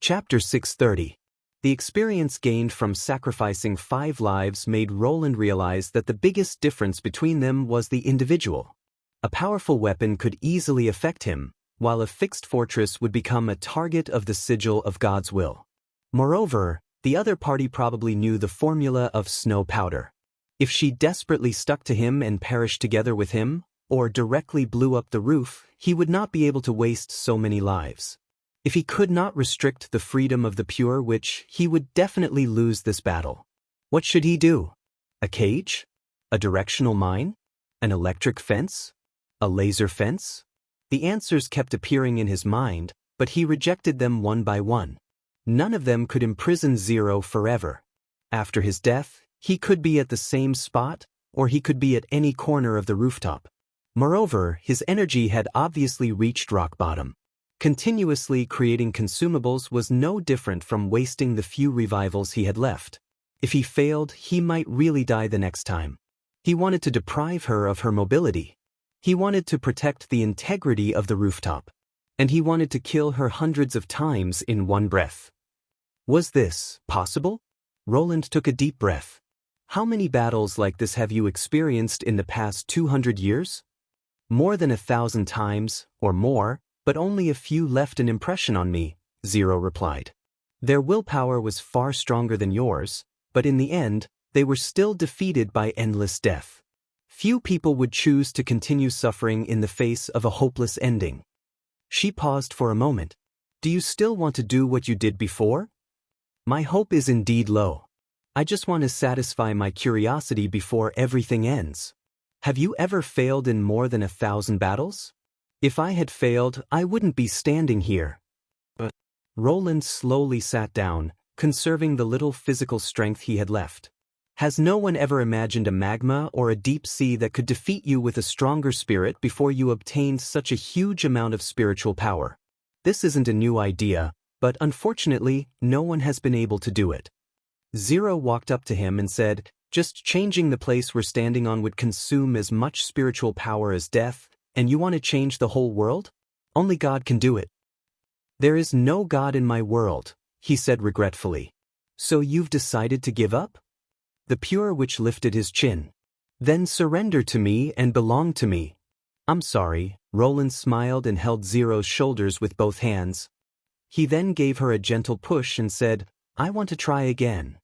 Chapter 630. The experience gained from sacrificing 5 lives made Roland realize that the biggest difference between them was the individual. A powerful weapon could easily affect him, while a fixed fortress would become a target of the sigil of God's will. Moreover, the other party probably knew the formula of snow powder. If she desperately stuck to him and perished together with him, or directly blew up the roof, he would not be able to waste so many lives. If he could not restrict the freedom of the pure witch, he would definitely lose this battle. What should he do? A cage? A directional mine? An electric fence? A laser fence? The answers kept appearing in his mind, but he rejected them one by one. None of them could imprison Zero forever. After his death, he could be at the same spot, or he could be at any corner of the rooftop. Moreover, his energy had obviously reached rock bottom. Continuously creating consumables was no different from wasting the few revivals he had left. If he failed, he might really die the next time. He wanted to deprive her of her mobility. He wanted to protect the integrity of the rooftop. And he wanted to kill her hundreds of times in one breath. Was this possible? Roland took a deep breath. How many battles like this have you experienced in the past 200 years? More than 1,000 times, or more, but only a few left an impression on me, Zero replied. Their willpower was far stronger than yours, but in the end, they were still defeated by endless death. Few people would choose to continue suffering in the face of a hopeless ending. She paused for a moment. Do you still want to do what you did before? My hope is indeed low. I just want to satisfy my curiosity before everything ends. Have you ever failed in more than 1,000 battles? If I had failed, I wouldn't be standing here. But Roland slowly sat down, conserving the little physical strength he had left. Has no one ever imagined a magma or a deep sea that could defeat you with a stronger spirit before you obtained such a huge amount of spiritual power? This isn't a new idea, but unfortunately, no one has been able to do it. Zero walked up to him and said, just changing the place we're standing on would consume as much spiritual power as death, and you want to change the whole world? Only God can do it. There is no God in my world, he said regretfully. So you've decided to give up? The pure witch lifted his chin. Then surrender to me and belong to me. I'm sorry, Roland smiled and held Zero's shoulders with both hands. He then gave her a gentle push and said, I want to try again.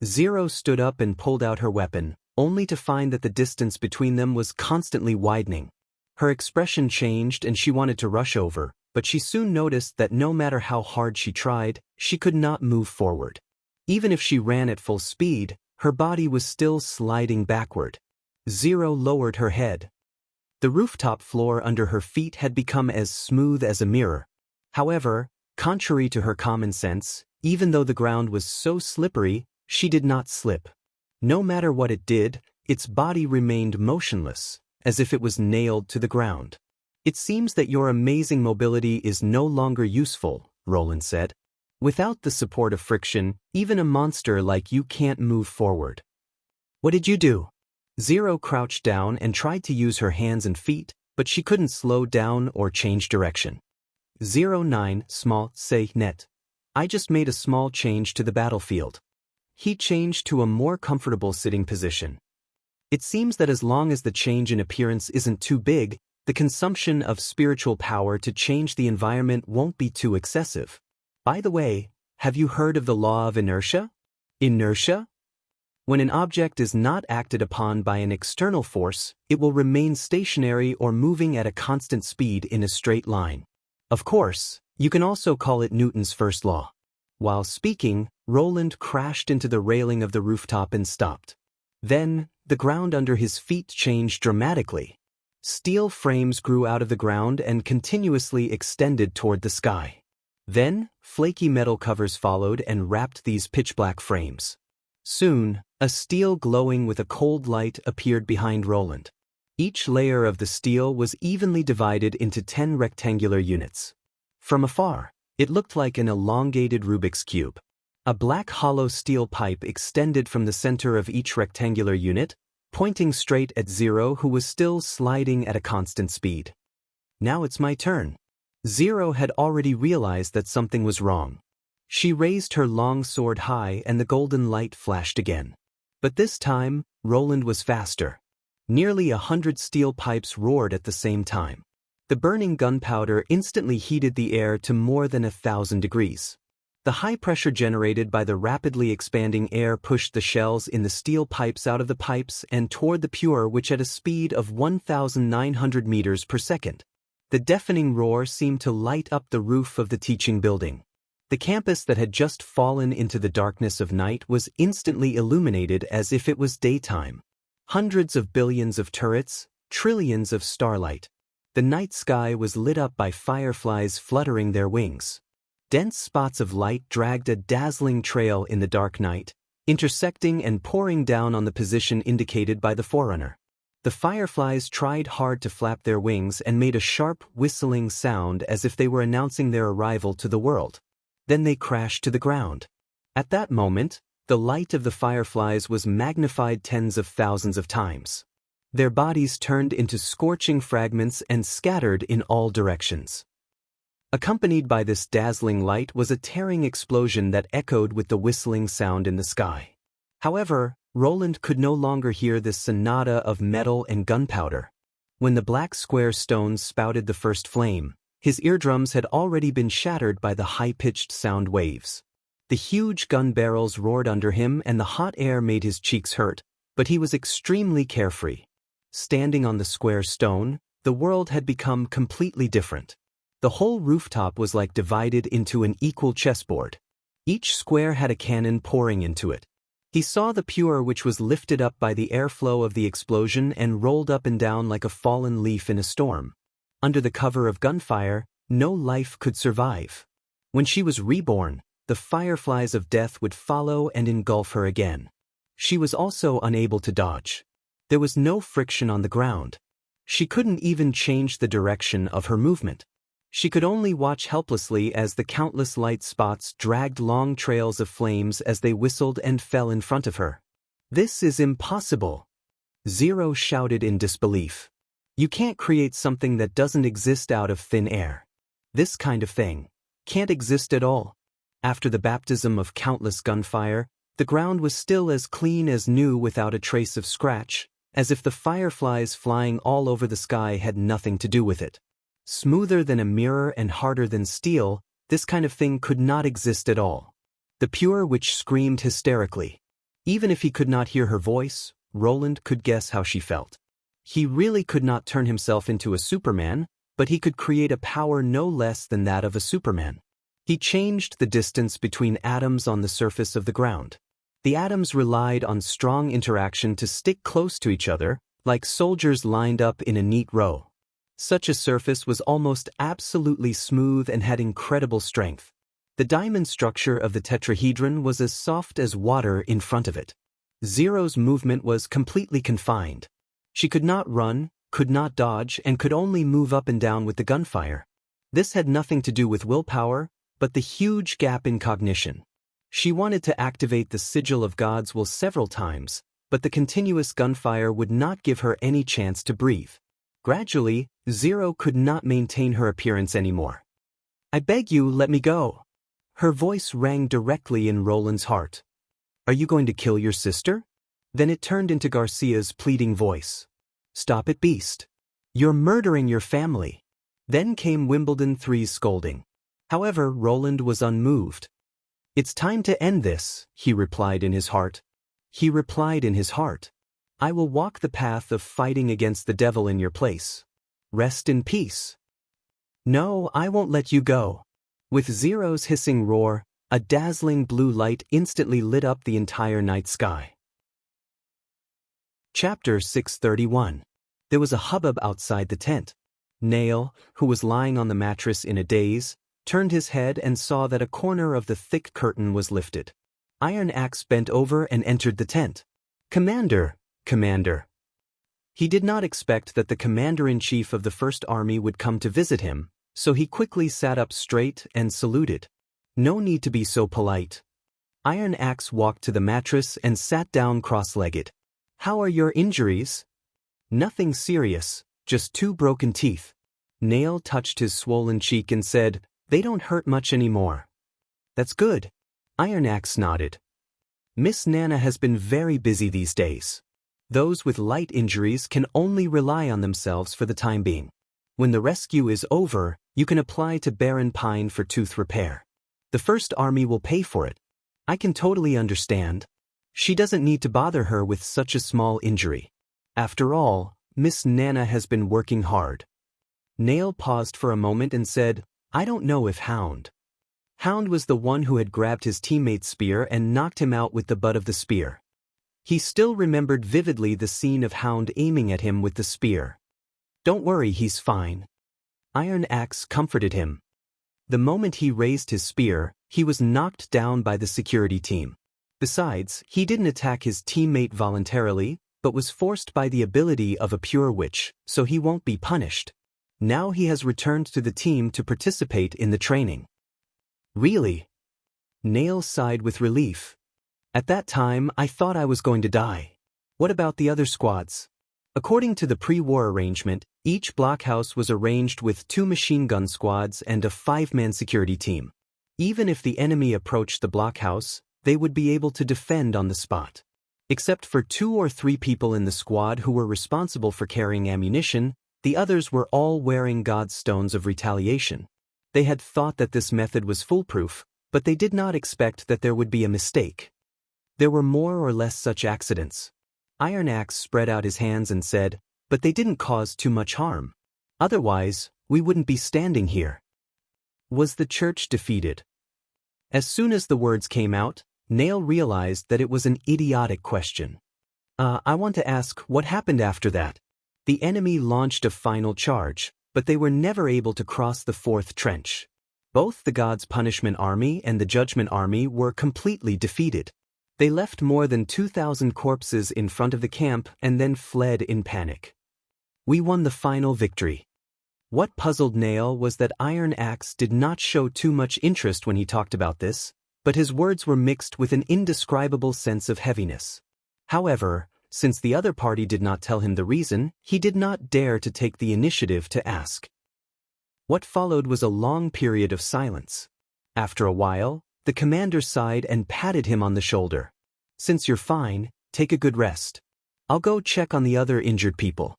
Zero stood up and pulled out her weapon, only to find that the distance between them was constantly widening. Her expression changed and she wanted to rush over, but she soon noticed that no matter how hard she tried, she could not move forward. Even if she ran at full speed, her body was still sliding backward. Zero lowered her head. The rooftop floor under her feet had become as smooth as a mirror. However, contrary to her common sense, even though the ground was so slippery, she did not slip. No matter what it did, its body remained motionless, as if it was nailed to the ground. It seems that your amazing mobility is no longer useful, Roland said. Without the support of friction, even a monster like you can't move forward. What did you do? Zero crouched down and tried to use her hands and feet, but she couldn't slow down or change direction. 09 small say net. I just made a small change to the battlefield. He changed to a more comfortable sitting position. It seems that as long as the change in appearance isn't too big, the consumption of spiritual power to change the environment won't be too excessive. By the way, have you heard of the law of inertia? Inertia? When an object is not acted upon by an external force, it will remain stationary or moving at a constant speed in a straight line. Of course, you can also call it Newton's first law. While speaking, Roland crashed into the railing of the rooftop and stopped. Then, the ground under his feet changed dramatically. Steel frames grew out of the ground and continuously extended toward the sky. Then, flaky metal covers followed and wrapped these pitch-black frames. Soon, a steel glowing with a cold light appeared behind Roland. Each layer of the steel was evenly divided into 10 rectangular units. From afar, it looked like an elongated Rubik's Cube. A black hollow steel pipe extended from the center of each rectangular unit, pointing straight at Zero, who was still sliding at a constant speed. Now it's my turn. Zero had already realized that something was wrong. She raised her long sword high and the golden light flashed again. But this time, Roland was faster. Nearly 100 steel pipes roared at the same time. The burning gunpowder instantly heated the air to more than 1,000 degrees. The high pressure generated by the rapidly expanding air pushed the shells in the steel pipes out of the pipes and toward the pure, which at a speed of 1,900 meters per second. The deafening roar seemed to light up the roof of the teaching building. The campus that had just fallen into the darkness of night was instantly illuminated as if it was daytime. Hundreds of billions of turrets, trillions of starlight. The night sky was lit up by fireflies fluttering their wings. Dense spots of light dragged a dazzling trail in the dark night, intersecting and pouring down on the position indicated by the forerunner. The fireflies tried hard to flap their wings and made a sharp, whistling sound as if they were announcing their arrival to the world. Then they crashed to the ground. At that moment, the light of the fireflies was magnified tens of thousands of times. Their bodies turned into scorching fragments and scattered in all directions. Accompanied by this dazzling light was a tearing explosion that echoed with the whistling sound in the sky. However, Roland could no longer hear this sonata of metal and gunpowder. When the black square stones spouted the first flame, his eardrums had already been shattered by the high-pitched sound waves. The huge gun barrels roared under him and the hot air made his cheeks hurt, but he was extremely carefree. Standing on the square stone, the world had become completely different. The whole rooftop was like divided into an equal chessboard. Each square had a cannon pouring into it. He saw the pure, which was lifted up by the airflow of the explosion and rolled up and down like a fallen leaf in a storm. Under the cover of gunfire, no life could survive. When she was reborn, the fireflies of death would follow and engulf her again. She was also unable to dodge. There was no friction on the ground. She couldn't even change the direction of her movement. She could only watch helplessly as the countless light spots dragged long trails of flames as they whistled and fell in front of her. "This is impossible!" Zero shouted in disbelief. "You can't create something that doesn't exist out of thin air. This kind of thing can't exist at all." After the baptism of countless gunfire, the ground was still as clean as new without a trace of scratch, as if the fireflies flying all over the sky had nothing to do with it. Smoother than a mirror and harder than steel, this kind of thing could not exist at all. The pure witch screamed hysterically. Even if he could not hear her voice, Roland could guess how she felt. He really could not turn himself into a Superman, but he could create a power no less than that of a Superman. He changed the distance between atoms on the surface of the ground. The atoms relied on strong interaction to stick close to each other, like soldiers lined up in a neat row. Such a surface was almost absolutely smooth and had incredible strength. The diamond structure of the tetrahedron was as soft as water in front of it. Zero's movement was completely confined. She could not run, could not dodge, and could only move up and down with the gunfire. This had nothing to do with willpower, but the huge gap in cognition. She wanted to activate the sigil of God's will several times, but the continuous gunfire would not give her any chance to breathe. Gradually, Zero could not maintain her appearance anymore. "I beg you, let me go." Her voice rang directly in Roland's heart. "Are you going to kill your sister?" Then it turned into Garcia's pleading voice. "Stop it, beast. You're murdering your family." Then came Wimbledon 3's scolding. However, Roland was unmoved. "It's time to end this," he replied in his heart. He replied in his heart. "I will walk the path of fighting against the devil in your place. Rest in peace." "No, I won't let you go." With Zero's hissing roar, a dazzling blue light instantly lit up the entire night sky. Chapter 631. There was a hubbub outside the tent. Nail, who was lying on the mattress in a daze, turned his head and saw that a corner of the thick curtain was lifted. Iron Axe bent over and entered the tent. "Commander, Commander." He did not expect that the commander-in-chief of the First Army would come to visit him, so he quickly sat up straight and saluted. "No need to be so polite." Iron Axe walked to the mattress and sat down cross-legged. "How are your injuries?" "Nothing serious, just 2 broken teeth." Nail touched his swollen cheek and said, "They don't hurt much anymore." That's good. Iron Axe nodded. Miss Nana has been very busy these days. Those with light injuries can only rely on themselves for the time being. When the rescue is over, you can apply to Baron Pine for tooth repair. The First Army will pay for it. I can totally understand. She doesn't need to bother her with such a small injury. After all, Miss Nana has been working hard. Nail paused for a moment and said, I don't know if Hound. Hound was the one who had grabbed his teammate's spear and knocked him out with the butt of the spear. He still remembered vividly the scene of Hound aiming at him with the spear. Don't worry, he's fine. Iron Axe comforted him. The moment he raised his spear, he was knocked down by the security team. Besides, he didn't attack his teammate voluntarily, but was forced by the ability of a pure witch, so he won't be punished. Now he has returned to the team to participate in the training. Really? Nail sighed with relief. At that time, I thought I was going to die. What about the other squads? According to the pre-war arrangement, each blockhouse was arranged with 2 machine gun squads and a 5-man security team. Even if the enemy approached the blockhouse, they would be able to defend on the spot. Except for 2 or 3 people in the squad who were responsible for carrying ammunition, the others were all wearing God's stones of retaliation. They had thought that this method was foolproof, but they did not expect that there would be a mistake. There were more or less such accidents. Iron Axe spread out his hands and said, but they didn't cause too much harm. Otherwise, we wouldn't be standing here. Was the church defeated? As soon as the words came out, Nail realized that it was an idiotic question. I want to ask, what happened after that? The enemy launched a final charge, but they were never able to cross the 4th trench. Both the God's Punishment Army and the Judgment Army were completely defeated. They left more than 2,000 corpses in front of the camp and then fled in panic. We won the final victory. What puzzled Nail was that Iron Axe did not show too much interest when he talked about this, but his words were mixed with an indescribable sense of heaviness. However, since the other party did not tell him the reason, he did not dare to take the initiative to ask. What followed was a long period of silence. After a while, the commander sighed and patted him on the shoulder. Since you're fine, take a good rest. I'll go check on the other injured people.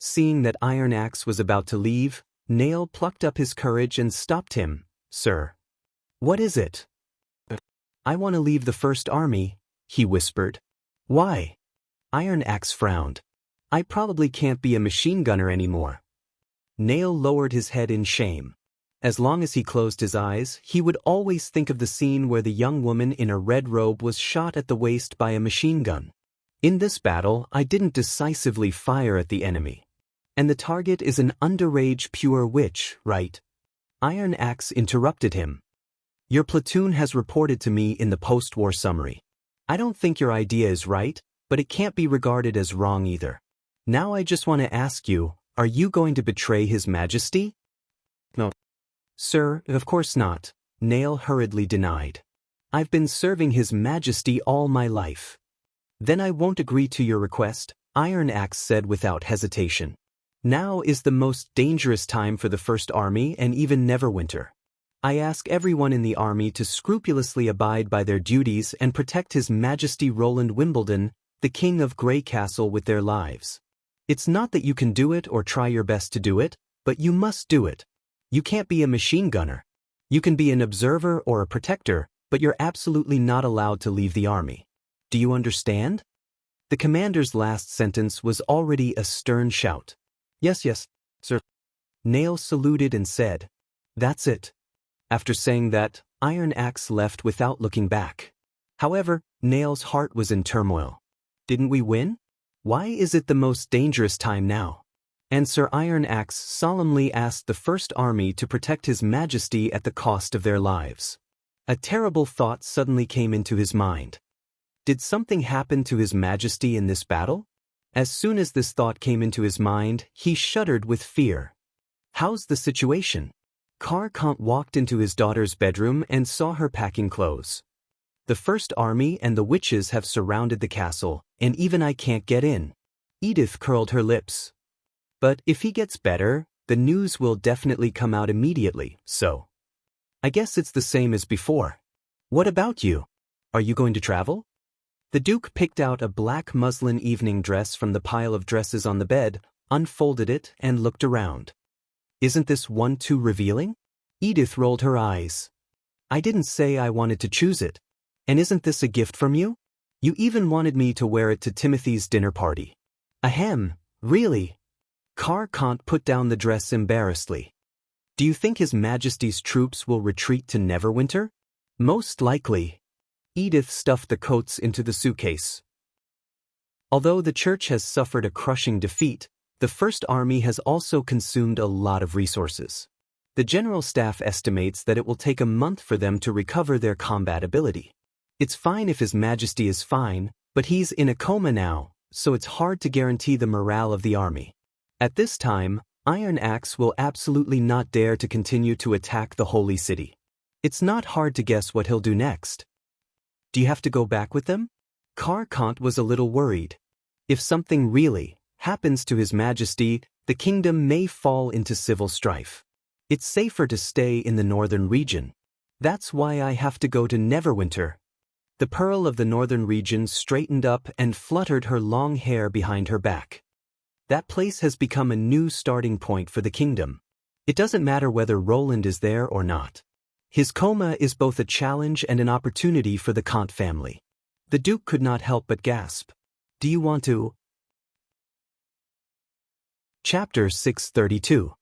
Seeing that Iron Axe was about to leave, Nail plucked up his courage and stopped him. Sir. What is it? I want to leave the First Army, he whispered. Why? Iron Axe frowned. I probably can't be a machine gunner anymore. Nail lowered his head in shame. As long as he closed his eyes, he would always think of the scene where the young woman in a red robe was shot at the waist by a machine gun. In this battle, I didn't decisively fire at the enemy. And the target is an underage pure witch, right? Iron Axe interrupted him. Your platoon has reported to me in the post-war summary. I don't think your idea is right, but it can't be regarded as wrong either. Now I just want to ask you, are you going to betray His Majesty? No. Sir, of course not, Nail hurriedly denied. I've been serving His Majesty all my life. Then I won't agree to your request, Iron Axe said without hesitation. Now is the most dangerous time for the First Army and even Neverwinter. I ask everyone in the army to scrupulously abide by their duties and protect His Majesty Roland Wimbledon, the King of Grey Castle, with their lives. It's not that you can do it or try your best to do it, but you must do it. You can't be a machine gunner. You can be an observer or a protector, but you're absolutely not allowed to leave the army. Do you understand? The commander's last sentence was already a stern shout. Yes, sir. Nail saluted and said, That's it. After saying that, Iron Axe left without looking back. However, Nail's heart was in turmoil. Didn't we win? Why is it the most dangerous time now? And Sir Iron Axe solemnly asked the First Army to protect His Majesty at the cost of their lives. A terrible thought suddenly came into his mind. Did something happen to His Majesty in this battle? As soon as this thought came into his mind, he shuddered with fear. How's the situation? Carcant walked into his daughter's bedroom and saw her packing clothes. The First Army and the witches have surrounded the castle, and even I can't get in. Edith curled her lips. But if he gets better, the news will definitely come out immediately, so. I guess it's the same as before. What about you? Are you going to travel? The Duke picked out a black muslin evening dress from the pile of dresses on the bed, unfolded it, and looked around. Isn't this one too revealing? Edith rolled her eyes. I didn't say I wanted to choose it. And isn't this a gift from you? You even wanted me to wear it to Timothy's dinner party. Ahem, really? Car Kant put down the dress embarrassedly. Do you think His Majesty's troops will retreat to Neverwinter? Most likely. Edith stuffed the coats into the suitcase. Although the church has suffered a crushing defeat, the First Army has also consumed a lot of resources. The General Staff estimates that it will take a month for them to recover their combat ability. It's fine if His Majesty is fine, but he's in a coma now, so it's hard to guarantee the morale of the army. At this time, Iron Axe will absolutely not dare to continue to attack the Holy City. It's not hard to guess what he'll do next. Do you have to go back with them? Car Kant was a little worried. If something really happens to His Majesty, the kingdom may fall into civil strife. It's safer to stay in the northern region. That's why I have to go to Neverwinter. The Pearl of the northern region straightened up and fluttered her long hair behind her back. That place has become a new starting point for the kingdom. It doesn't matter whether Roland is there or not. His coma is both a challenge and an opportunity for the Kant family. The Duke could not help but gasp. Do you want to? Chapter 632.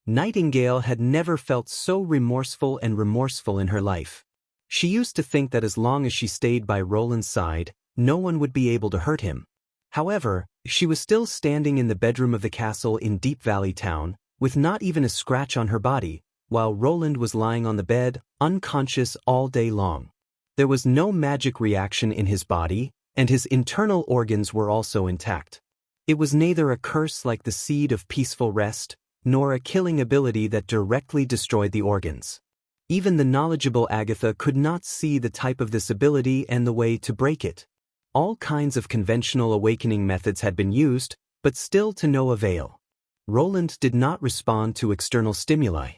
Nightingale had never felt so remorseful in her life. She used to think that as long as she stayed by Roland's side, no one would be able to hurt him. However, she was still standing in the bedroom of the castle in Deep Valley Town, with not even a scratch on her body, while Roland was lying on the bed, unconscious all day long. There was no magic reaction in his body, and his internal organs were also intact. It was neither a curse like the seed of peaceful rest, nor a killing ability that directly destroyed the organs. Even the knowledgeable Agatha could not see the type of this ability and the way to break it. All kinds of conventional awakening methods had been used, but still to no avail. Roland did not respond to external stimuli.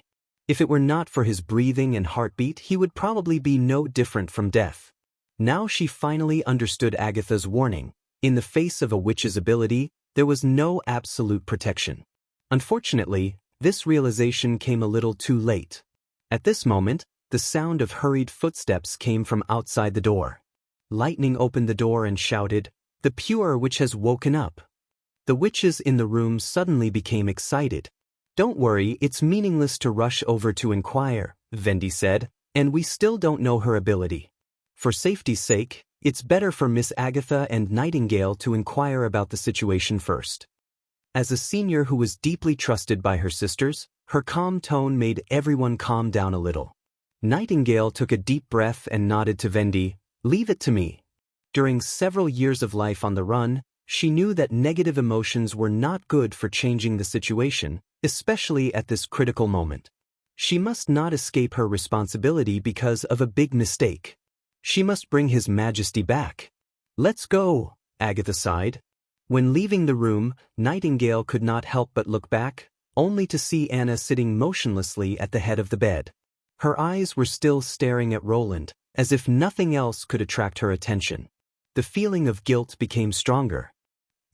If it were not for his breathing and heartbeat, he would probably be no different from death. Now she finally understood Agatha's warning. In the face of a witch's ability, there was no absolute protection. Unfortunately, this realization came a little too late. At this moment, the sound of hurried footsteps came from outside the door. Lightning opened the door and shouted, "The pure witch has woken up." The witches in the room suddenly became excited. "Don't worry, it's meaningless to rush over to inquire," Vendi said, "and we still don't know her ability. For safety's sake, it's better for Miss Agatha and Nightingale to inquire about the situation first." As a senior who was deeply trusted by her sisters, her calm tone made everyone calm down a little. Nightingale took a deep breath and nodded to Vendi, "Leave it to me." During several years of life on the run, she knew that negative emotions were not good for changing the situation, especially at this critical moment. She must not escape her responsibility because of a big mistake. She must bring His Majesty back. "Let's go," Agatha sighed. When leaving the room, Nightingale could not help but look back, only to see Anna sitting motionlessly at the head of the bed. Her eyes were still staring at Roland, as if nothing else could attract her attention. The feeling of guilt became stronger.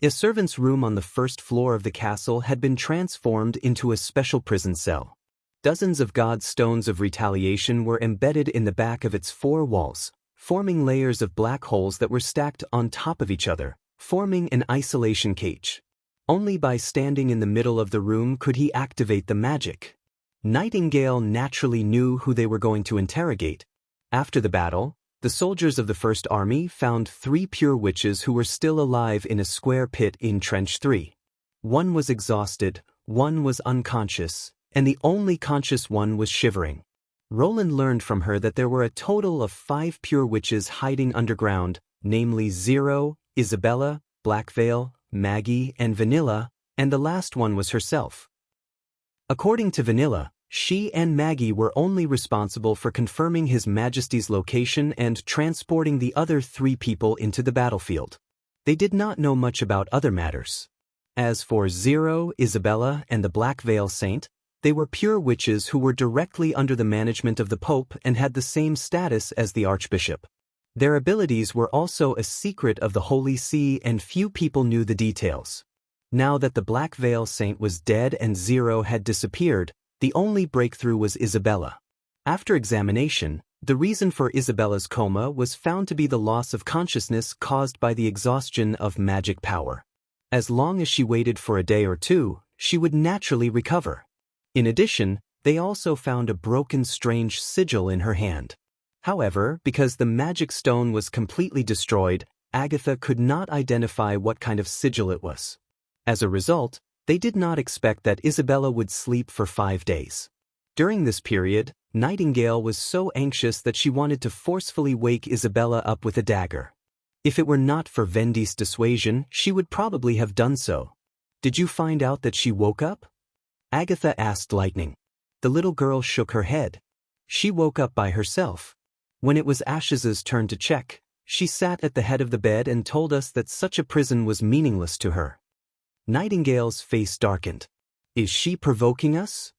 A servant's room on the first floor of the castle had been transformed into a special prison cell. Dozens of God's stones of retaliation were embedded in the back of its four walls, forming layers of black holes that were stacked on top of each other, forming an isolation cage. Only by standing in the middle of the room could he activate the magic. Nightingale naturally knew who they were going to interrogate. After the battle, the soldiers of the First Army found 3 pure witches who were still alive in a square pit in Trench 3. One was exhausted, one was unconscious, and the only conscious one was shivering. Roland learned from her that there were a total of 5 pure witches hiding underground, namely Zero, Isabella, Blackveil, Maggie, and Vanilla, and the last one was herself. According to Vanilla, she and Maggie were only responsible for confirming His Majesty's location and transporting the other 3 people into the battlefield. They did not know much about other matters. As for Zero, Isabella, and the Black Veil Saint, They were pure witches who were directly under the management of the Pope and had the same status as the Archbishop. Their abilities were also a secret of the Holy See and few people knew the details. Now that the Black Veil Saint was dead and Zero had disappeared, the only breakthrough was Isabella. After examination, the reason for Isabella's coma was found to be the loss of consciousness caused by the exhaustion of magic power. As long as she waited for a day or two, she would naturally recover. In addition, they also found a broken strange sigil in her hand. However, because the magic stone was completely destroyed, Agatha could not identify what kind of sigil it was. As a result, they did not expect that Isabella would sleep for 5 days. During this period, Nightingale was so anxious that she wanted to forcefully wake Isabella up with a dagger. If it were not for Vendi's dissuasion, she would probably have done so. "Did you find out that she woke up?" Agatha asked Lightning. The little girl shook her head. She woke up by herself. When it was Ashes's turn to check, she sat at the head of the bed and told us that such a prison was meaningless to her. Nightingale's face darkened. "Is she provoking us?"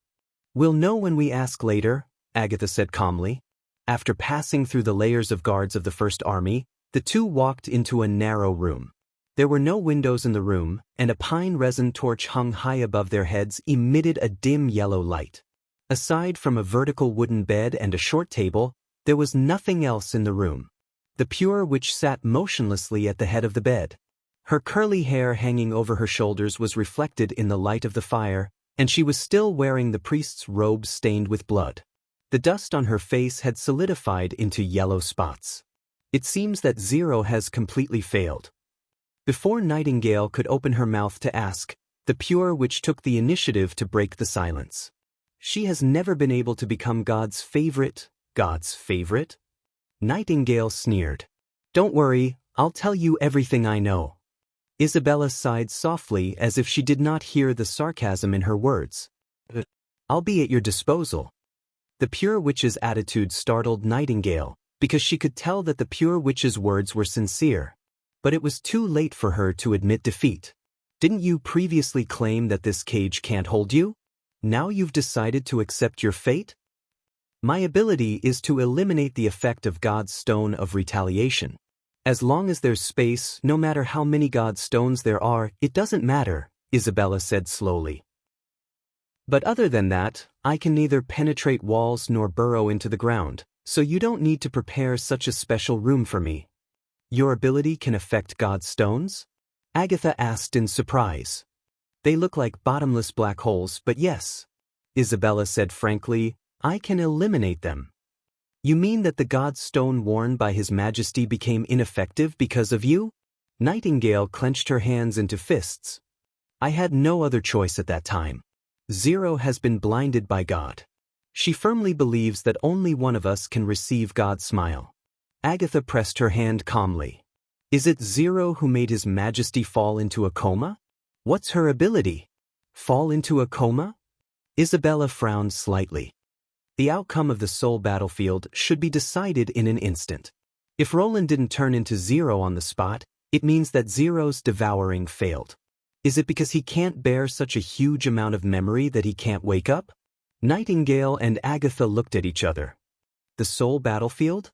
"We'll know when we ask later," Agatha said calmly. After passing through the layers of guards of the First Army, the two walked into a narrow room. There were no windows in the room, and a pine resin torch hung high above their heads emitted a dim yellow light. Aside from a vertical wooden bed and a short table, there was nothing else in the room. The pure witch sat motionlessly at the head of the bed. Her curly hair hanging over her shoulders was reflected in the light of the fire, and she was still wearing the priest's robe stained with blood. The dust on her face had solidified into yellow spots. It seems that Zero has completely failed. Before Nightingale could open her mouth to ask, the pure witch took the initiative to break the silence. "She has never been able to become God's favorite." "God's favorite?" Nightingale sneered. "Don't worry, I'll tell you everything I know." Isabella sighed softly as if she did not hear the sarcasm in her words. "I'll be at your disposal." The pure witch's attitude startled Nightingale, because she could tell that the pure witch's words were sincere. But it was too late for her to admit defeat. "Didn't you previously claim that this cage can't hold you? Now you've decided to accept your fate?" "My ability is to eliminate the effect of God's stone of retaliation. As long as there's space, no matter how many God's stones there are, it doesn't matter," Isabella said slowly. "But other than that, I can neither penetrate walls nor burrow into the ground, so you don't need to prepare such a special room for me." "Your ability can affect God's stones?" Agatha asked in surprise. "They look like bottomless black holes, but yes," Isabella said frankly, "I can eliminate them." "You mean that the God's stone worn by His Majesty became ineffective because of you?" Nightingale clenched her hands into fists. "I had no other choice at that time. Zero has been blinded by God. She firmly believes that only one of us can receive God's smile." Agatha pressed her hand calmly. "Is it Zero who made His Majesty fall into a coma? What's her ability?" "Fall into a coma?" Isabella frowned slightly. "The outcome of the soul battlefield should be decided in an instant. If Roland didn't turn into Zero on the spot, it means that Zero's devouring failed. Is it because he can't bear such a huge amount of memory that he can't wake up?" Nightingale and Agatha looked at each other. The soul battlefield?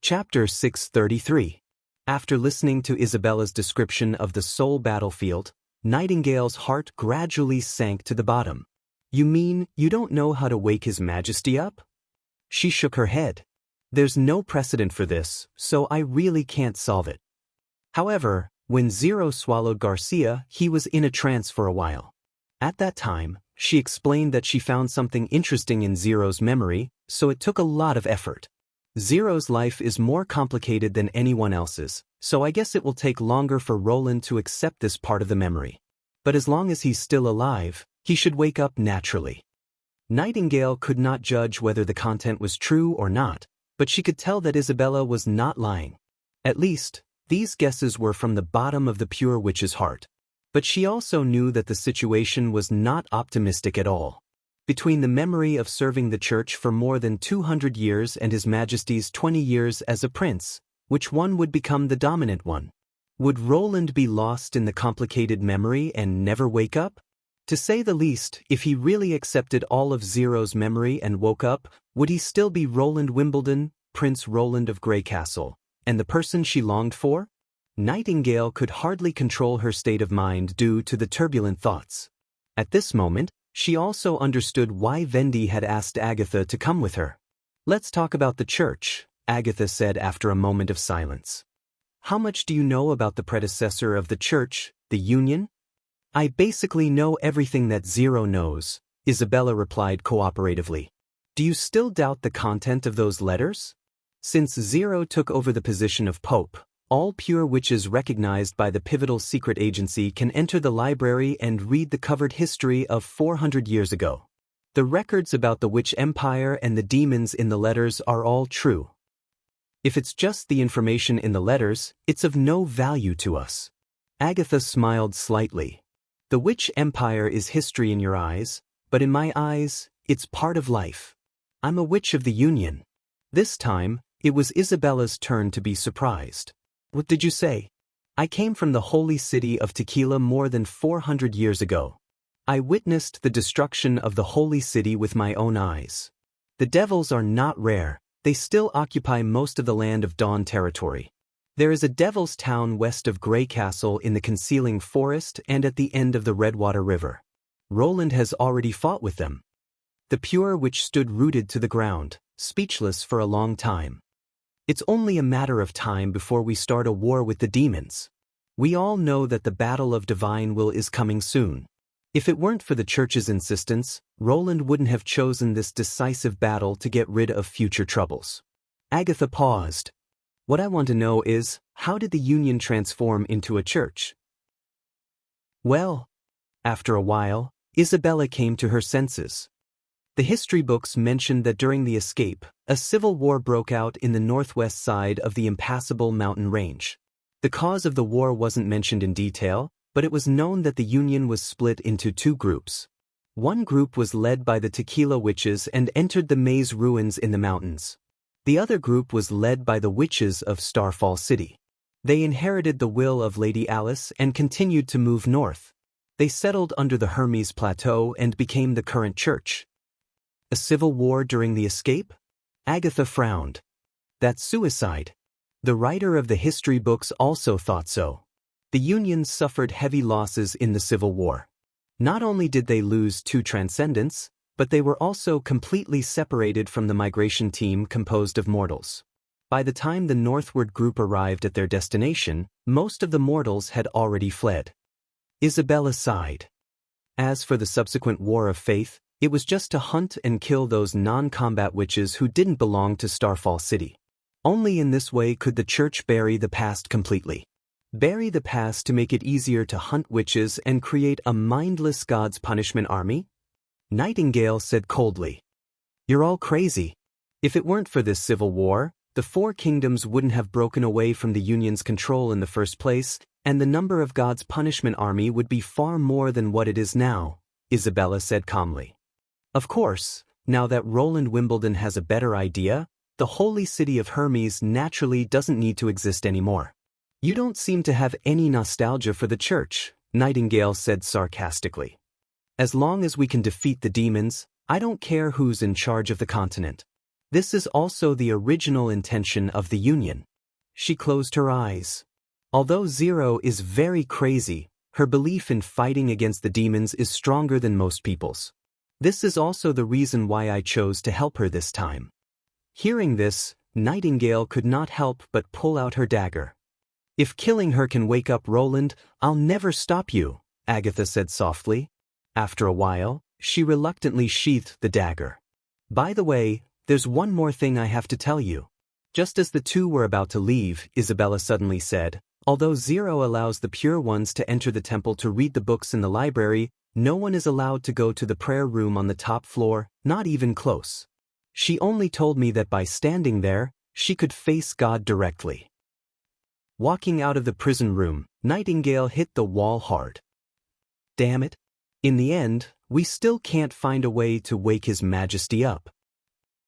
Chapter 633. After listening to Isabella's description of the soul battlefield, Nightingale's heart gradually sank to the bottom. "You mean you don't know how to wake His Majesty up?" She shook her head. "There's no precedent for this, so I really can't solve it. However, when Zero swallowed Garcia, he was in a trance for a while. At that time, she explained that she found something interesting in Zero's memory, so it took a lot of effort. Zero's life is more complicated than anyone else's, so I guess it will take longer for Roland to accept this part of the memory. But as long as he's still alive, he should wake up naturally." Nightingale could not judge whether the content was true or not, but she could tell that Isabella was not lying. At least, these guesses were from the bottom of the pure witch's heart. But she also knew that the situation was not optimistic at all. Between the memory of serving the church for more than 200 years and His Majesty's 20 years as a prince, which one would become the dominant one? Would Roland be lost in the complicated memory and never wake up? To say the least, if he really accepted all of Zero's memory and woke up, would he still be Roland Wimbledon, Prince Roland of Greycastle, and the person she longed for? Nightingale could hardly control her state of mind due to the turbulent thoughts. At this moment, she also understood why Vendy had asked Agatha to come with her. "Let's talk about the church," Agatha said after a moment of silence. "How much do you know about the predecessor of the church, the Union?" "I basically know everything that Zero knows," Isabella replied cooperatively. "Do you still doubt the content of those letters? Since Zero took over the position of Pope, all pure witches recognized by the pivotal secret agency can enter the library and read the covered history of 400 years ago. The records about the witch empire and the demons in the letters are all true. If it's just the information in the letters, it's of no value to us." Agatha smiled slightly. "The witch empire is history in your eyes, but in my eyes, it's part of life. I'm a witch of the Union." This time, it was Isabella's turn to be surprised. "What did you say?" "I came from the holy city of Tequila more than 400 years ago. I witnessed the destruction of the holy city with my own eyes. The devils are not rare, they still occupy most of the Land of Dawn territory. There is a devil's town west of Greycastle in the concealing forest and at the end of the Redwater River. Roland has already fought with them." The pure witch stood rooted to the ground, speechless for a long time. "It's only a matter of time before we start a war with the demons. We all know that the battle of divine will is coming soon. If it weren't for the church's insistence, Roland wouldn't have chosen this decisive battle to get rid of future troubles." Agatha paused. "What I want to know is, how did the Union transform into a church?" "Well," after a while, Isabella came to her senses. "The history books mentioned that during the escape, a civil war broke out in the northwest side of the impassable mountain range. The cause of the war wasn't mentioned in detail, but it was known that the Union was split into two groups. One group was led by the Tequila witches and entered the maze ruins in the mountains. The other group was led by the witches of Starfall City. They inherited the will of Lady Alice and continued to move north. They settled under the Hermes Plateau and became the current church." "A civil war during the escape?" Agatha frowned. "That's suicide." The writer of the history books also thought so. The Union suffered heavy losses in the Civil War. Not only did they lose 2 Transcendents, but they were also completely separated from the migration team composed of mortals. By the time the northward group arrived at their destination, most of the mortals had already fled. Isabella sighed. As for the subsequent War of Faith, it was just to hunt and kill those non-combat witches who didn't belong to Starfall City. Only in this way could the church bury the past completely. Bury the past to make it easier to hunt witches and create a mindless God's punishment army? Nightingale said coldly. "You're all crazy. If it weren't for this civil war, the 4 kingdoms wouldn't have broken away from the Union's control in the first place, and the number of God's punishment army would be far more than what it is now," Isabella said calmly. "Of course, now that Roland Wimbledon has a better idea, the holy city of Hermes naturally doesn't need to exist anymore." "You don't seem to have any nostalgia for the church," Nightingale said sarcastically. "As long as we can defeat the demons, I don't care who's in charge of the continent. This is also the original intention of the Union." She closed her eyes. Although Zero is very crazy, her belief in fighting against the demons is stronger than most people's. This is also the reason why I chose to help her this time. Hearing this, Nightingale could not help but pull out her dagger. "If killing her can wake up Roland, I'll never stop you," Agatha said softly. After a while, she reluctantly sheathed the dagger. "By the way, there's one more thing I have to tell you." Just as the two were about to leave, Isabella suddenly said, "Although Zero allows the pure ones to enter the temple to read the books in the library, no one is allowed to go to the prayer room on the top floor, not even close. She only told me that by standing there, she could face God directly." Walking out of the prison room, Nightingale hit the wall hard. "Damn it. In the end, we still can't find a way to wake His Majesty up."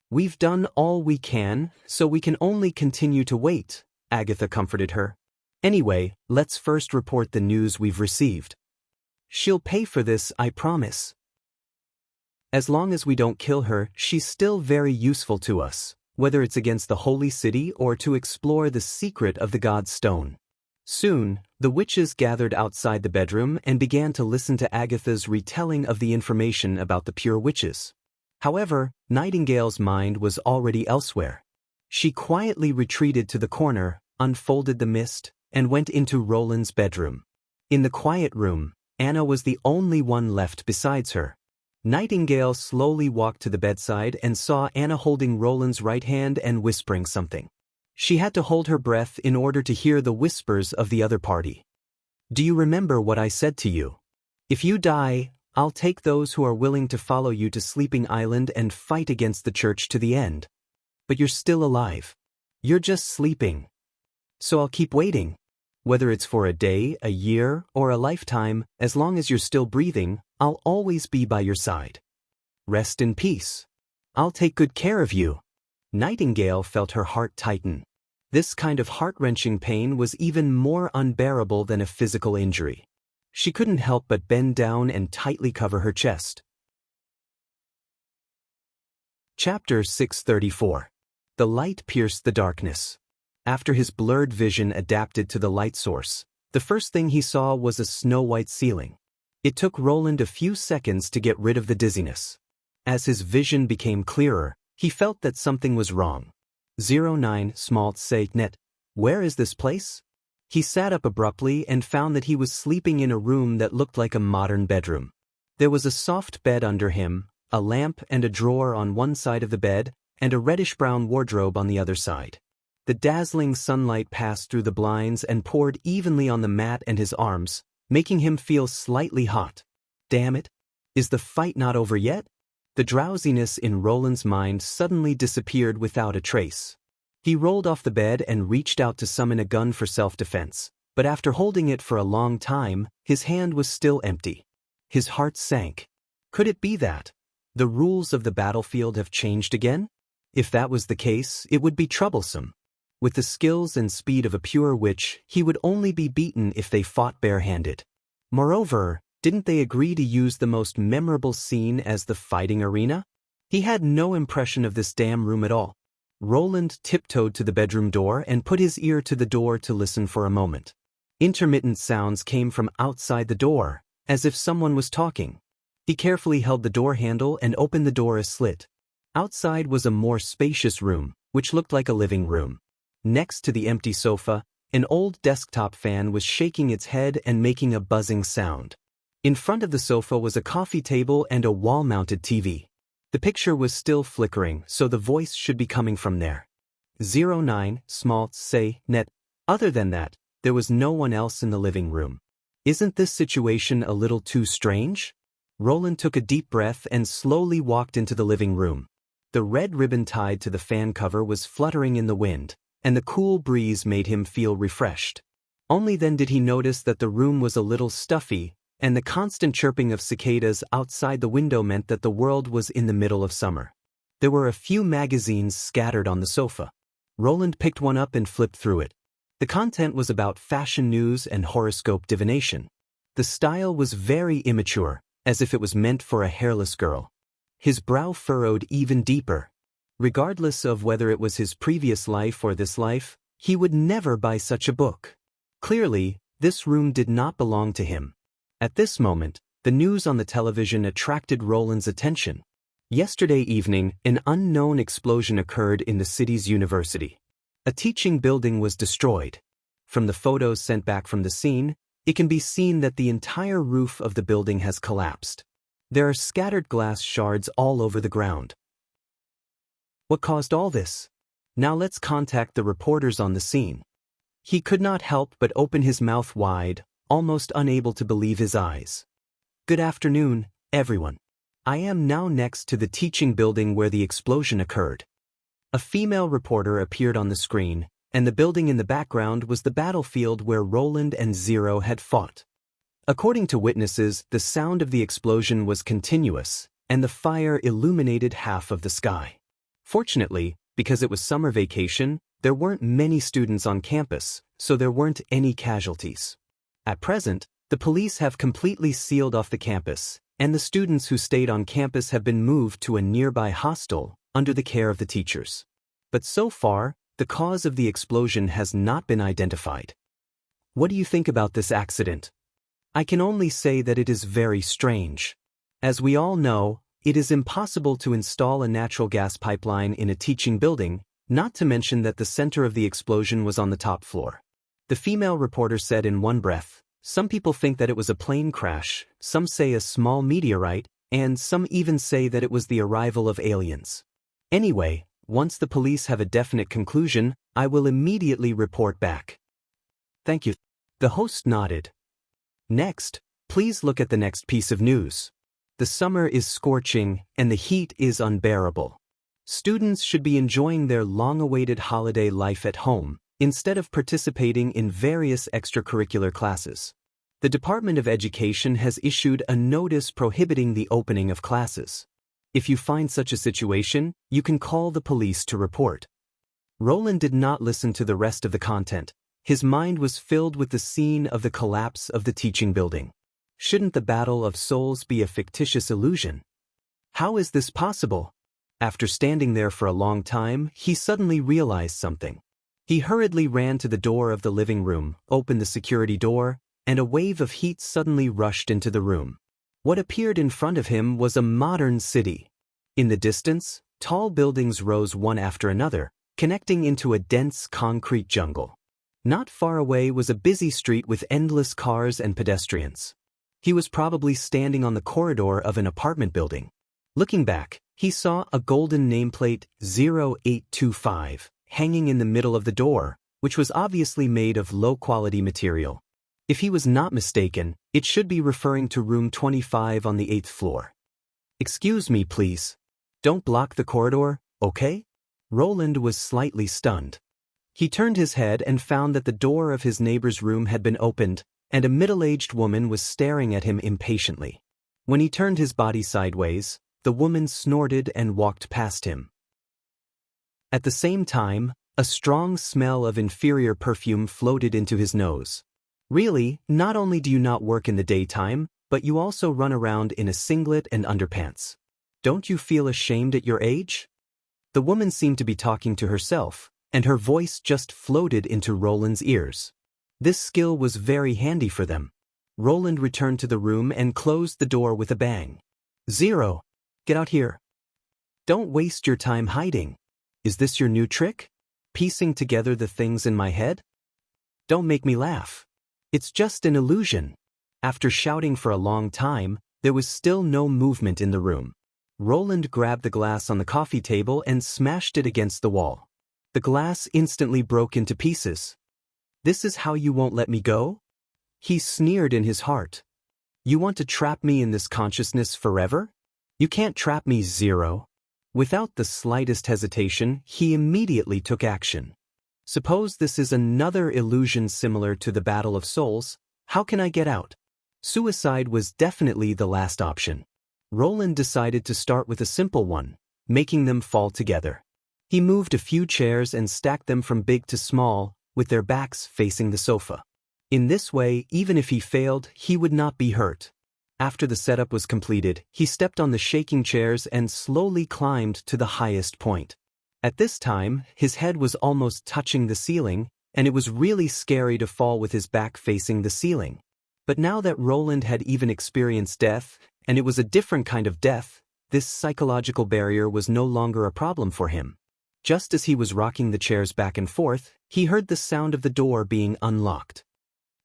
"We've done all we can, so we can only continue to wait," Agatha comforted her. "Anyway, let's first report the news we've received." She'll pay for this, I promise. As long as we don't kill her, she's still very useful to us, whether it's against the holy city or to explore the secret of the God's stone. Soon, the witches gathered outside the bedroom and began to listen to Agatha's retelling of the information about the pure witches. However, Nightingale's mind was already elsewhere. She quietly retreated to the corner, unfolded the mist, and went into Roland's bedroom. In the quiet room, Anna was the only one left besides her. Nightingale slowly walked to the bedside and saw Anna holding Roland's right hand and whispering something. She had to hold her breath in order to hear the whispers of the other party. Do you remember what I said to you? If you die, I'll take those who are willing to follow you to Sleeping Island and fight against the church to the end. But you're still alive. You're just sleeping. So I'll keep waiting. Whether it's for a day, a year, or a lifetime, as long as you're still breathing, I'll always be by your side. Rest in peace. I'll take good care of you. Nightingale felt her heart tighten. This kind of heart-wrenching pain was even more unbearable than a physical injury. She couldn't help but bend down and tightly cover her chest. Chapter 634. The light pierced the darkness. After his blurred vision adapted to the light source, the first thing he saw was a snow-white ceiling. It took Roland a few seconds to get rid of the dizziness. As his vision became clearer, he felt that something was wrong. 09 Smalt say net. Where is this place? He sat up abruptly and found that he was sleeping in a room that looked like a modern bedroom. There was a soft bed under him, a lamp and a drawer on one side of the bed, and a reddish-brown wardrobe on the other side. The dazzling sunlight passed through the blinds and poured evenly on the mat and his arms, making him feel slightly hot. Damn it! Is the fight not over yet? The drowsiness in Roland's mind suddenly disappeared without a trace. He rolled off the bed and reached out to summon a gun for self-defense, but after holding it for a long time, his hand was still empty. His heart sank. Could it be that the rules of the battlefield have changed again? If that was the case, it would be troublesome. With the skills and speed of a pure witch, he would only be beaten if they fought barehanded. Moreover, didn't they agree to use the most memorable scene as the fighting arena? He had no impression of this damn room at all. Roland tiptoed to the bedroom door and put his ear to the door to listen for a moment. Intermittent sounds came from outside the door, as if someone was talking. He carefully held the door handle and opened the door a slit. Outside was a more spacious room, which looked like a living room. Next to the empty sofa, an old desktop fan was shaking its head and making a buzzing sound. In front of the sofa was a coffee table and a wall-mounted TV. The picture was still flickering, so the voice should be coming from there. 09 Smalt say net. Other than that, there was no one else in the living room. Isn't this situation a little too strange? Roland took a deep breath and slowly walked into the living room. The red ribbon tied to the fan cover was fluttering in the wind, and the cool breeze made him feel refreshed. Only then did he notice that the room was a little stuffy, and the constant chirping of cicadas outside the window meant that the world was in the middle of summer. There were a few magazines scattered on the sofa. Roland picked one up and flipped through it. The content was about fashion news and horoscope divination. The style was very immature, as if it was meant for a hairless girl. His brow furrowed even deeper. Regardless of whether it was his previous life or this life, he would never buy such a book. Clearly, this room did not belong to him. At this moment, the news on the television attracted Roland's attention. Yesterday evening, an unknown explosion occurred in the city's university. A teaching building was destroyed. From the photos sent back from the scene, it can be seen that the entire roof of the building has collapsed. There are scattered glass shards all over the ground. What caused all this? Now let's contact the reporters on the scene. He could not help but open his mouth wide, almost unable to believe his eyes. Good afternoon, everyone. I am now next to the teaching building where the explosion occurred. A female reporter appeared on the screen, and the building in the background was the battlefield where Roland and Zero had fought. According to witnesses, the sound of the explosion was continuous, and the fire illuminated half of the sky. Fortunately, because it was summer vacation, there weren't many students on campus, so there weren't any casualties. At present, The police have completely sealed off the campus, and the students who stayed on campus have been moved to a nearby hostel under the care of the teachers. But so far, the cause of the explosion has not been identified. What do you think about this accident? I can only say that it is very strange. As we all know, it is impossible to install a natural gas pipeline in a teaching building, not to mention that the center of the explosion was on the top floor. The female reporter said in one breath, "Some people think that it was a plane crash, some say a small meteorite, and some even say that it was the arrival of aliens. Anyway, once the police have a definite conclusion, I will immediately report back." Thank you. The host nodded. Next, please look at the next piece of news. The summer is scorching, and the heat is unbearable. Students should be enjoying their long-awaited holiday life at home, instead of participating in various extracurricular classes. The Department of Education has issued a notice prohibiting the opening of classes. If you find such a situation, you can call the police to report. Roland did not listen to the rest of the content. His mind was filled with the scene of the collapse of the teaching building. Shouldn't the Battle of Souls be a fictitious illusion? How is this possible? After standing there for a long time, he suddenly realized something. He hurriedly ran to the door of the living room, opened the security door, and a wave of heat suddenly rushed into the room. What appeared in front of him was a modern city. In the distance, tall buildings rose one after another, connecting into a dense concrete jungle. Not far away was a busy street with endless cars and pedestrians. He was probably standing on the corridor of an apartment building. Looking back, he saw a golden nameplate 0825 hanging in the middle of the door, which was obviously made of low-quality material. If he was not mistaken, it should be referring to room 25 on the 8th floor. "Excuse me, please. Don't block the corridor, okay?" Roland was slightly stunned. He turned his head and found that the door of his neighbor's room had been opened, and a middle-aged woman was staring at him impatiently. When he turned his body sideways, the woman snorted and walked past him. At the same time, a strong smell of inferior perfume floated into his nose. "Really, not only do you not work in the daytime, but you also run around in a singlet and underpants. Don't you feel ashamed at your age?" The woman seemed to be talking to herself, and her voice just floated into Roland's ears. This skill was very handy for them. Roland returned to the room and closed the door with a bang. "Zero! Get out here. Don't waste your time hiding. Is this your new trick? Piecing together the things in my head? Don't make me laugh. It's just an illusion." After shouting for a long time, there was still no movement in the room. Roland grabbed the glass on the coffee table and smashed it against the wall. The glass instantly broke into pieces. "This is how you won't let me go?" He sneered in his heart. "You want to trap me in this consciousness forever? You can't trap me, Zero." Without the slightest hesitation, he immediately took action. "Suppose this is another illusion similar to the Battle of Souls. How can I get out?" Suicide was definitely the last option. Roland decided to start with a simple one, making them fall together. He moved a few chairs and stacked them from big to small, with their backs facing the sofa. In this way, even if he failed, he would not be hurt. After the setup was completed, he stepped on the shaking chairs and slowly climbed to the highest point. At this time, his head was almost touching the ceiling, and it was really scary to fall with his back facing the ceiling. But now that Roland had even experienced death, and it was a different kind of death, this psychological barrier was no longer a problem for him. Just as he was rocking the chairs back and forth, he heard the sound of the door being unlocked.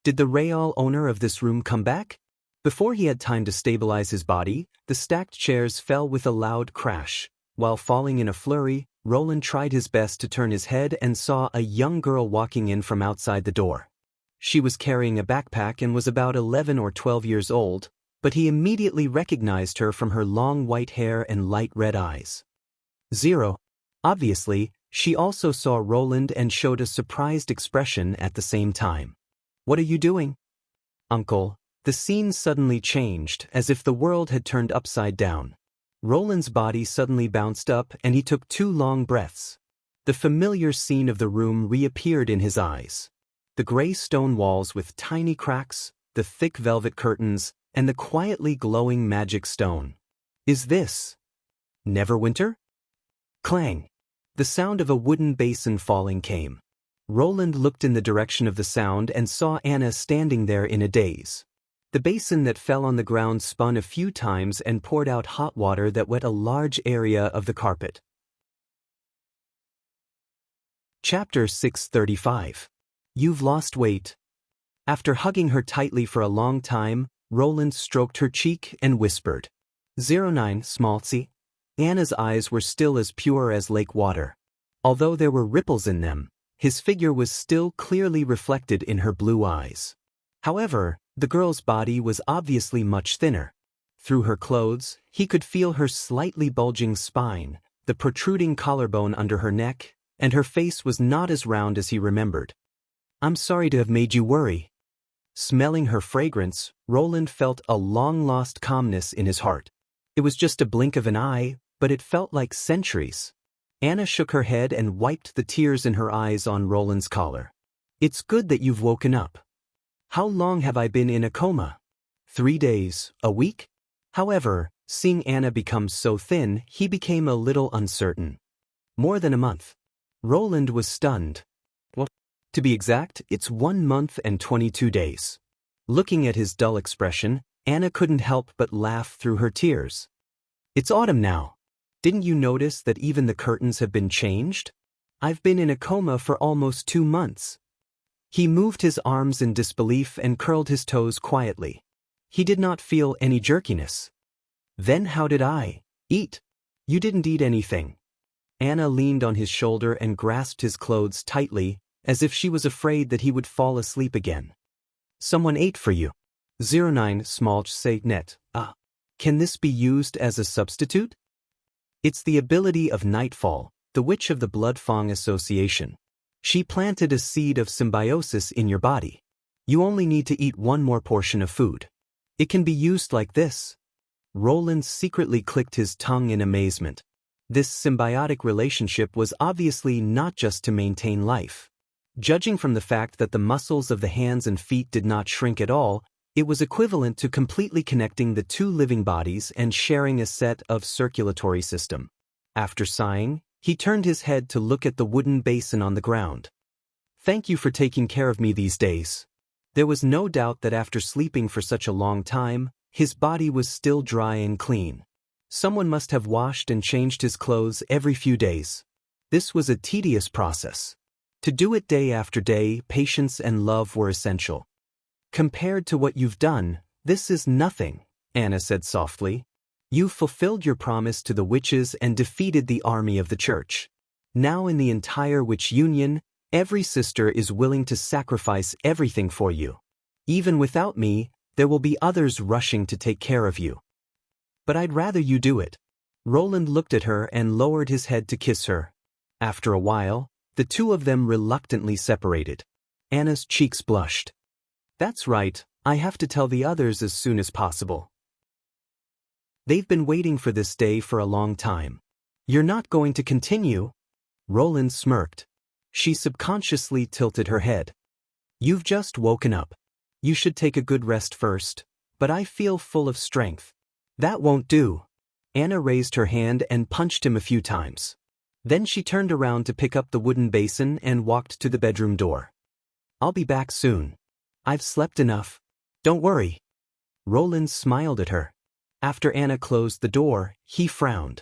Did the real owner of this room come back? Before he had time to stabilize his body, the stacked chairs fell with a loud crash. While falling in a flurry, Roland tried his best to turn his head and saw a young girl walking in from outside the door. She was carrying a backpack and was about 11 or 12 years old, but he immediately recognized her from her long white hair and light red eyes. Zero. Obviously, she also saw Roland and showed a surprised expression at the same time. "What are you doing?" "Uncle." The scene suddenly changed, as if the world had turned upside down. Roland's body suddenly bounced up and he took 2 long breaths. The familiar scene of the room reappeared in his eyes. The gray stone walls with tiny cracks, the thick velvet curtains, and the quietly glowing magic stone. Is this Neverwinter? Clang! The sound of a wooden basin falling came. Roland looked in the direction of the sound and saw Anna standing there in a daze. The basin that fell on the ground spun a few times and poured out hot water that wet a large area of the carpet. Chapter 635. You've lost weight. After hugging her tightly for a long time, Roland stroked her cheek and whispered, 09, Smaltzy. Anna's eyes were still as pure as lake water. Although there were ripples in them, his figure was still clearly reflected in her blue eyes. However, the girl's body was obviously much thinner. Through her clothes, he could feel her slightly bulging spine, the protruding collarbone under her neck, and her face was not as round as he remembered. I'm sorry to have made you worry. Smelling her fragrance, Roland felt a long-lost calmness in his heart. It was just a blink of an eye, but it felt like centuries. Anna shook her head and wiped the tears in her eyes on Roland's collar. It's good that you've woken up. How long have I been in a coma? 3 days, a week? However, seeing Anna become so thin, he became a little uncertain. More than a month. Roland was stunned. What? To be exact, it's 1 month and 22 days. Looking at his dull expression, Anna couldn't help but laugh through her tears. It's autumn now. Didn't you notice that even the curtains have been changed? I've been in a coma for almost 2 months. He moved his arms in disbelief and curled his toes quietly. He did not feel any jerkiness. Then how did I eat? You didn't eat anything. Anna leaned on his shoulder and grasped his clothes tightly, as if she was afraid that he would fall asleep again. Someone ate for you. 09 Smalch say net. Can this be used as a substitute? It's the ability of Nightfall, the witch of the Bloodfang Association. She planted a seed of symbiosis in your body. You only need to eat 1 more portion of food. It can be used like this. Roland secretly clicked his tongue in amazement. This symbiotic relationship was obviously not just to maintain life. Judging from the fact that the muscles of the hands and feet did not shrink at all, it was equivalent to completely connecting the 2 living bodies and sharing a set of circulatory system. After sighing, he turned his head to look at the wooden basin on the ground. Thank you for taking care of me these days. There was no doubt that after sleeping for such a long time, his body was still dry and clean. Someone must have washed and changed his clothes every few days. This was a tedious process. To do it day after day, patience and love were essential. Compared to what you've done, this is nothing, Anna said softly. You've fulfilled your promise to the witches and defeated the army of the church. Now in the entire witch union, every sister is willing to sacrifice everything for you. Even without me, there will be others rushing to take care of you. But I'd rather you do it. Roland looked at her and lowered his head to kiss her. After a while, the 2 of them reluctantly separated. Anna's cheeks blushed. That's right, I have to tell the others as soon as possible. They've been waiting for this day for a long time. You're not going to continue? Roland smirked. She subconsciously tilted her head. You've just woken up. You should take a good rest first, but I feel full of strength. That won't do. Anna raised her hand and punched him a few times. Then she turned around to pick up the wooden basin and walked to the bedroom door. I'll be back soon. I've slept enough. Don't worry. Roland smiled at her. After Anna closed the door, he frowned.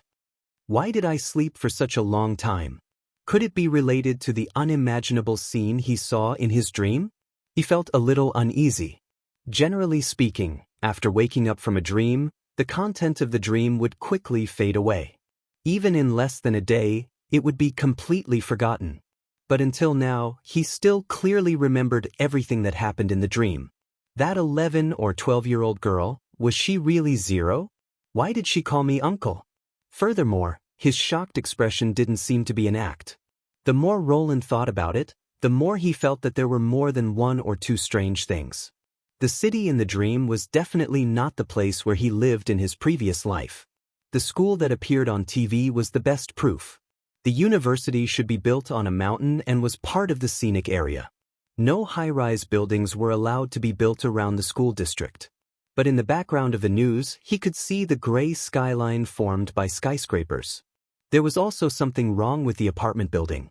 Why did I sleep for such a long time? Could it be related to the unimaginable scene he saw in his dream? He felt a little uneasy. Generally speaking, after waking up from a dream, the content of the dream would quickly fade away. Even in less than a day, it would be completely forgotten. But until now, he still clearly remembered everything that happened in the dream. That 11 or 12-year-old girl, was she really 0? Why did she call me uncle? Furthermore, his shocked expression didn't seem to be an act. The more Roland thought about it, the more he felt that there were more than 1 or 2 strange things. The city in the dream was definitely not the place where he lived in his previous life. The school that appeared on TV was the best proof. The university should be built on a mountain and was part of the scenic area. No high-rise buildings were allowed to be built around the school district. But in the background of the news, he could see the gray skyline formed by skyscrapers. There was also something wrong with the apartment building.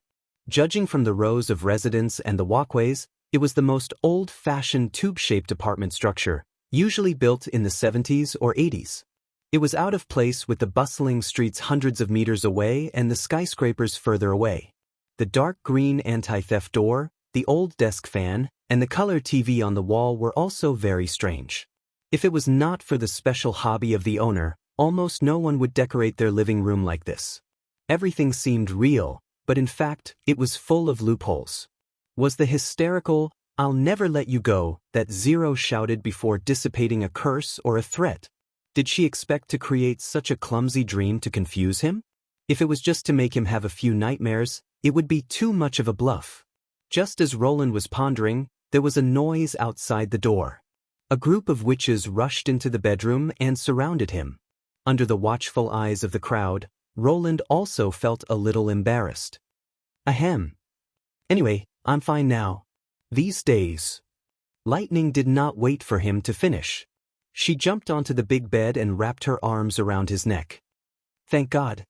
Judging from the rows of residents and the walkways, it was the most old-fashioned tube-shaped apartment structure, usually built in the 70s or 80s. It was out of place with the bustling streets hundreds of meters away and the skyscrapers further away. The dark green anti-theft door, the old desk fan, and the color TV on the wall were also very strange. If it was not for the special hobby of the owner, almost no one would decorate their living room like this. Everything seemed real, but in fact, it was full of loopholes. Was the hysterical, "I'll never let you go," that Zero shouted before dissipating a curse or a threat? Did she expect to create such a clumsy dream to confuse him? If it was just to make him have a few nightmares, it would be too much of a bluff. Just as Roland was pondering, there was a noise outside the door. A group of witches rushed into the bedroom and surrounded him. Under the watchful eyes of the crowd, Roland also felt a little embarrassed. Ahem. Anyway, I'm fine now. These days. Lightning did not wait for him to finish. She jumped onto the big bed and wrapped her arms around his neck. Thank God.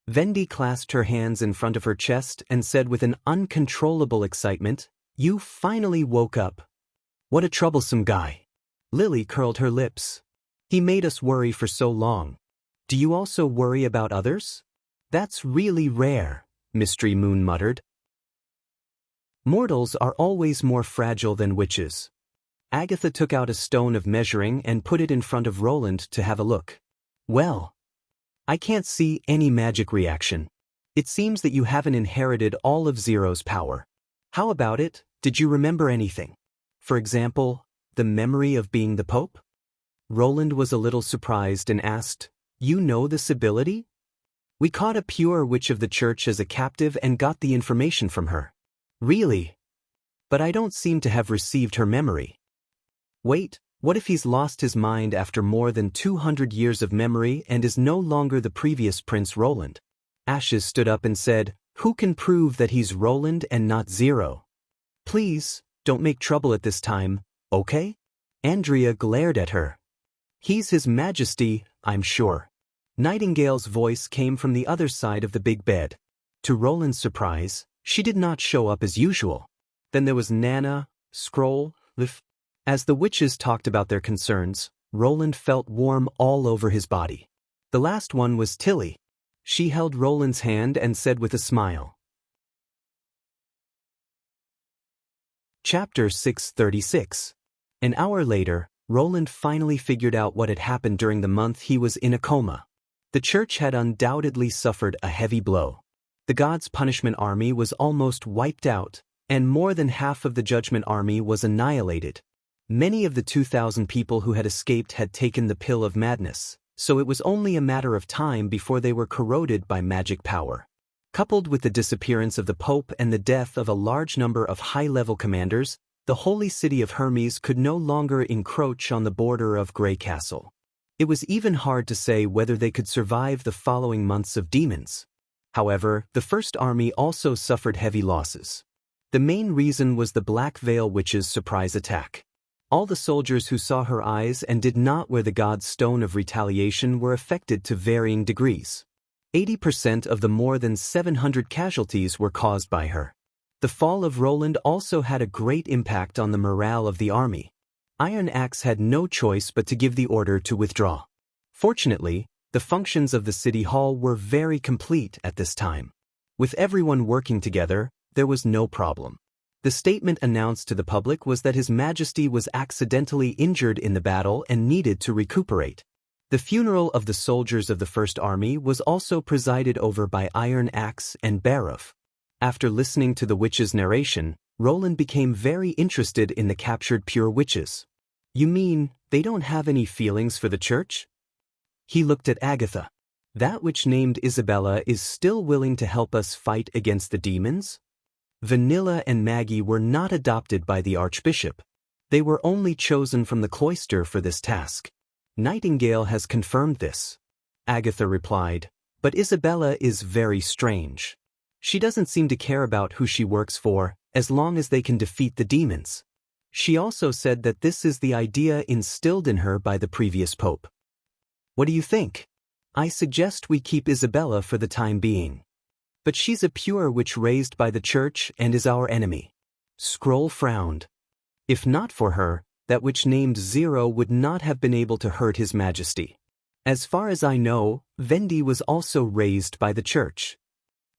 Vendi clasped her hands in front of her chest and said with an uncontrollable excitement, "You finally woke up. What a troublesome guy." Lily curled her lips. "He made us worry for so long. Do you also worry about others?" "That's really rare," Mystery Moon muttered. Mortals are always more fragile than witches. Agatha took out a stone of measuring and put it in front of Roland to have a look. "Well, I can't see any magic reaction. It seems that you haven't inherited all of Zero's power. How about it? Did you remember anything? For example, the memory of being the Pope?" Roland was a little surprised and asked, "You know this ability?" "We caught a pure witch of the church as a captive and got the information from her." "Really? But I don't seem to have received her memory." "Wait. What if he's lost his mind after more than 200 years of memory and is no longer the previous Prince Roland?" Ashes stood up and said, "Who can prove that he's Roland and not Zero? Please, don't make trouble at this time, okay?" Andrea glared at her. "He's His Majesty, I'm sure." Nightingale's voice came from the other side of the big bed. To Roland's surprise, she did not show up as usual. Then there was Nana, Scroll, Lif. As the witches talked about their concerns, Roland felt warm all over his body. The last one was Tilly. She held Roland's hand and said with a smile. Chapter 636. An hour later, Roland finally figured out what had happened during the month he was in a coma. The church had undoubtedly suffered a heavy blow. The God's Punishment Army was almost wiped out, and more than half of the Judgment Army was annihilated. Many of the 2,000 people who had escaped had taken the pill of madness, so it was only a matter of time before they were corroded by magic power. Coupled with the disappearance of the Pope and the death of a large number of high-level commanders, the holy city of Hermes could no longer encroach on the border of Grey Castle. It was even hard to say whether they could survive the following months of demons. However, the First Army also suffered heavy losses. The main reason was the Black Veil Witch's surprise attack. All the soldiers who saw her eyes and did not wear the God's Stone of Retaliation were affected to varying degrees. 80% of the more than 700 casualties were caused by her. The fall of Roland also had a great impact on the morale of the army. Iron Axe had no choice but to give the order to withdraw. Fortunately, the functions of the city hall were very complete at this time. With everyone working together, there was no problem. The statement announced to the public was that His Majesty was accidentally injured in the battle and needed to recuperate. The funeral of the soldiers of the First Army was also presided over by Iron Axe and Barov. After listening to the witch's narration, Roland became very interested in the captured pure witches. "You mean, they don't have any feelings for the church?" He looked at Agatha. "That witch named Isabella is still willing to help us fight against the demons?" Vanilla and Maggie were not adopted by the Archbishop. They were only chosen from the cloister for this task. Nightingale has confirmed this. Agatha replied, "But Isabella is very strange. She doesn't seem to care about who she works for, as long as they can defeat the demons. She also said that this is the idea instilled in her by the previous pope. What do you think? I suggest we keep Isabella for the time being. But she's a pure witch raised by the church and is our enemy. Scroll frowned. If not for her, that witch named Zero would not have been able to hurt His Majesty. As far as I know, Vendi was also raised by the church.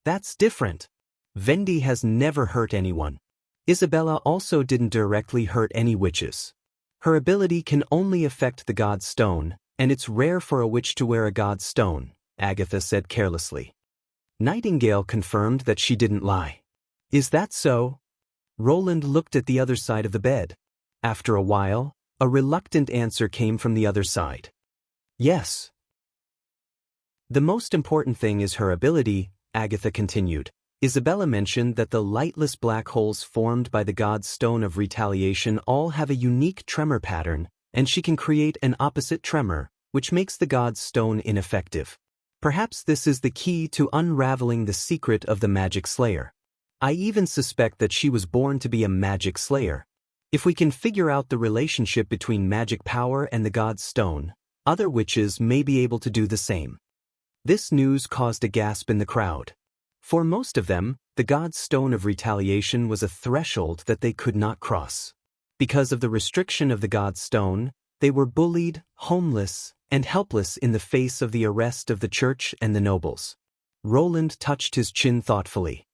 That's different. Vendi has never hurt anyone. Isabella also didn't directly hurt any witches. Her ability can only affect the god's stone, and it's rare for a witch to wear a god's stone, Agatha said carelessly. Nightingale confirmed that she didn't lie. Is that so? Roland looked at the other side of the bed. After a while, a reluctant answer came from the other side. Yes. The most important thing is her ability, Agatha continued. Isabella mentioned that the lightless black holes formed by the god's stone of retaliation all have a unique tremor pattern, and she can create an opposite tremor, which makes the god's stone ineffective. Perhaps this is the key to unraveling the secret of the magic slayer. I even suspect that she was born to be a magic slayer. If we can figure out the relationship between magic power and the god's stone, other witches may be able to do the same. This news caused a gasp in the crowd. For most of them, the god's stone of retaliation was a threshold that they could not cross. Because of the restriction of the god's stone, they were bullied, homeless, and helpless in the face of the arrest of the church and the nobles. Roland touched his chin thoughtfully.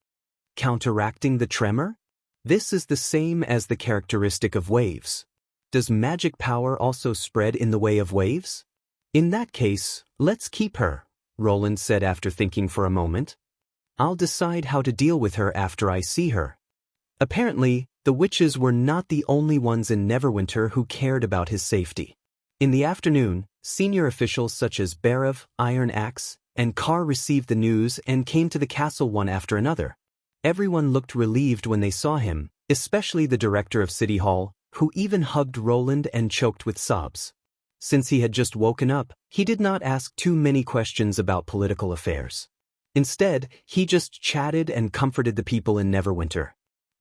Counteracting the tremor? This is the same as the characteristic of waves. Does magic power also spread in the way of waves? In that case, let's keep her, Roland said after thinking for a moment. I'll decide how to deal with her after I see her. Apparently, the witches were not the only ones in Neverwinter who cared about his safety. In the afternoon, senior officials such as Barev, Iron Axe, and Carr received the news and came to the castle one after another. Everyone looked relieved when they saw him, especially the director of City Hall, who even hugged Roland and choked with sobs. Since he had just woken up, he did not ask too many questions about political affairs. Instead, he just chatted and comforted the people in Neverwinter.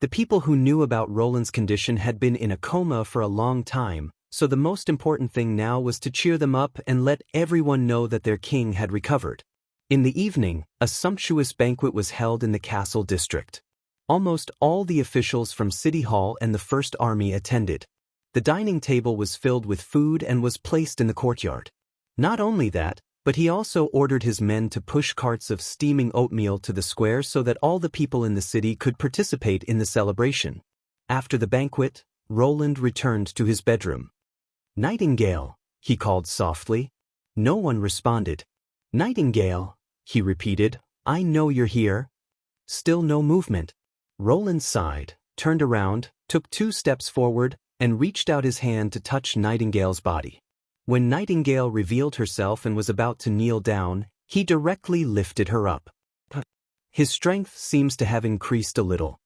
The people who knew about Roland's condition had been in a coma for a long time, so the most important thing now was to cheer them up and let everyone know that their king had recovered. In the evening, a sumptuous banquet was held in the castle district. Almost all the officials from City Hall and the First Army attended. The dining table was filled with food and was placed in the courtyard. Not only that, but he also ordered his men to push carts of steaming oatmeal to the square so that all the people in the city could participate in the celebration. After the banquet, Roland returned to his bedroom. Nightingale, he called softly. No one responded. Nightingale, he repeated, I know you're here. Still no movement. Roland sighed, turned around, took 2 steps forward, and reached out his hand to touch Nightingale's body. When Nightingale revealed herself and was about to kneel down, he directly lifted her up. His strength seems to have increased a little.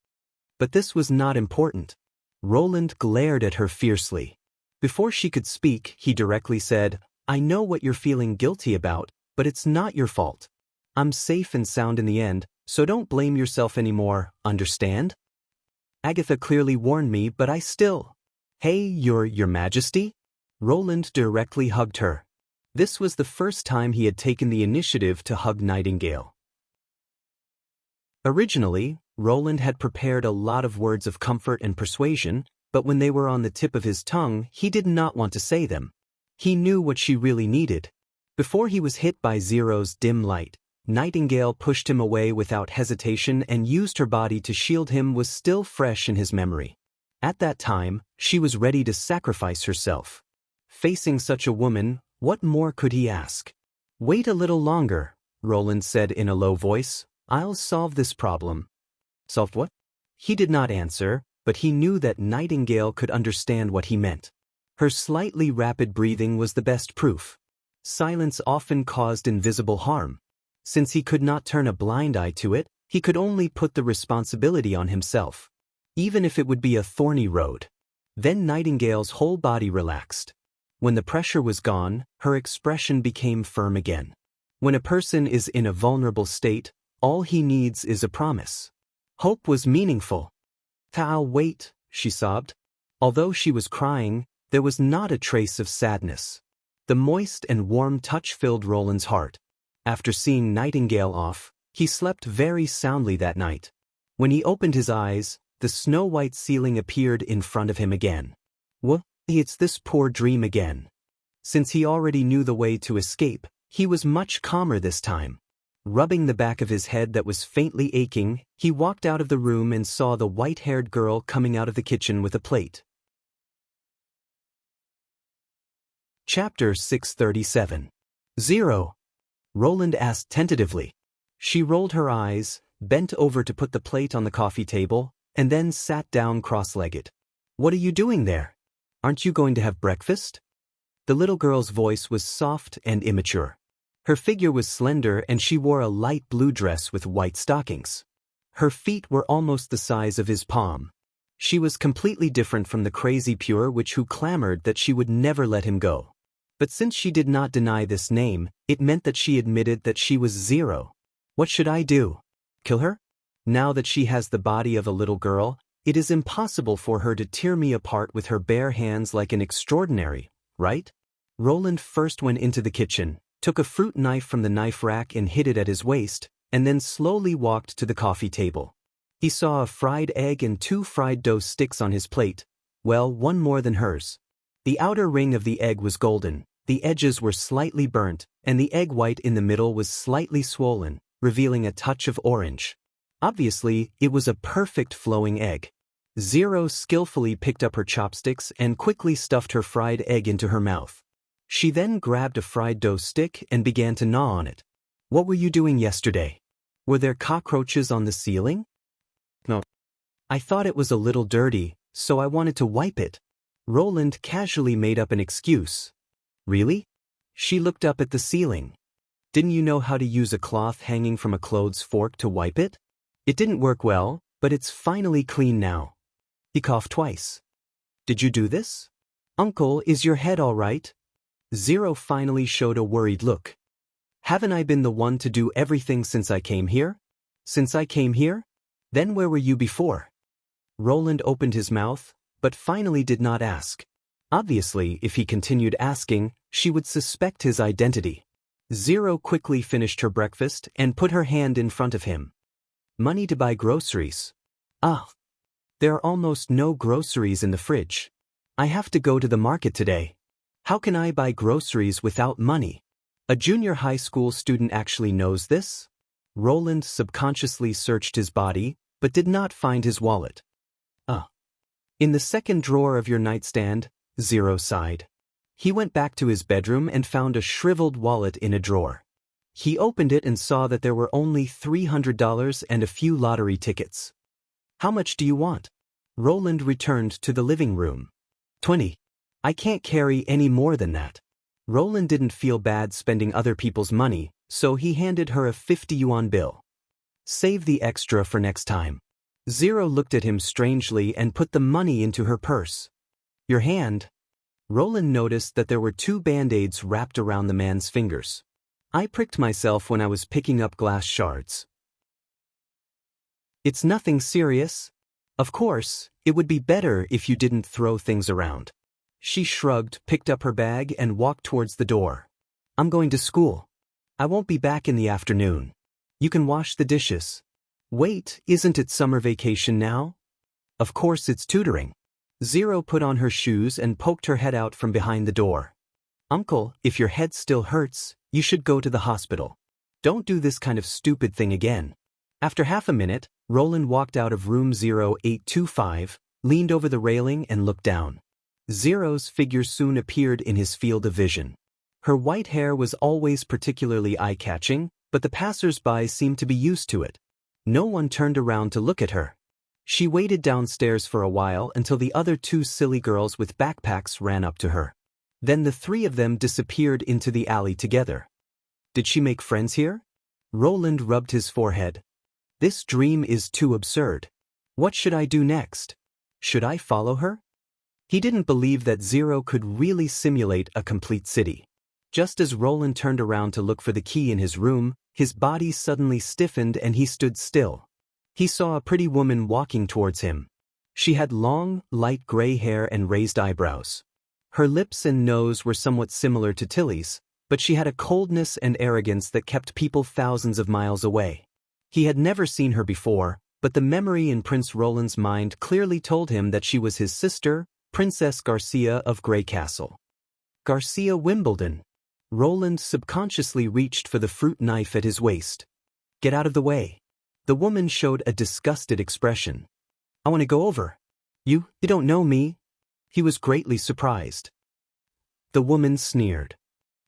But this was not important. Roland glared at her fiercely. Before she could speak, he directly said, I know what you're feeling guilty about, but it's not your fault. I'm safe and sound in the end, so don't blame yourself anymore, understand? Agatha clearly warned me, but I still... Hey, Your Majesty? Roland directly hugged her. This was the first time he had taken the initiative to hug Nightingale. Originally, Roland had prepared a lot of words of comfort and persuasion, but when they were on the tip of his tongue, he did not want to say them. He knew what she really needed. Before he was hit by Zero's dim light, Nightingale pushed him away without hesitation and used her body to shield him was still fresh in his memory. At that time, she was ready to sacrifice herself. Facing such a woman, what more could he ask? Wait a little longer, Roland said in a low voice. I'll solve this problem. Solve what? He did not answer, but he knew that Nightingale could understand what he meant. Her slightly rapid breathing was the best proof. Silence often caused invisible harm. Since he could not turn a blind eye to it, he could only put the responsibility on himself. Even if it would be a thorny road. Then Nightingale's whole body relaxed. When the pressure was gone, her expression became firm again. When a person is in a vulnerable state, all he needs is a promise. Hope was meaningful. "I'll wait," she sobbed. Although she was crying, there was not a trace of sadness. The moist and warm touch filled Roland's heart. After seeing Nightingale off, he slept very soundly that night. When he opened his eyes, the snow-white ceiling appeared in front of him again. It's this poor dream again. Since he already knew the way to escape, he was much calmer this time. Rubbing the back of his head that was faintly aching, he walked out of the room and saw the white-haired girl coming out of the kitchen with a plate. Chapter 637. Zero. Roland asked tentatively. She rolled her eyes, bent over to put the plate on the coffee table, and then sat down cross-legged. "What are you doing there? Aren't you going to have breakfast?" The little girl's voice was soft and immature. Her figure was slender and she wore a light blue dress with white stockings. Her feet were almost the size of his palm. She was completely different from the crazy Pure Witch who clamored that she would never let him go. But since she did not deny this name, it meant that she admitted that she was Zero. "What should I do? Kill her? Now that she has the body of a little girl, it is impossible for her to tear me apart with her bare hands like an extraordinary, right?" Roland first went into the kitchen, took a fruit knife from the knife rack and hid it at his waist, and then slowly walked to the coffee table. He saw a fried egg and 2 fried dough sticks on his plate, well, one more than hers. The outer ring of the egg was golden, the edges were slightly burnt, and the egg white in the middle was slightly swollen, revealing a touch of orange. Obviously, it was a perfect flowing egg. Zero skillfully picked up her chopsticks and quickly stuffed her fried egg into her mouth. She then grabbed a fried dough stick and began to gnaw on it. "What were you doing yesterday? Were there cockroaches on the ceiling?" "No. I thought it was a little dirty, so I wanted to wipe it." Roland casually made up an excuse. "Really?" She looked up at the ceiling. "Didn't you know how to use a cloth hanging from a clothes fork to wipe it? It didn't work well, but it's finally clean now." He coughed twice. "Did you do this? Uncle, is your head all right?" Zero finally showed a worried look. "Haven't I been the one to do everything since I came here?" "Since I came here? Then where were you before?" Roland opened his mouth, but finally did not ask. Obviously, if he continued asking, she would suspect his identity. Zero quickly finished her breakfast and put her hand in front of him. "Money to buy groceries." "Ah. There are almost no groceries in the fridge. I have to go to the market today. How can I buy groceries without money?" A junior high school student actually knows this? Roland subconsciously searched his body, but did not find his wallet. In the second drawer of your nightstand," Zero sighed. He went back to his bedroom and found a shriveled wallet in a drawer. He opened it and saw that there were only $300 and a few lottery tickets. "How much do you want?" Roland returned to the living room. 20. "I can't carry any more than that." Roland didn't feel bad spending other people's money, so he handed her a 50 yuan bill. "Save the extra for next time." Zero looked at him strangely and put the money into her purse. "Your hand?" Roland noticed that there were 2 band-aids wrapped around the man's fingers. "I pricked myself when I was picking up glass shards." "It's nothing serious. Of course, it would be better if you didn't throw things around." She shrugged, picked up her bag and walked towards the door. "I'm going to school. I won't be back in the afternoon. You can wash the dishes." "Wait, isn't it summer vacation now?" "Of course it's tutoring." Zero put on her shoes and poked her head out from behind the door. "Uncle, if your head still hurts, you should go to the hospital. Don't do this kind of stupid thing again." After half a minute, Roland walked out of room 0825, leaned over the railing and looked down. Zero's figure soon appeared in his field of vision. Her white hair was always particularly eye-catching, but the passers-by seemed to be used to it. No one turned around to look at her. She waited downstairs for a while until the other 2 silly girls with backpacks ran up to her. Then the 3 of them disappeared into the alley together. Did she make friends here? Roland rubbed his forehead. This dream is too absurd. What should I do next? Should I follow her? He didn't believe that Zero could really simulate a complete city. Just as Roland turned around to look for the key in his room, his body suddenly stiffened and he stood still. He saw a pretty woman walking towards him. She had long, light gray hair and raised eyebrows. Her lips and nose were somewhat similar to Tilly's, but she had a coldness and arrogance that kept people thousands of miles away. He had never seen her before, but the memory in Prince Roland's mind clearly told him that she was his sister, Princess Garcia of Grey Castle. Garcia Wimbledon. Roland subconsciously reached for the fruit knife at his waist. Get out of the way. The woman showed a disgusted expression. I want to go over. You don't know me? He was greatly surprised. The woman sneered.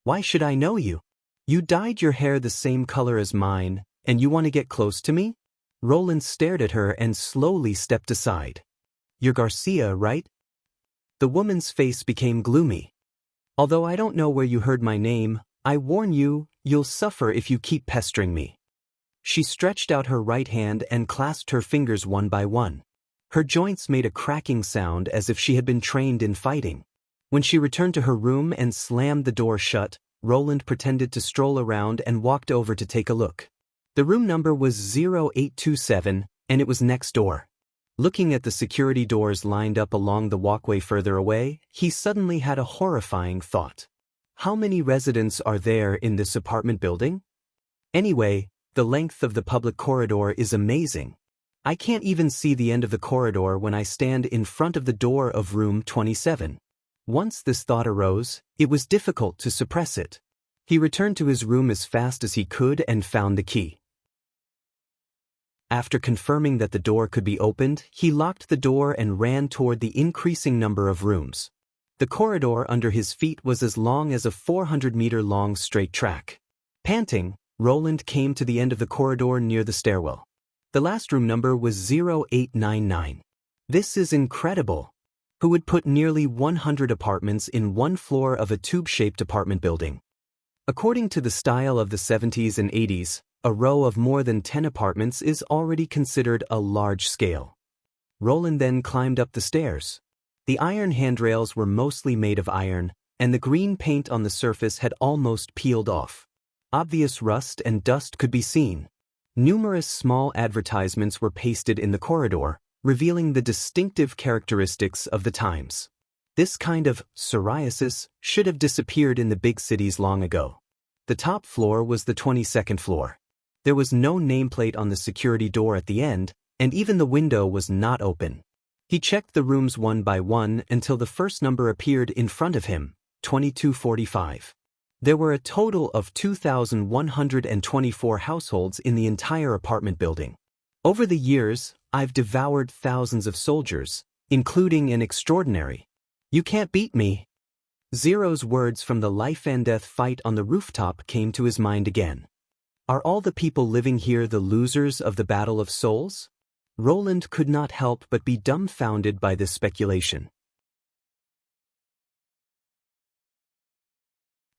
Why should I know you? You dyed your hair the same color as mine, and you want to get close to me? Roland stared at her and slowly stepped aside. You're Garcia, right? The woman's face became gloomy. Although I don't know where you heard my name, I warn you, you'll suffer if you keep pestering me. She stretched out her right hand and clasped her fingers one by one. Her joints made a cracking sound as if she had been trained in fighting. When she returned to her room and slammed the door shut, Roland pretended to stroll around and walked over to take a look. The room number was 0827, and it was next door. Looking at the security doors lined up along the walkway further away, he suddenly had a horrifying thought. How many residents are there in this apartment building? Anyway, the length of the public corridor is amazing. I can't even see the end of the corridor when I stand in front of the door of room 27. Once this thought arose, it was difficult to suppress it. He returned to his room as fast as he could and found the key. After confirming that the door could be opened, he locked the door and ran toward the increasing number of rooms. The corridor under his feet was as long as a 400-meter-long straight track. Panting, Roland came to the end of the corridor near the stairwell. The last room number was 0899. This is incredible. Who would put nearly 100 apartments in one floor of a tube-shaped apartment building? According to the style of the 70s and 80s, a row of more than 10 apartments is already considered a large scale. Roland then climbed up the stairs. The iron handrails were mostly made of iron, and the green paint on the surface had almost peeled off. Obvious rust and dust could be seen. Numerous small advertisements were pasted in the corridor, revealing the distinctive characteristics of the times. This kind of psoriasis should have disappeared in the big cities long ago. The top floor was the 22nd floor. There was no nameplate on the security door at the end, and even the window was not open. He checked the rooms one by one until the first number appeared in front of him, 2245. There were a total of 2,124 households in the entire apartment building. Over the years, I've devoured thousands of soldiers, including an extraordinary. You can't beat me. Zero's words from the life-and-death fight on the rooftop came to his mind again. Are all the people living here the losers of the Battle of Souls? Roland could not help but be dumbfounded by this speculation.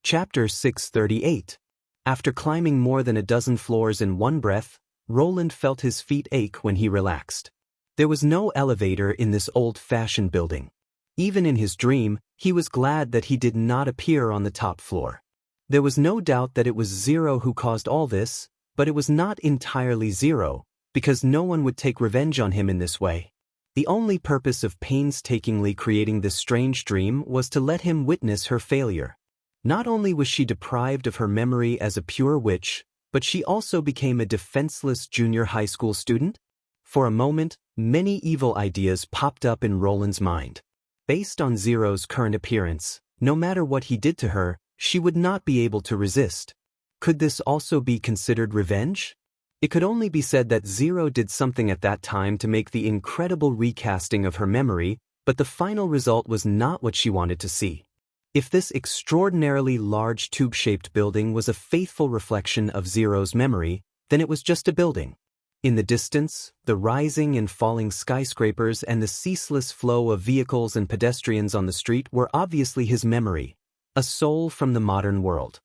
Chapter 638. After climbing more than a dozen floors in one breath, Roland felt his feet ache when he relaxed. There was no elevator in this old-fashioned building. Even in his dream, he was glad that he did not appear on the top floor. There was no doubt that it was Zero who caused all this, but it was not entirely Zero, because no one would take revenge on him in this way. The only purpose of painstakingly creating this strange dream was to let him witness her failure. Not only was she deprived of her memory as a pure witch, but she also became a defenseless junior high school student. For a moment, many evil ideas popped up in Roland's mind. Based on Zero's current appearance, no matter what he did to her, she would not be able to resist. Could this also be considered revenge? It could only be said that Zero did something at that time to make the incredible recasting of her memory, but the final result was not what she wanted to see. If this extraordinarily large tube-shaped building was a faithful reflection of Zero's memory, then it was just a building. In the distance, the rising and falling skyscrapers and the ceaseless flow of vehicles and pedestrians on the street were obviously his memory, a soul from the modern world.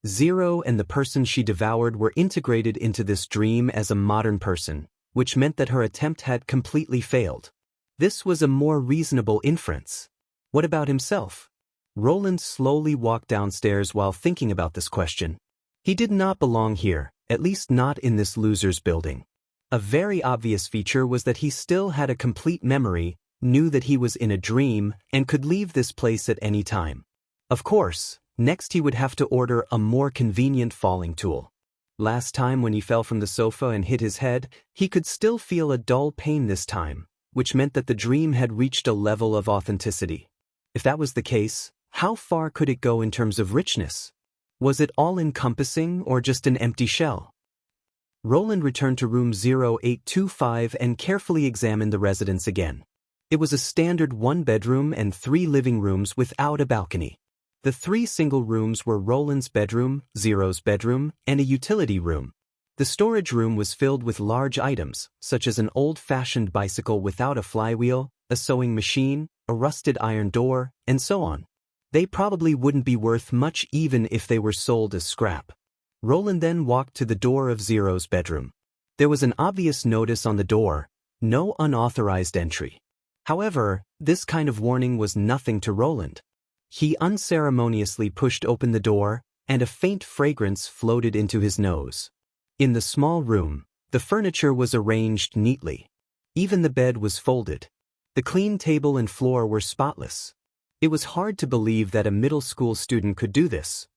Zero and the person she devoured were integrated into this dream as a modern person, which meant that her attempt had completely failed. This was a more reasonable inference. What about himself? Roland slowly walked downstairs while thinking about this question. He did not belong here, at least not in this loser's building. A very obvious feature was that he still had a complete memory, knew that he was in a dream, and could leave this place at any time. Of course, next he would have to order a more convenient falling tool. Last time when he fell from the sofa and hit his head, he could still feel a dull pain this time, which meant that the dream had reached a level of authenticity. If that was the case, how far could it go in terms of richness? Was it all-encompassing or just an empty shell? Roland returned to room 0825 and carefully examined the residence again. It was a standard 1-bedroom and 3 living rooms without a balcony. The 3 single rooms were Roland's bedroom, Zero's bedroom, and a utility room. The storage room was filled with large items, such as an old-fashioned bicycle without a flywheel, a sewing machine, a rusted iron door, and so on. They probably wouldn't be worth much even if they were sold as scrap. Roland then walked to the door of Zero's bedroom. There was an obvious notice on the door, "No unauthorized entry." However, this kind of warning was nothing to Roland. He unceremoniously pushed open the door, and a faint fragrance floated into his nose. In the small room, the furniture was arranged neatly. Even the bed was folded. The clean table and floor were spotless. It was hard to believe that a middle school student could do this.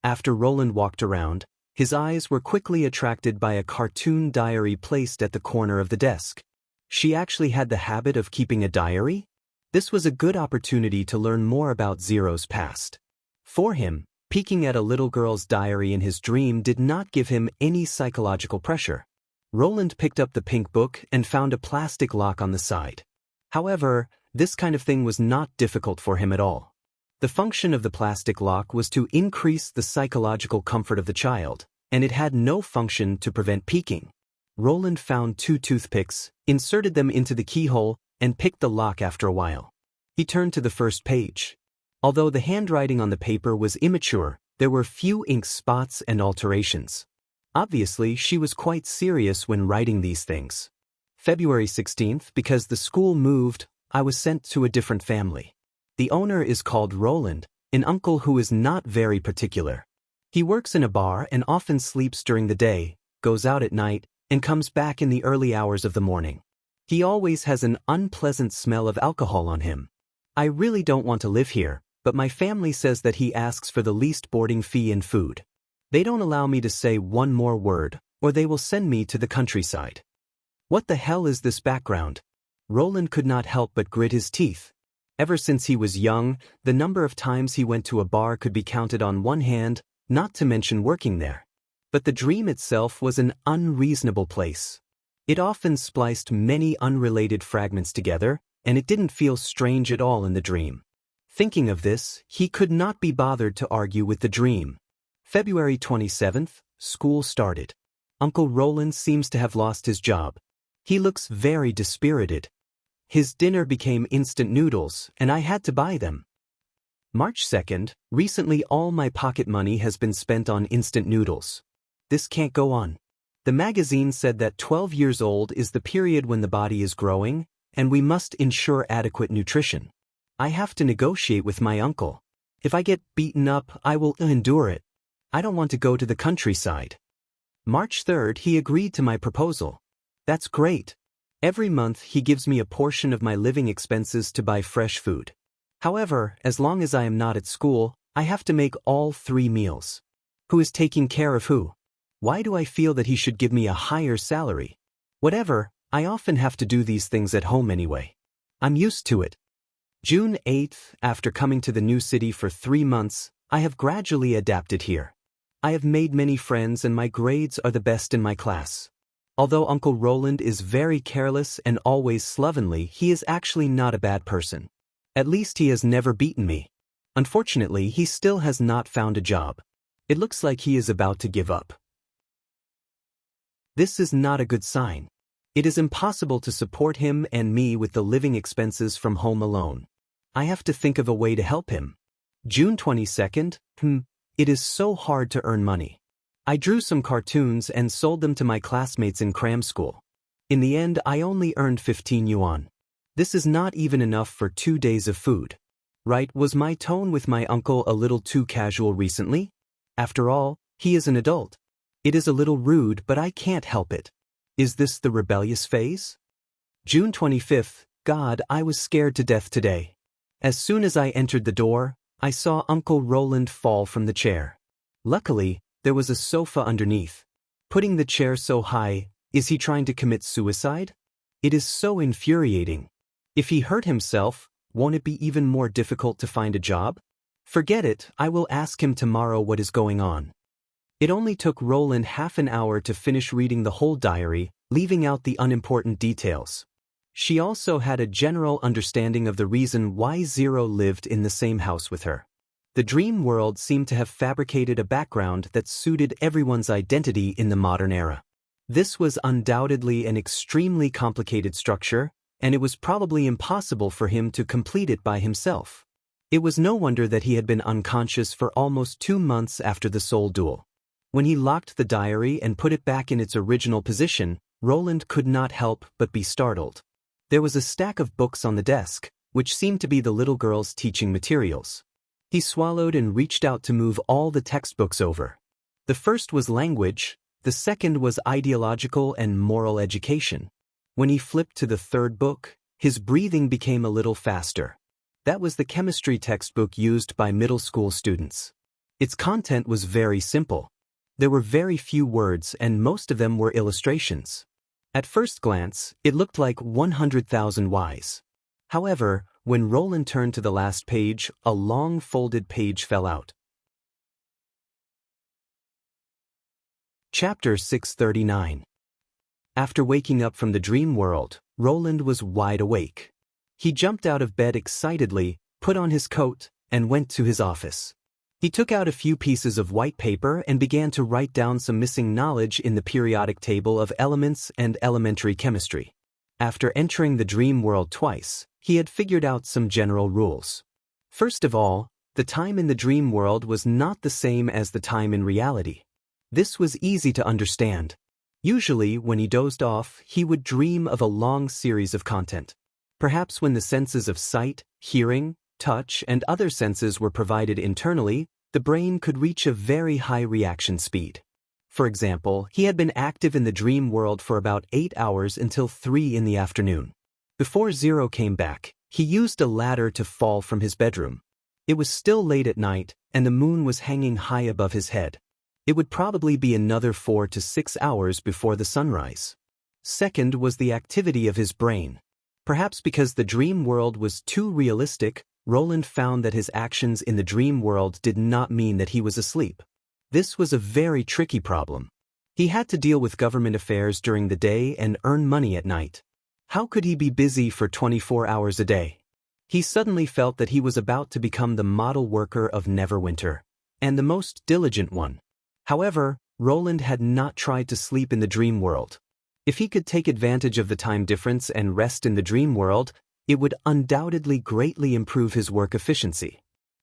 After Roland walked around, his eyes were quickly attracted by a cartoon diary placed at the corner of the desk. She actually had the habit of keeping a diary? This was a good opportunity to learn more about Zero's past. For him, peeking at a little girl's diary in his dream did not give him any psychological pressure. Roland picked up the pink book and found a plastic lock on the side. However, this kind of thing was not difficult for him at all. The function of the plastic lock was to increase the psychological comfort of the child, and it had no function to prevent peeking. Roland found 2 toothpicks, inserted them into the keyhole, and picked the lock after a while. He turned to the first page. Although the handwriting on the paper was immature, there were few ink spots and alterations. Obviously, she was quite serious when writing these things. February 16th, because the school moved, I was sent to a different family. The owner is called Roland, an uncle who is not very particular. He works in a bar and often sleeps during the day, goes out at night, and comes back in the early hours of the morning. He always has an unpleasant smell of alcohol on him. I really don't want to live here, but my family says that he asks for the least boarding fee and food. They don't allow me to say one more word, or they will send me to the countryside. What the hell is this background? Roland could not help but grit his teeth. Ever since he was young, the number of times he went to a bar could be counted on one hand, not to mention working there. But the dream itself was an unreasonable place. It often spliced many unrelated fragments together, and it didn't feel strange at all in the dream. Thinking of this, he could not be bothered to argue with the dream. February 27th, school started. Uncle Roland seems to have lost his job. He looks very dispirited. His dinner became instant noodles, and I had to buy them. March 2nd, recently all my pocket money has been spent on instant noodles. This can't go on. The magazine said that 12 years old is the period when the body is growing, and we must ensure adequate nutrition. I have to negotiate with my uncle. If I get beaten up, I will endure it. I don't want to go to the countryside. March 3rd, he agreed to my proposal. That's great. Every month he gives me a portion of my living expenses to buy fresh food. However, as long as I am not at school, I have to make all 3 meals. Who is taking care of who? Why do I feel that he should give me a higher salary? Whatever, I often have to do these things at home anyway. I'm used to it. June 8th, after coming to the new city for 3 months, I have gradually adapted here. I have made many friends and my grades are the best in my class. Although Uncle Roland is very careless and always slovenly, he is actually not a bad person. At least he has never beaten me. Unfortunately, he still has not found a job. It looks like he is about to give up. This is not a good sign. It is impossible to support him and me with the living expenses from home alone. I have to think of a way to help him. June 22nd, it is so hard to earn money. I drew some cartoons and sold them to my classmates in cram school. In the end, I only earned 15 yuan. This is not even enough for 2 days of food. Right, was my tone with my uncle a little too casual recently? After all, he is an adult. It is a little rude, but I can't help it. Is this the rebellious phase? June 25th, God, I was scared to death today. As soon as I entered the door, I saw Uncle Roland fall from the chair. Luckily, there was a sofa underneath. Putting the chair so high, is he trying to commit suicide? It is so infuriating. If he hurt himself, won't it be even more difficult to find a job? Forget it, I will ask him tomorrow what is going on. It only took Roland half an hour to finish reading the whole diary, leaving out the unimportant details. She also had a general understanding of the reason why Zero lived in the same house with her. The dream world seemed to have fabricated a background that suited everyone's identity in the modern era. This was undoubtedly an extremely complicated structure, and it was probably impossible for him to complete it by himself. It was no wonder that he had been unconscious for almost 2 months after the soul duel. When he locked the diary and put it back in its original position, Roland could not help but be startled. There was a stack of books on the desk, which seemed to be the little girl's teaching materials. He swallowed and reached out to move all the textbooks over. The first was language, the second was ideological and moral education. When he flipped to the third book, his breathing became a little faster. That was the chemistry textbook used by middle school students. Its content was very simple. There were very few words and most of them were illustrations. At first glance, it looked like 100,000 Ys. However, when Roland turned to the last page, a long folded page fell out. Chapter 639. After waking up from the dream world, Roland was wide awake. He jumped out of bed excitedly, put on his coat, and went to his office. He took out a few pieces of white paper and began to write down some missing knowledge in the periodic table of elements and elementary chemistry. After entering the dream world twice, he had figured out some general rules. First of all, the time in the dream world was not the same as the time in reality. This was easy to understand. Usually, when he dozed off, he would dream of a long series of content. Perhaps when the senses of sight, hearing, touch, and other senses were provided internally, the brain could reach a very high reaction speed. For example, he had been active in the dream world for about 8 hours until 3 in the afternoon. Before Zero came back, he used a ladder to fall from his bedroom. It was still late at night, and the moon was hanging high above his head. It would probably be another 4 to 6 hours before the sunrise. Second was the activity of his brain. Perhaps because the dream world was too realistic, Roland found that his actions in the dream world did not mean that he was asleep. This was a very tricky problem. He had to deal with government affairs during the day and earn money at night. How could he be busy for 24 hours a day? He suddenly felt that he was about to become the model worker of Neverwinter, and the most diligent one. However, Roland had not tried to sleep in the dream world. If he could take advantage of the time difference and rest in the dream world, it would undoubtedly greatly improve his work efficiency.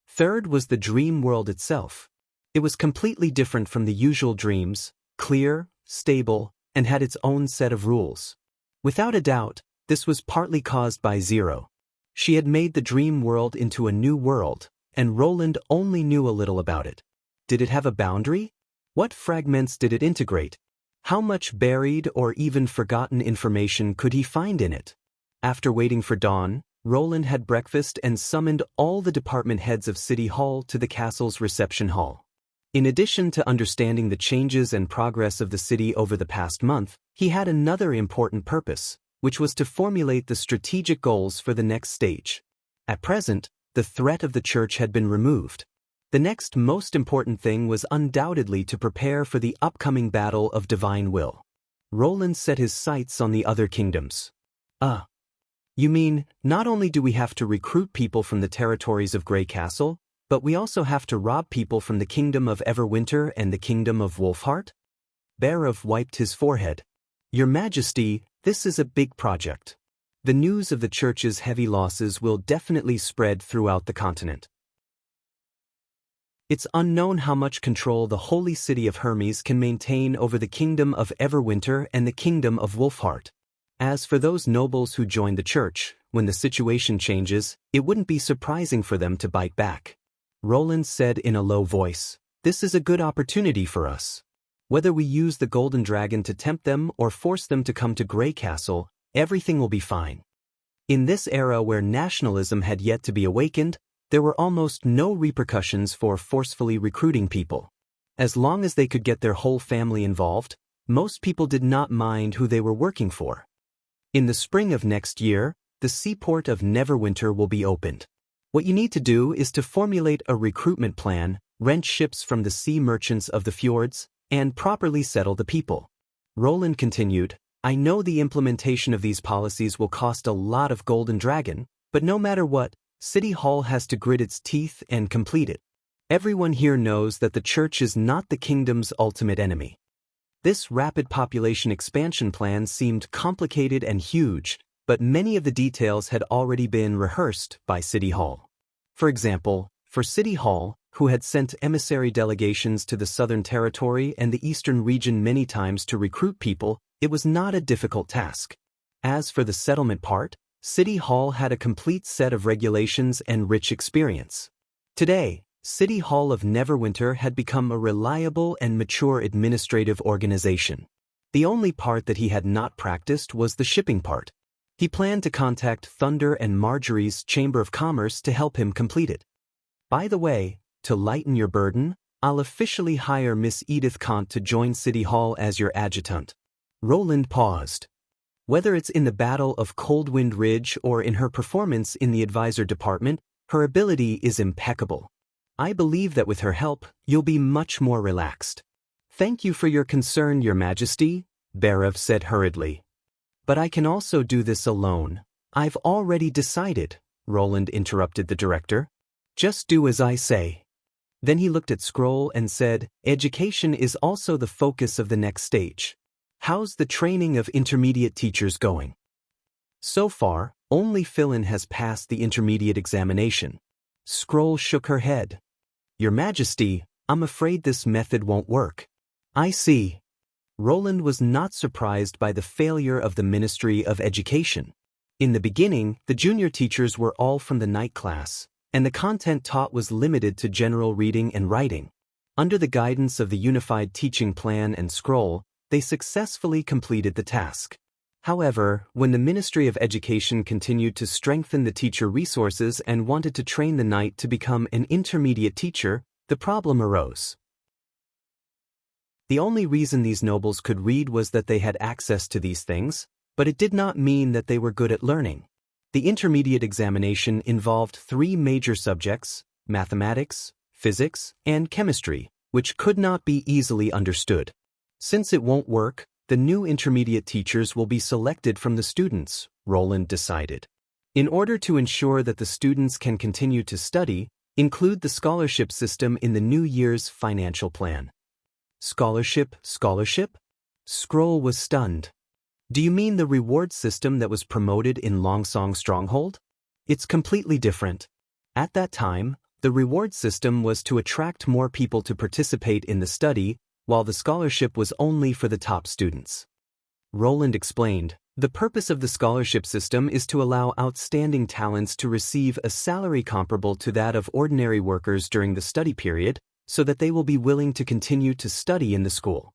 Third was the dream world itself. It was completely different from the usual dreams, clear, stable, and had its own set of rules. Without a doubt, this was partly caused by Zero. She had made the dream world into a new world, and Roland only knew a little about it. Did it have a boundary? What fragments did it integrate? How much buried or even forgotten information could he find in it? After waiting for dawn, Roland had breakfast and summoned all the department heads of City Hall to the castle's reception hall. In addition to understanding the changes and progress of the city over the past month, he had another important purpose, which was to formulate the strategic goals for the next stage. At present, the threat of the church had been removed. The next most important thing was undoubtedly to prepare for the upcoming battle of divine will. Roland set his sights on the other kingdoms. You mean, not only do we have to recruit people from the territories of Grey Castle, but we also have to rob people from the kingdom of Everwinter and the kingdom of Wolfheart? Barov wiped his forehead. Your Majesty, this is a big project. The news of the church's heavy losses will definitely spread throughout the continent. It's unknown how much control the holy city of Hermes can maintain over the kingdom of Everwinter and the kingdom of Wolfheart. As for those nobles who joined the church, when the situation changes, it wouldn't be surprising for them to bite back. Roland said in a low voice, "This is a good opportunity for us. Whether we use the golden dragon to tempt them or force them to come to Grey Castle, everything will be fine. In this era where nationalism had yet to be awakened, there were almost no repercussions for forcefully recruiting people. As long as they could get their whole family involved, most people did not mind who they were working for. In the spring of next year, the seaport of Neverwinter will be opened. What you need to do is to formulate a recruitment plan, rent ships from the sea merchants of the fjords, and properly settle the people. Roland continued, I know the implementation of these policies will cost a lot of golden dragon, but no matter what, City Hall has to grit its teeth and complete it. Everyone here knows that the church is not the kingdom's ultimate enemy. This rapid population expansion plan seemed complicated and huge, but many of the details had already been rehearsed by City Hall. For example, for City Hall, who had sent emissary delegations to the Southern Territory and the Eastern region many times to recruit people, it was not a difficult task. As for the settlement part, City Hall had a complete set of regulations and rich experience. Today, City Hall of Neverwinter had become a reliable and mature administrative organization. The only part that he had not practiced was the shipping part. He planned to contact Thunder and Marjorie's Chamber of Commerce to help him complete it. By the way, to lighten your burden, I'll officially hire Miss Edith Kant to join City Hall as your adjutant. Roland paused. Whether it's in the Battle of Coldwind Ridge or in her performance in the advisor department, her ability is impeccable. I believe that with her help, you'll be much more relaxed. Thank you for your concern, Your Majesty, Barev said hurriedly. But I can also do this alone. I've already decided, Roland interrupted the director. Just do as I say. Then he looked at Scroll and said, Education is also the focus of the next stage. How's the training of intermediate teachers going? So far, only Philin has passed the intermediate examination. Scroll shook her head. Your Majesty, I'm afraid this method won't work. I see. Roland was not surprised by the failure of the Ministry of Education. In the beginning, the junior teachers were all from the night class, and the content taught was limited to general reading and writing. Under the guidance of the Unified Teaching Plan and Scroll, they successfully completed the task. However, when the Ministry of Education continued to strengthen the teacher resources and wanted to train the knight to become an intermediate teacher, the problem arose. The only reason these nobles could read was that they had access to these things, but it did not mean that they were good at learning. The intermediate examination involved 3 major subjects, mathematics, physics, and chemistry, which could not be easily understood. Since it won't work, the new intermediate teachers will be selected from the students, Roland decided. In order to ensure that the students can continue to study, include the scholarship system in the new year's financial plan. Scholarship? Scroll was stunned. Do you mean the reward system that was promoted in Longsong Stronghold? It's completely different. At that time, the reward system was to attract more people to participate in the study, while the scholarship was only for the top students. Roland explained, the purpose of the scholarship system is to allow outstanding talents to receive a salary comparable to that of ordinary workers during the study period, so that they will be willing to continue to study in the school.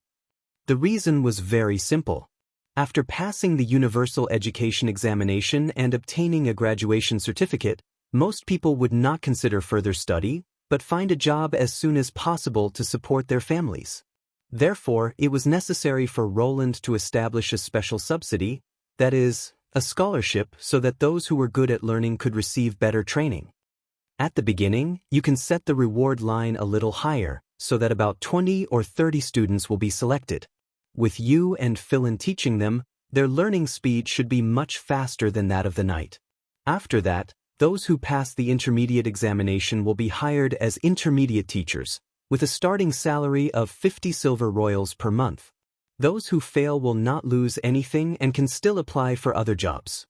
The reason was very simple. After passing the Universal Education Examination and obtaining a graduation certificate, most people would not consider further study, but find a job as soon as possible to support their families. Therefore, it was necessary for Roland to establish a special subsidy, that is, a scholarship, so that those who were good at learning could receive better training. At the beginning, you can set the reward line a little higher, so that about 20 or 30 students will be selected. With you and Philin teaching them, their learning speed should be much faster than that of the knight. After that, those who pass the intermediate examination will be hired as intermediate teachers, with a starting salary of 50 silver royals per month. Those who fail will not lose anything and can still apply for other jobs.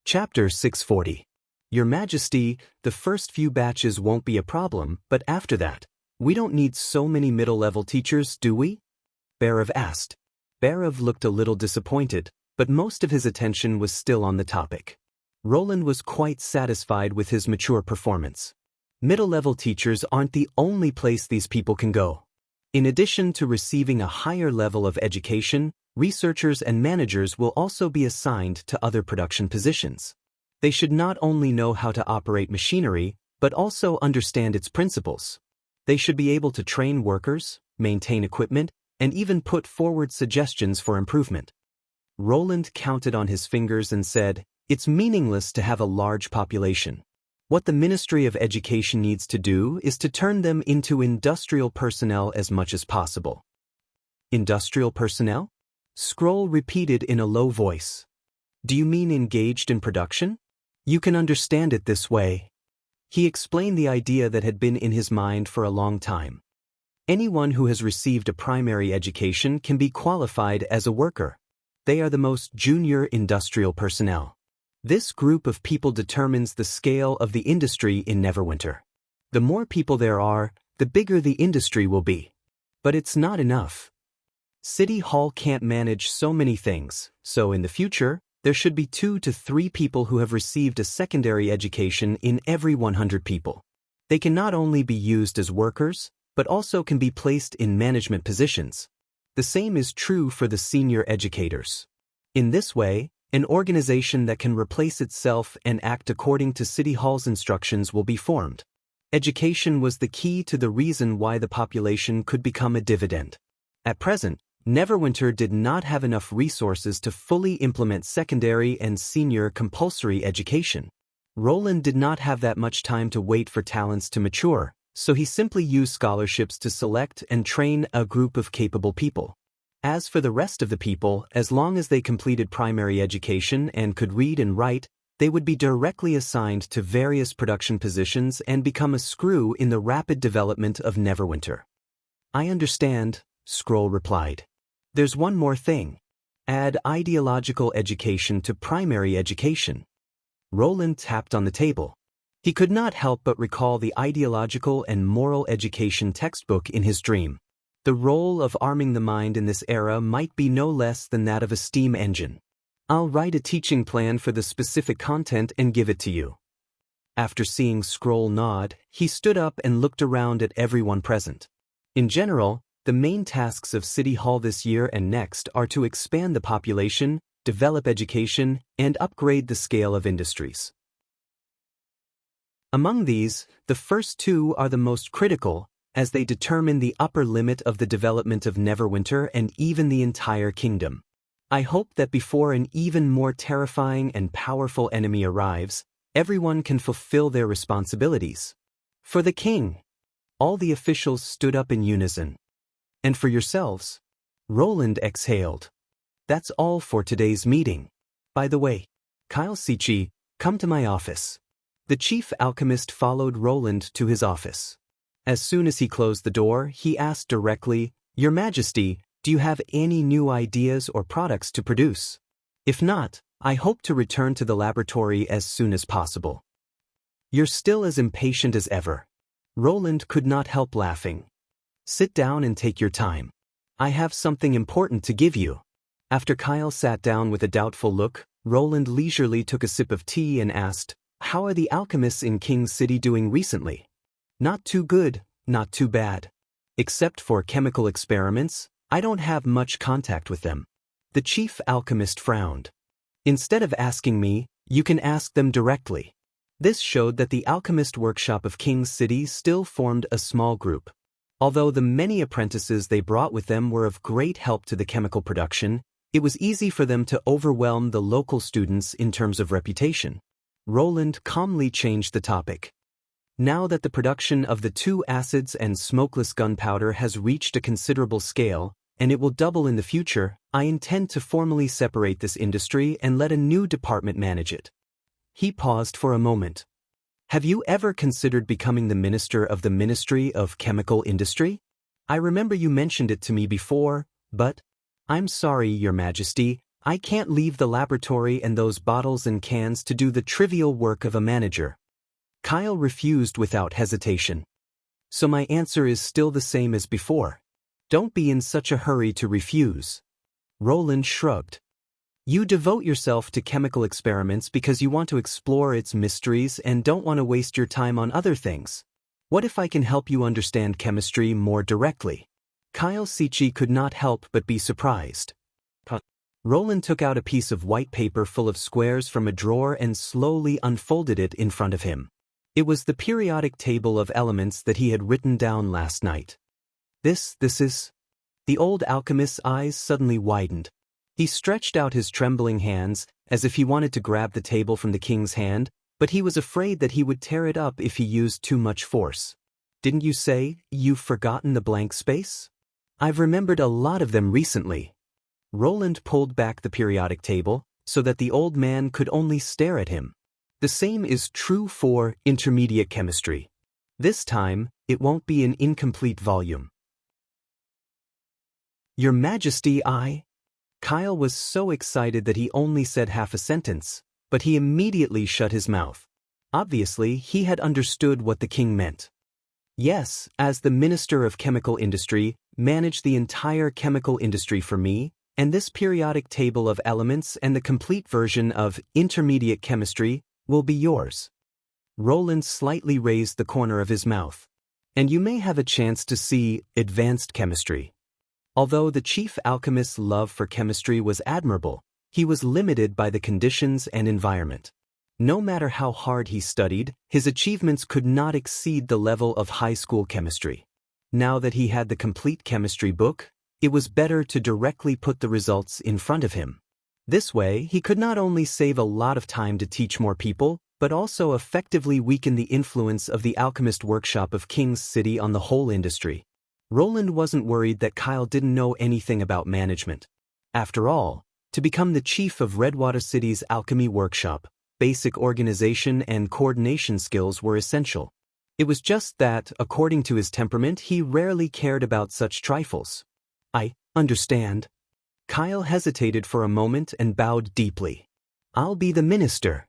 Chapter 640. Your Majesty, the first few batches won't be a problem, but after that, we don't need so many middle-level teachers, do we? Barev asked. Barev looked a little disappointed, but most of his attention was still on the topic. Roland was quite satisfied with his mature performance. Middle-level teachers aren't the only place these people can go. In addition to receiving a higher level of education, researchers and managers will also be assigned to other production positions. They should not only know how to operate machinery, but also understand its principles. They should be able to train workers, maintain equipment, and even put forward suggestions for improvement. Roland counted on his fingers and said, "It's meaningless to have a large population. What the Ministry of Education needs to do is to turn them into industrial personnel as much as possible." Industrial personnel? Scroll repeated in a low voice. "Do you mean engaged in production? You can understand it this way." He explained the idea that had been in his mind for a long time. Anyone who has received a primary education can be qualified as a worker. They are the most junior industrial personnel. This group of people determines the scale of the industry in Neverwinter. The more people there are, the bigger the industry will be. But it's not enough. City Hall can't manage so many things, so in the future, there should be 2 to 3 people who have received a secondary education in every 100 people. They can not only be used as workers, but also can be placed in management positions. The same is true for the senior educators. In this way, an organization that can replace itself and act according to City Hall's instructions will be formed. Education was the key to the reason why the population could become a dividend. At present, Neverwinter did not have enough resources to fully implement secondary and senior compulsory education. Roland did not have that much time to wait for talents to mature, so he simply used scholarships to select and train a group of capable people. As for the rest of the people, as long as they completed primary education and could read and write, they would be directly assigned to various production positions and become a screw in the rapid development of Neverwinter. "I understand," Scroll replied. "There's one more thing. Add ideological education to primary education." Roland tapped on the table. He could not help but recall the ideological and moral education textbook in his dream. The role of arming the mind in this era might be no less than that of a steam engine. "I'll write a teaching plan for the specific content and give it to you." After seeing Scroll nod, he stood up and looked around at everyone present. In general, the main tasks of City Hall this year and next are to expand the population, develop education, and upgrade the scale of industries. Among these, the first 2 are the most critical, as they determine the upper limit of the development of Neverwinter and even the entire kingdom. I hope that before an even more terrifying and powerful enemy arrives, everyone can fulfill their responsibilities. For the king. All the officials stood up in unison. "And for yourselves." Roland exhaled. "That's all for today's meeting. By the way, Kyle Sichi, come to my office." The chief alchemist followed Roland to his office. As soon as he closed the door, he asked directly, "Your Majesty, do you have any new ideas or products to produce? If not, I hope to return to the laboratory as soon as possible." "You're still as impatient as ever." Roland could not help laughing. "Sit down and take your time. I have something important to give you." After Kyle sat down with a doubtful look, Roland leisurely took a sip of tea and asked, "How are the alchemists in King's City doing recently?" "Not too good, not too bad. Except for chemical experiments, I don't have much contact with them." The chief alchemist frowned. "Instead of asking me, you can ask them directly." This showed that the alchemist workshop of King's City still formed a small group. Although the many apprentices they brought with them were of great help to the chemical production, it was easy for them to overwhelm the local students in terms of reputation. Roland calmly changed the topic. "Now that the production of the 2 acids and smokeless gunpowder has reached a considerable scale, and it will double in the future, I intend to formally separate this industry and let a new department manage it." He paused for a moment. "Have you ever considered becoming the minister of the Ministry of Chemical Industry? I remember you mentioned it to me before, but—" "I'm sorry, Your Majesty, I can't leave the laboratory and those bottles and cans to do the trivial work of a manager." Kyle refused without hesitation. "So my answer is still the same as before. Don't be in such a hurry to refuse." Roland shrugged. "You devote yourself to chemical experiments because you want to explore its mysteries and don't want to waste your time on other things. What if I can help you understand chemistry more directly? Kyle Sichi could not help but be surprised. Roland took out a piece of white paper full of squares from a drawer and slowly unfolded it in front of him. It was the periodic table of elements that he had written down last night. This is... The old alchemist's eyes suddenly widened. He stretched out his trembling hands, as if he wanted to grab the table from the king's hand, but he was afraid that he would tear it up if he used too much force. Didn't you say you've forgotten the blank space? I've remembered a lot of them recently. Roland pulled back the periodic table, so that the old man could only stare at him. The same is true for intermediate chemistry. This time, it won't be an incomplete volume. Your Majesty, Kyle was so excited that he only said half a sentence, but he immediately shut his mouth. Obviously, he had understood what the king meant. Yes, as the Minister of Chemical Industry, manage the entire chemical industry for me, and this periodic table of elements and the complete version of intermediate chemistry will be yours. Roland slightly raised the corner of his mouth. And you may have a chance to see advanced chemistry. Although the chief alchemist's love for chemistry was admirable, he was limited by the conditions and environment. No matter how hard he studied, his achievements could not exceed the level of high school chemistry. Now that he had the complete chemistry book, it was better to directly put the results in front of him. This way, he could not only save a lot of time to teach more people, but also effectively weaken the influence of the alchemist workshop of King's City on the whole industry. Roland wasn't worried that Kyle didn't know anything about management. After all, to become the chief of Redwater City's alchemy workshop, basic organization and coordination skills were essential. It was just that, according to his temperament, he rarely cared about such trifles. I understand. Kyle hesitated for a moment and bowed deeply. I'll be the minister.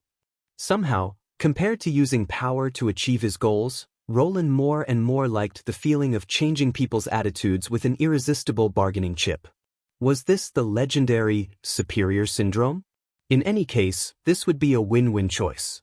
Somehow, compared to using power to achieve his goals, Roland more and more liked the feeling of changing people's attitudes with an irresistible bargaining chip. Was this the legendary superior syndrome? In any case, this would be a win-win choice.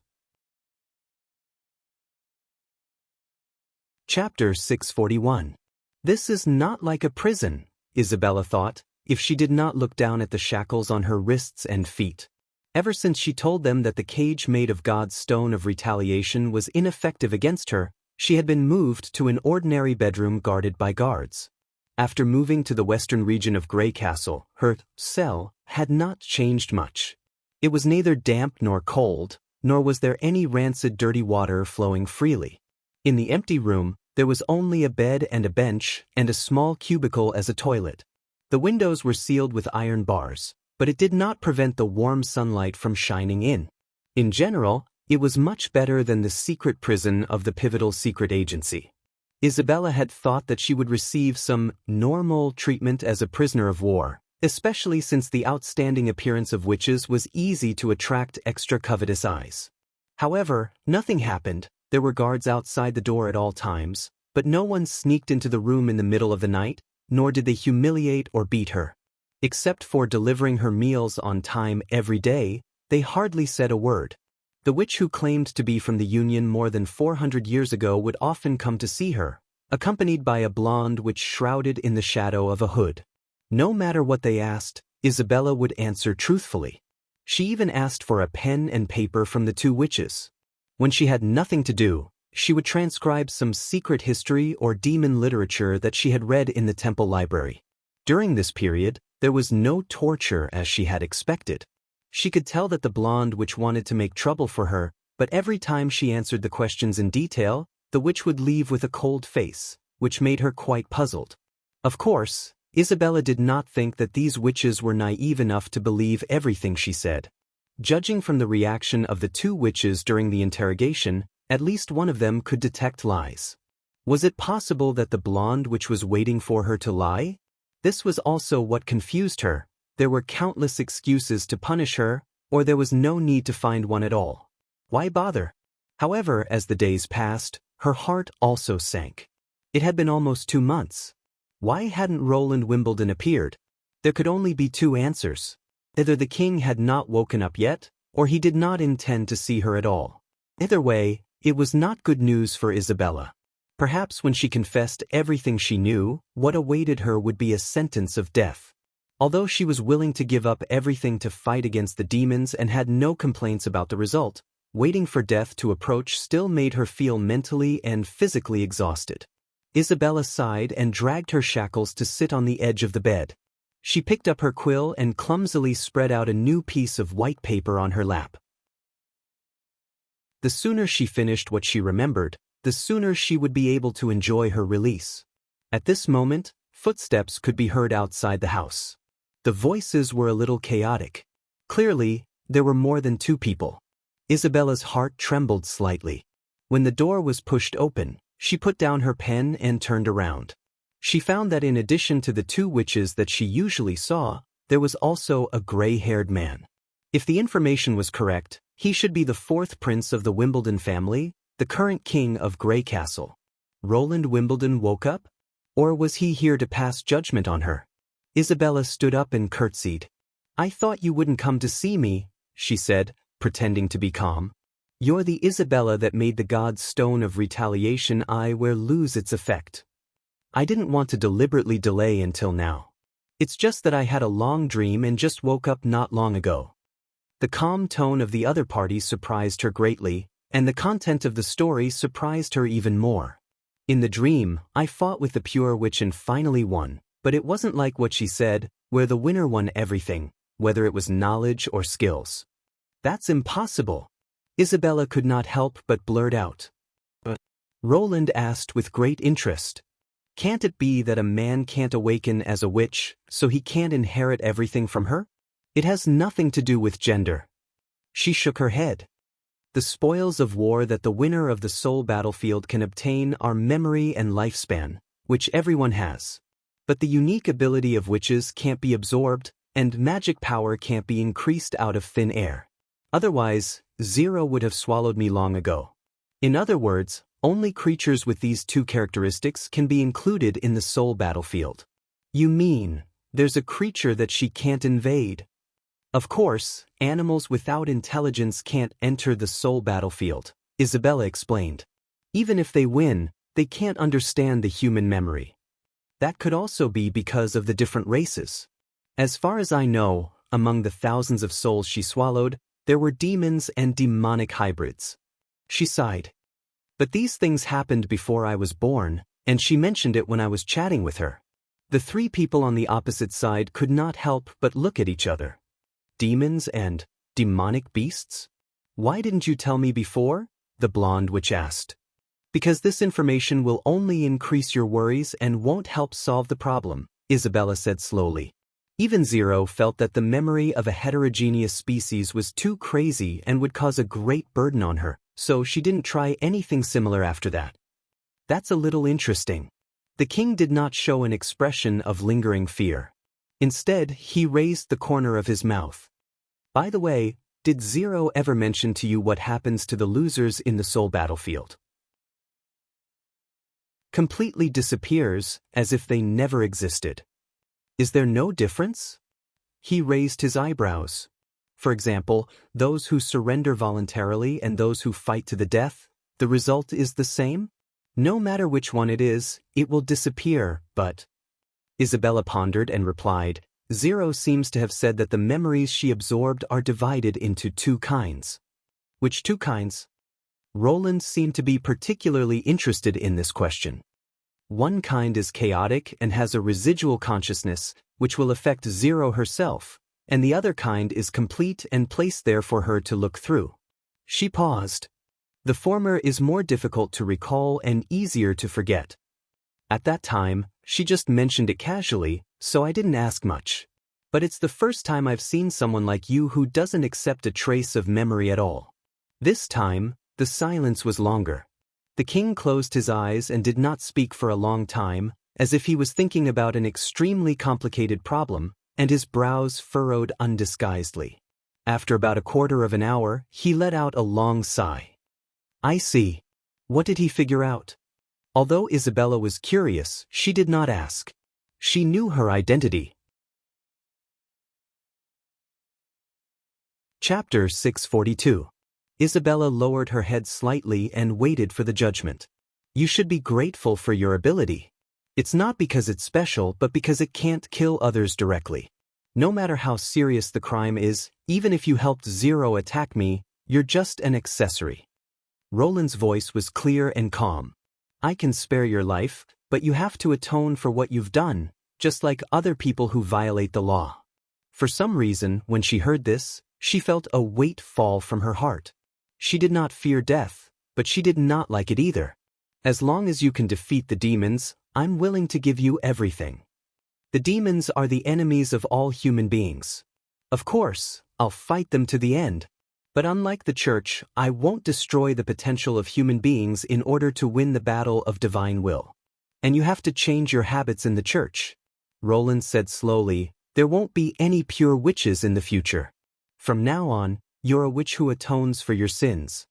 Chapter 641. This is not like a prison, Isabella thought, if she did not look down at the shackles on her wrists and feet. Ever since she told them that the cage made of God's stone of retaliation was ineffective against her, she had been moved to an ordinary bedroom guarded by guards. After moving to the western region of Grey Castle, her cell had not changed much. It was neither damp nor cold, nor was there any rancid dirty water flowing freely. In the empty room, there was only a bed and a bench and a small cubicle as a toilet. The windows were sealed with iron bars, but it did not prevent the warm sunlight from shining in. In general, it was much better than the secret prison of the pivotal secret agency. Isabella had thought that she would receive some normal treatment as a prisoner of war, especially since the outstanding appearance of witches was easy to attract extra covetous eyes. However, nothing happened. There were guards outside the door at all times, but no one sneaked into the room in the middle of the night, nor did they humiliate or beat her. Except for delivering her meals on time every day, they hardly said a word. The witch who claimed to be from the Union more than 400 years ago would often come to see her, accompanied by a blonde witch shrouded in the shadow of a hood. No matter what they asked, Isabella would answer truthfully. She even asked for a pen and paper from the two witches. When she had nothing to do, she would transcribe some secret history or demon literature that she had read in the temple library. During this period, there was no torture as she had expected. She could tell that the blonde witch wanted to make trouble for her, but every time she answered the questions in detail, the witch would leave with a cold face, which made her quite puzzled. Of course, Isabella did not think that these witches were naive enough to believe everything she said. Judging from the reaction of the two witches during the interrogation, at least one of them could detect lies. Was it possible that the blonde witch was waiting for her to lie? This was also what confused her. There were countless excuses to punish her, or there was no need to find one at all. Why bother? However, as the days passed, her heart also sank. It had been almost 2 months. Why hadn't Roland Wimbledon appeared? There could only be two answers. Either the king had not woken up yet, or he did not intend to see her at all. Either way, it was not good news for Isabella. Perhaps when she confessed everything she knew, what awaited her would be a sentence of death. Although she was willing to give up everything to fight against the demons and had no complaints about the result, waiting for death to approach still made her feel mentally and physically exhausted. Isabella sighed and dragged her shackles to sit on the edge of the bed. She picked up her quill and clumsily spread out a new piece of white paper on her lap. The sooner she finished what she remembered, the sooner she would be able to enjoy her release. At this moment, footsteps could be heard outside the house. The voices were a little chaotic. Clearly, there were more than two people. Isabella's heart trembled slightly. When the door was pushed open, she put down her pen and turned around. She found that in addition to the two witches that she usually saw, there was also a gray-haired man. If the information was correct, he should be the fourth prince of the Wimbledon family, the current king of Grey Castle. Roland Wimbledon woke up? Or was he here to pass judgment on her? Isabella stood up and curtsied. "I thought you wouldn't come to see me," she said, pretending to be calm. "You're the Isabella that made the god's stone of retaliation I wear lose its effect. I didn't want to deliberately delay until now. It's just that I had a long dream and just woke up not long ago." The calm tone of the other party surprised her greatly, and the content of the story surprised her even more. "In the dream, I fought with the pure witch and finally won, but it wasn't like what she said, where the winner won everything, whether it was knowledge or skills." "That's impossible." Isabella could not help but blurt out. "But," Roland asked with great interest, "can't it be that a man can't awaken as a witch, so he can't inherit everything from her? It has nothing to do with gender." She shook her head. "The spoils of war that the winner of the soul battlefield can obtain are memory and lifespan, which everyone has. But the unique ability of witches can't be absorbed, and magic power can't be increased out of thin air. Otherwise, Zero would have swallowed me long ago. In other words, only creatures with these two characteristics can be included in the soul battlefield." "You mean, there's a creature that she can't invade?" "Of course, animals without intelligence can't enter the soul battlefield," Isabella explained. "Even if they win, they can't understand the human memory. That could also be because of the different races. As far as I know, among the thousands of souls she swallowed, there were demons and demonic hybrids." She sighed. "But these things happened before I was born, and she mentioned it when I was chatting with her." The three people on the opposite side could not help but look at each other. "Demons and demonic beasts? Why didn't you tell me before?" the blonde witch asked. "Because this information will only increase your worries and won't help solve the problem," Isabella said slowly. Even Zero felt that the memory of a heterogeneous species was too crazy and would cause a great burden on her, so she didn't try anything similar after that. "That's a little interesting." The king did not show an expression of lingering fear. Instead, he raised the corner of his mouth. "By the way, did Zero ever mention to you what happens to the losers in the soul battlefield?" "Completely disappears, as if they never existed." "Is there no difference?" He raised his eyebrows. "For example, those who surrender voluntarily and those who fight to the death, the result is the same? No matter which one it is, it will disappear, but..." Isabella pondered and replied, "Zero seems to have said that the memories she absorbed are divided into two kinds." "Which two kinds?" Roland seemed to be particularly interested in this question. "One kind is chaotic and has a residual consciousness, which will affect Zero herself, and the other kind is complete and placed there for her to look through." She paused. "The former is more difficult to recall and easier to forget. At that time, she just mentioned it casually, so I didn't ask much. But it's the first time I've seen someone like you who doesn't accept a trace of memory at all." This time, the silence was longer. The king closed his eyes and did not speak for a long time, as if he was thinking about an extremely complicated problem, and his brows furrowed undisguisedly. After about a quarter of an hour, he let out a long sigh. "I see. What did he figure out?" Although Isabella was curious, she did not ask. She knew her identity. Chapter 642. Isabella lowered her head slightly and waited for the judgment. You should be grateful for your ability. It's not because it's special, but because it can't kill others directly. No matter how serious the crime is, even if you helped Zero attack me, you're just an accessory. Roland's voice was clear and calm. I can spare your life, but you have to atone for what you've done, just like other people who violate the law. For some reason, when she heard this, she felt a weight fall from her heart. She did not fear death, but she did not like it either. As long as you can defeat the demons, I'm willing to give you everything. The demons are the enemies of all human beings. Of course, I'll fight them to the end. But unlike the church, I won't destroy the potential of human beings in order to win the battle of divine will. And you have to change your habits in the church. Roland said slowly, there won't be any pure witches in the future. From now on, you're a witch who atones for your sins.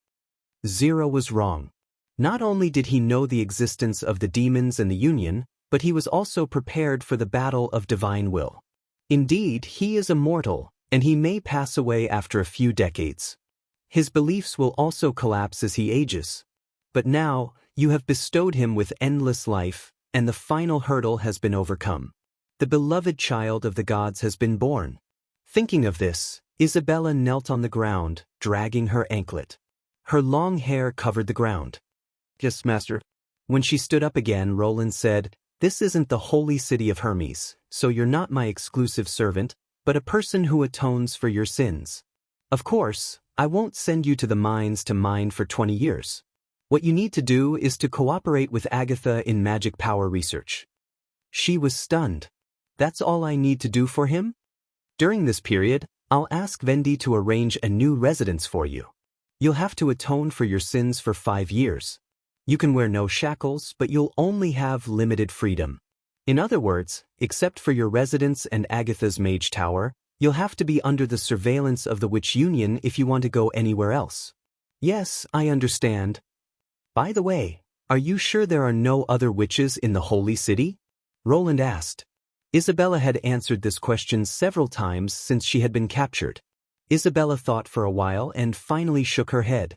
Zero was wrong. Not only did he know the existence of the demons and the Union, but he was also prepared for the battle of divine will. Indeed, he is immortal, and he may pass away after a few decades. His beliefs will also collapse as he ages. But now, you have bestowed him with endless life, and the final hurdle has been overcome. The beloved child of the gods has been born. Thinking of this, Isabella knelt on the ground, dragging her anklet. Her long hair covered the ground. Yes, master. When she stood up again, Roland said, this isn't the holy city of Hermes, so you're not my exclusive servant, but a person who atones for your sins. Of course, I won't send you to the mines to mine for 20 years. What you need to do is to cooperate with Agatha in magic power research. She was stunned. That's all I need to do for him? During this period, I'll ask Vendi to arrange a new residence for you. You'll have to atone for your sins for 5 years. You can wear no shackles, but you'll only have limited freedom. In other words, except for your residence and Agatha's mage tower, you'll have to be under the surveillance of the Witch Union if you want to go anywhere else. Yes, I understand. By the way, are you sure there are no other witches in the Holy City? Roland asked. Isabella had answered this question several times since she had been captured. Isabella thought for a while and finally shook her head.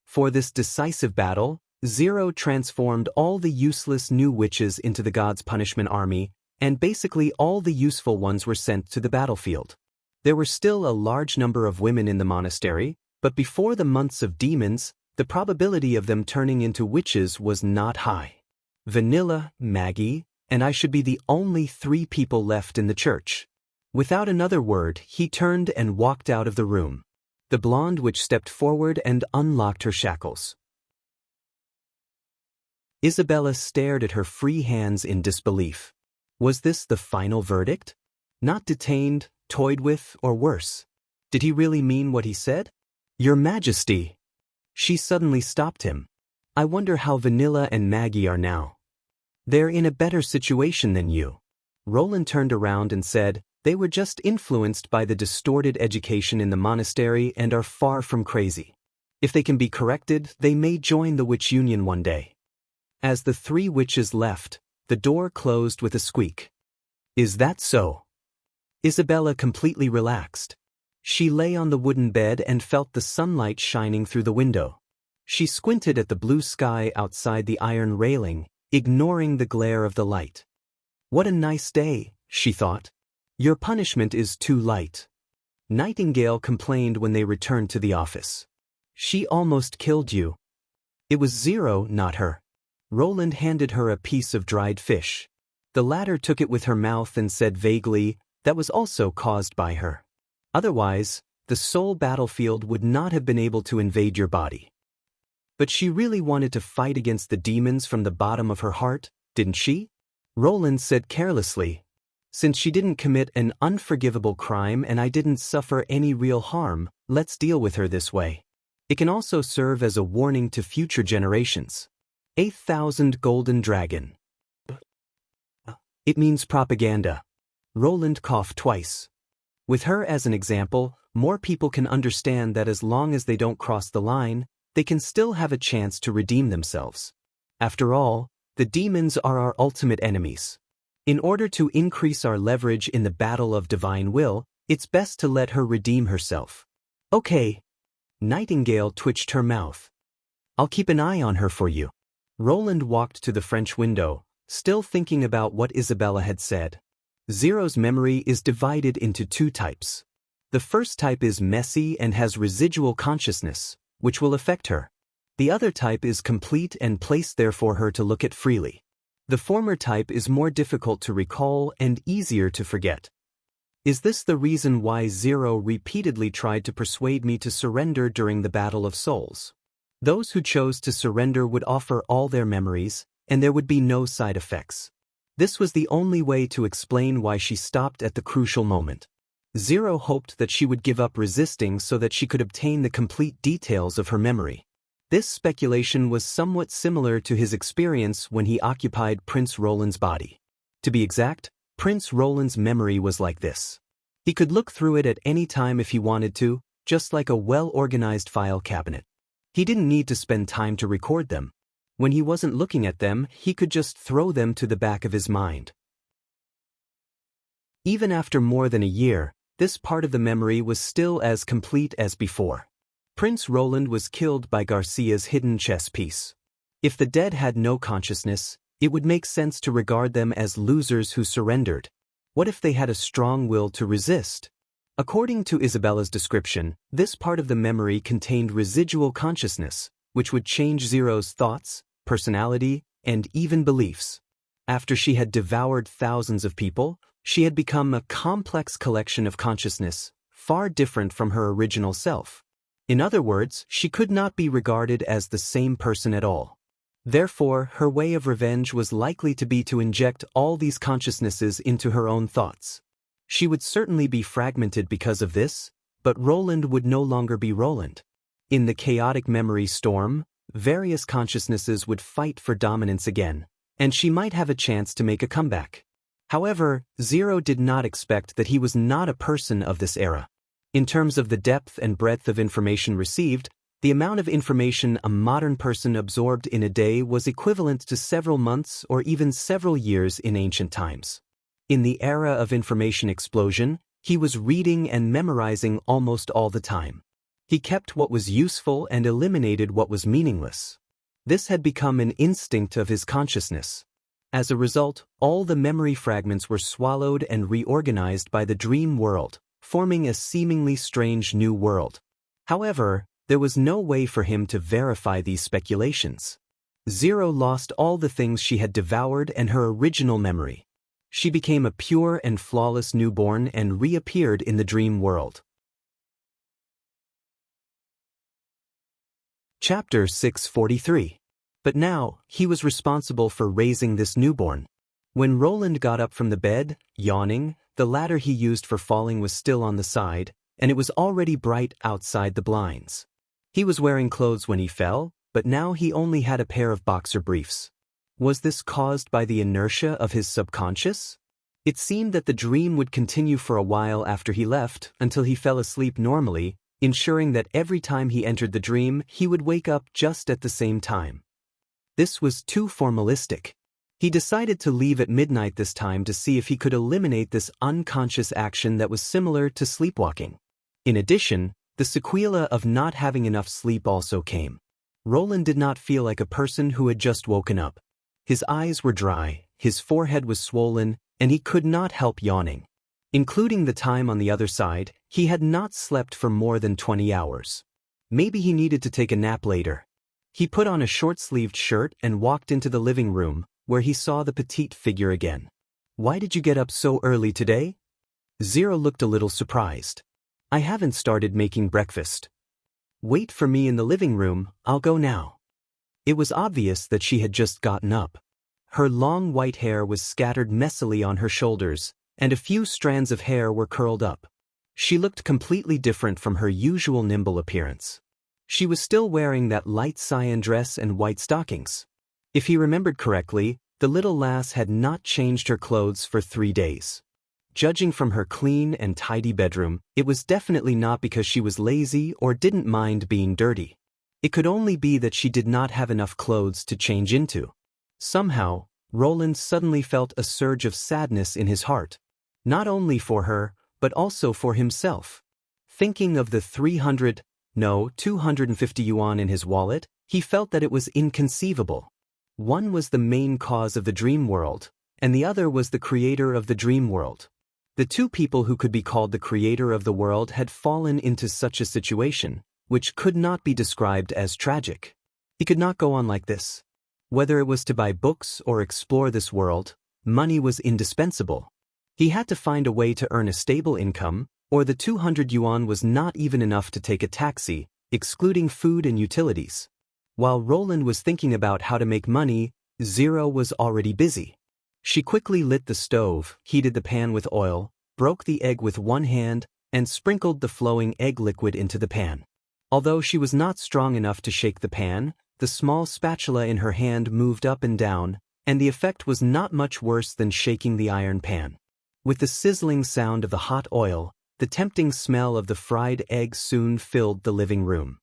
For this decisive battle, Zero transformed all the useless new witches into the gods' punishment army, and basically all the useful ones were sent to the battlefield. There were still a large number of women in the monastery, but before the months of demons, the probability of them turning into witches was not high. Vanilla, Maggie, and I should be the only 3 people left in the church. Without another word, he turned and walked out of the room. The blonde witch stepped forward and unlocked her shackles. Isabella stared at her free hands in disbelief. Was this the final verdict? Not detained, toyed with, or worse. Did he really mean what he said? Your Majesty! She suddenly stopped him. I wonder how Vanilla and Maggie are now. They're in a better situation than you. Roland turned around and said, they were just influenced by the distorted education in the monastery and are far from crazy. If they can be corrected, they may join the Witch Union one day. As the 3 witches left, the door closed with a squeak. Is that so? Isabella completely relaxed. She lay on the wooden bed and felt the sunlight shining through the window. She squinted at the blue sky outside the iron railing, ignoring the glare of the light. What a nice day, she thought. Your punishment is too light. Nightingale complained when they returned to the office. She almost killed you. It was Zero, not her. Roland handed her a piece of dried fish. The latter took it with her mouth and said vaguely, that was also caused by her. Otherwise, the soul battlefield would not have been able to invade your body. But she really wanted to fight against the demons from the bottom of her heart, didn't she? Roland said carelessly, since she didn't commit an unforgivable crime and I didn't suffer any real harm, let's deal with her this way. It can also serve as a warning to future generations. 8,000 golden dragon. It means propaganda. Roland coughed twice. With her as an example, more people can understand that as long as they don't cross the line, they can still have a chance to redeem themselves. After all, the demons are our ultimate enemies. In order to increase our leverage in the battle of divine will, it's best to let her redeem herself. Okay. Nightingale twitched her mouth. I'll keep an eye on her for you. Roland walked to the French window, still thinking about what Isabella had said. Zero's memory is divided into two types. The first type is messy and has residual consciousness, which will affect her. The other type is complete and placed there for her to look at freely. The former type is more difficult to recall and easier to forget. Is this the reason why Zero repeatedly tried to persuade me to surrender during the Battle of Souls? Those who chose to surrender would offer all their memories, and there would be no side effects. This was the only way to explain why she stopped at the crucial moment. Zero hoped that she would give up resisting so that she could obtain the complete details of her memory. This speculation was somewhat similar to his experience when he occupied Prince Roland's body. To be exact, Prince Roland's memory was like this. He could look through it at any time if he wanted to, just like a well-organized file cabinet. He didn't need to spend time to record them. When he wasn't looking at them, he could just throw them to the back of his mind. Even after more than a year, this part of the memory was still as complete as before. Prince Roland was killed by Garcia's hidden chess piece. If the dead had no consciousness, it would make sense to regard them as losers who surrendered. What if they had a strong will to resist? According to Isabella's description, this part of the memory contained residual consciousness, which would change Zero's thoughts, personality, and even beliefs. After she had devoured thousands of people, she had become a complex collection of consciousness, far different from her original self. In other words, she could not be regarded as the same person at all. Therefore, her way of revenge was likely to be to inject all these consciousnesses into her own thoughts. She would certainly be fragmented because of this, but Roland would no longer be Roland. In the chaotic memory storm, various consciousnesses would fight for dominance again, and she might have a chance to make a comeback. However, Zero did not expect that he was not a person of this era. In terms of the depth and breadth of information received, the amount of information a modern person absorbed in a day was equivalent to several months or even several years in ancient times. In the era of information explosion, he was reading and memorizing almost all the time. He kept what was useful and eliminated what was meaningless. This had become an instinct of his consciousness. As a result, all the memory fragments were swallowed and reorganized by the dream world, forming a seemingly strange new world. However, there was no way for him to verify these speculations. Zero lost all the things she had devoured and her original memory. She became a pure and flawless newborn and reappeared in the dream world. Chapter 643. But now, he was responsible for raising this newborn. When Roland got up from the bed, yawning, the ladder he used for falling was still on the side, and it was already bright outside the blinds. He was wearing clothes when he fell, but now he only had a pair of boxer briefs. Was this caused by the inertia of his subconscious? It seemed that the dream would continue for a while after he left, until he fell asleep normally, ensuring that every time he entered the dream, he would wake up just at the same time. This was too formalistic. He decided to leave at midnight this time to see if he could eliminate this unconscious action that was similar to sleepwalking. In addition, the sequela of not having enough sleep also came. Roland did not feel like a person who had just woken up. His eyes were dry, his forehead was swollen, and he could not help yawning. Including the time on the other side, he had not slept for more than 20 hours. Maybe he needed to take a nap later. He put on a short-sleeved shirt and walked into the living room, where he saw the petite figure again. "Why did you get up so early today?" Zero looked a little surprised. "I haven't started making breakfast." "Wait for me in the living room, I'll go now." It was obvious that she had just gotten up. Her long white hair was scattered messily on her shoulders, and a few strands of hair were curled up. She looked completely different from her usual nimble appearance. She was still wearing that light cyan dress and white stockings. If he remembered correctly, the little lass had not changed her clothes for 3 days. Judging from her clean and tidy bedroom, it was definitely not because she was lazy or didn't mind being dirty. It could only be that she did not have enough clothes to change into. Somehow, Roland suddenly felt a surge of sadness in his heart. Not only for her, but also for himself. Thinking of the 250 yuan in his wallet, he felt that it was inconceivable. One was the main cause of the dream world, and the other was the creator of the dream world. The two people who could be called the creator of the world had fallen into such a situation, which could not be described as tragic. He could not go on like this. Whether it was to buy books or explore this world, money was indispensable. He had to find a way to earn a stable income, or the 200 yuan was not even enough to take a taxi, excluding food and utilities. While Roland was thinking about how to make money, Zero was already busy. She quickly lit the stove, heated the pan with oil, broke the egg with one hand, and sprinkled the flowing egg liquid into the pan. Although she was not strong enough to shake the pan, the small spatula in her hand moved up and down, and the effect was not much worse than shaking the iron pan. With the sizzling sound of the hot oil, the tempting smell of the fried egg soon filled the living room.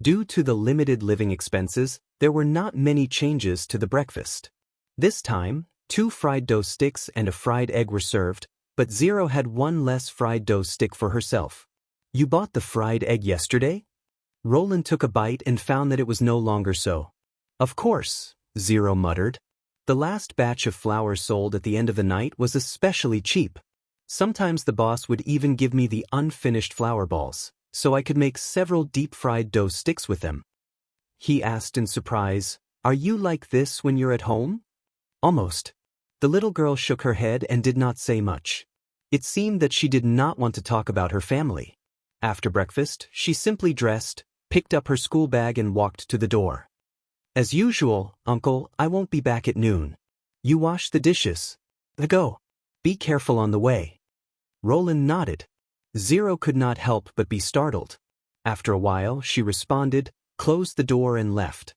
Due to the limited living expenses, there were not many changes to the breakfast. This time, 2 fried dough sticks and a fried egg were served, but Zero had one less fried dough stick for herself. "You bought the fried egg yesterday?" Roland took a bite and found that it was no longer so. "Of course," Zero muttered. "The last batch of flour sold at the end of the night was especially cheap. Sometimes the boss would even give me the unfinished flour balls, so I could make several deep-fried dough sticks with them." He asked in surprise, "Are you like this when you're at home?" "Almost." The little girl shook her head and did not say much. It seemed that she did not want to talk about her family. After breakfast, she simply dressed, picked up her school bag and walked to the door. "As usual, Uncle, I won't be back at noon. You wash the dishes. Go. Be careful on the way." Roland nodded. Zero could not help but be startled. After a while, she responded, closed the door and left.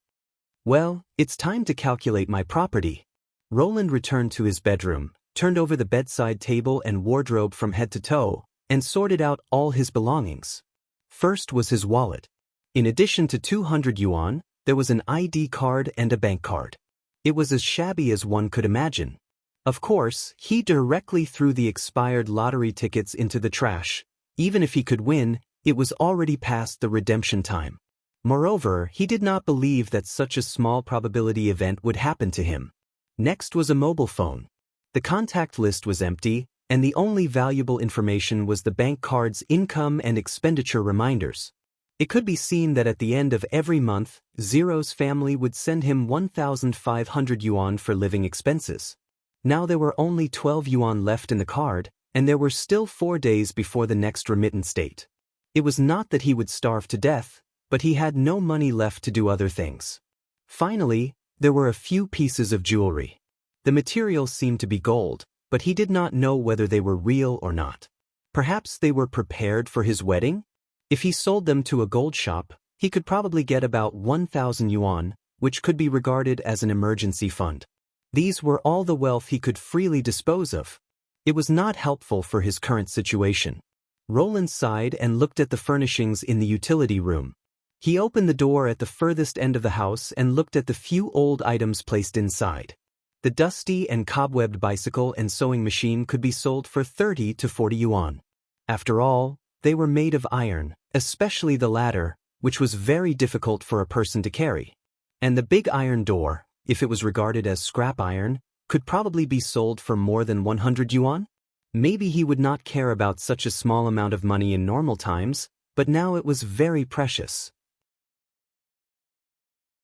"Well, it's time to calculate my property." Roland returned to his bedroom, turned over the bedside table and wardrobe from head to toe, and sorted out all his belongings. First was his wallet. In addition to 200 yuan, there was an ID card and a bank card. It was as shabby as one could imagine. Of course, he directly threw the expired lottery tickets into the trash. Even if he could win, it was already past the redemption time. Moreover, he did not believe that such a small probability event would happen to him. Next was a mobile phone. The contact list was empty, and the only valuable information was the bank card's income and expenditure reminders. It could be seen that at the end of every month, Zero's family would send him 1,500 yuan for living expenses. Now there were only 12 yuan left in the card, and there were still 4 days before the next remittance date. It was not that he would starve to death, but he had no money left to do other things. Finally, there were a few pieces of jewelry. The material seemed to be gold, but he did not know whether they were real or not. Perhaps they were prepared for his wedding? If he sold them to a gold shop, he could probably get about 1,000 yuan, which could be regarded as an emergency fund. These were all the wealth he could freely dispose of. It was not helpful for his current situation. Roland sighed and looked at the furnishings in the utility room. He opened the door at the furthest end of the house and looked at the few old items placed inside. The dusty and cobwebbed bicycle and sewing machine could be sold for 30 to 40 yuan. After all, they were made of iron, especially the latter, which was very difficult for a person to carry. And the big iron door, if it was regarded as scrap iron, could probably be sold for more than 100 yuan? Maybe he would not care about such a small amount of money in normal times, but now it was very precious.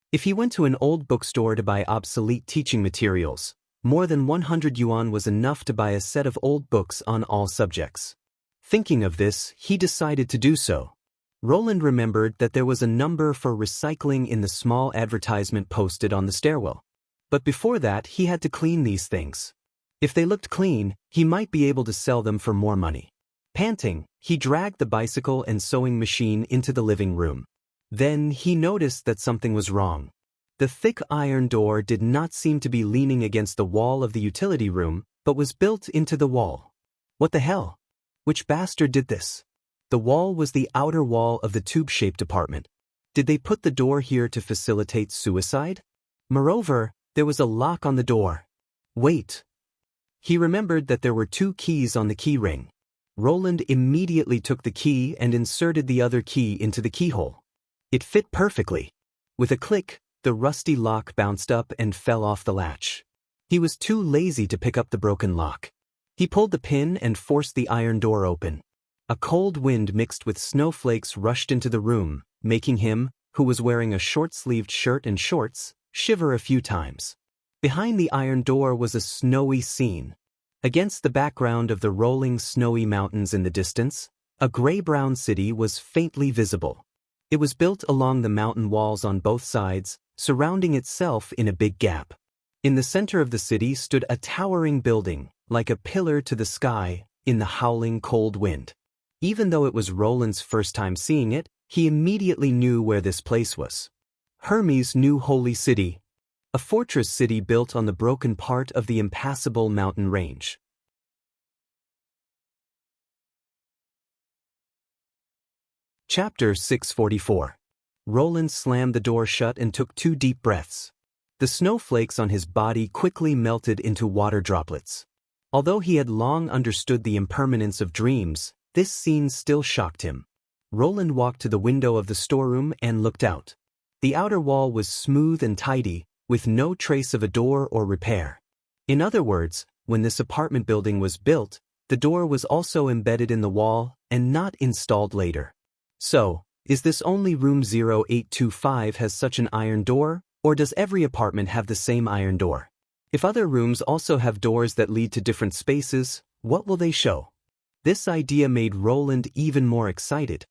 If he went to an old bookstore to buy obsolete teaching materials, more than 100 yuan was enough to buy a set of old books on all subjects. Thinking of this, he decided to do so. Roland remembered that there was a number for recycling in the small advertisement posted on the stairwell. But before that, he had to clean these things. If they looked clean, he might be able to sell them for more money. Panting, he dragged the bicycle and sewing machine into the living room. Then he noticed that something was wrong. The thick iron door did not seem to be leaning against the wall of the utility room, but was built into the wall. What the hell? Which bastard did this? The wall was the outer wall of the tube-shaped apartment. Did they put the door here to facilitate suicide? Moreover, there was a lock on the door. Wait. He remembered that there were 2 keys on the key ring. Roland immediately took the key and inserted the other key into the keyhole. It fit perfectly. With a click, The rusty lock bounced up and fell off the latch. He was too lazy to pick up the broken lock. He pulled the pin and forced the iron door open. A cold wind mixed with snowflakes rushed into the room, making him, who was wearing a short-sleeved shirt and shorts, shiver a few times. Behind the iron door was a snowy scene. Against the background of the rolling snowy mountains in the distance, a gray-brown city was faintly visible. It was built along the mountain walls on both sides, surrounding itself in a big gap. In the center of the city stood a towering building, like a pillar to the sky, in the howling cold wind. Even though it was Roland's first time seeing it, he immediately knew where this place was. Hermes' new holy city, a fortress city built on the broken part of the impassable mountain range. Chapter 644. Roland slammed the door shut and took 2 deep breaths. The snowflakes on his body quickly melted into water droplets. Although he had long understood the impermanence of dreams, this scene still shocked him. Roland walked to the window of the storeroom and looked out. The outer wall was smooth and tidy, with no trace of a door or repair. In other words, when this apartment building was built, the door was also embedded in the wall and not installed later. So, is this only room 0825 has such an iron door, or does every apartment have the same iron door? If other rooms also have doors that lead to different spaces, what will they show? This idea made Roland even more excited.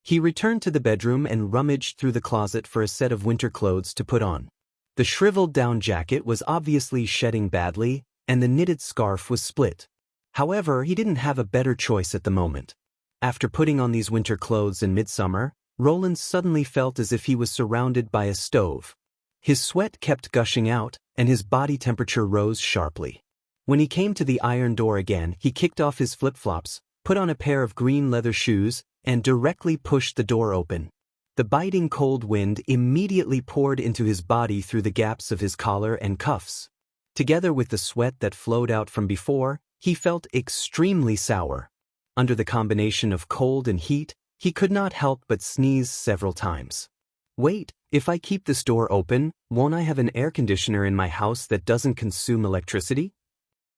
He returned to the bedroom and rummaged through the closet for a set of winter clothes to put on. The shriveled down jacket was obviously shedding badly, and the knitted scarf was split. However, he didn't have a better choice at the moment. After putting on these winter clothes in midsummer, Roland suddenly felt as if he was surrounded by a stove. His sweat kept gushing out, and his body temperature rose sharply. When he came to the iron door again, he kicked off his flip-flops, put on a pair of green leather shoes, and directly pushed the door open. The biting cold wind immediately poured into his body through the gaps of his collar and cuffs. Together with the sweat that flowed out from before, he felt extremely sour. Under the combination of cold and heat, he could not help but sneeze several times. Wait, if I keep this door open, won't I have an air conditioner in my house that doesn't consume electricity?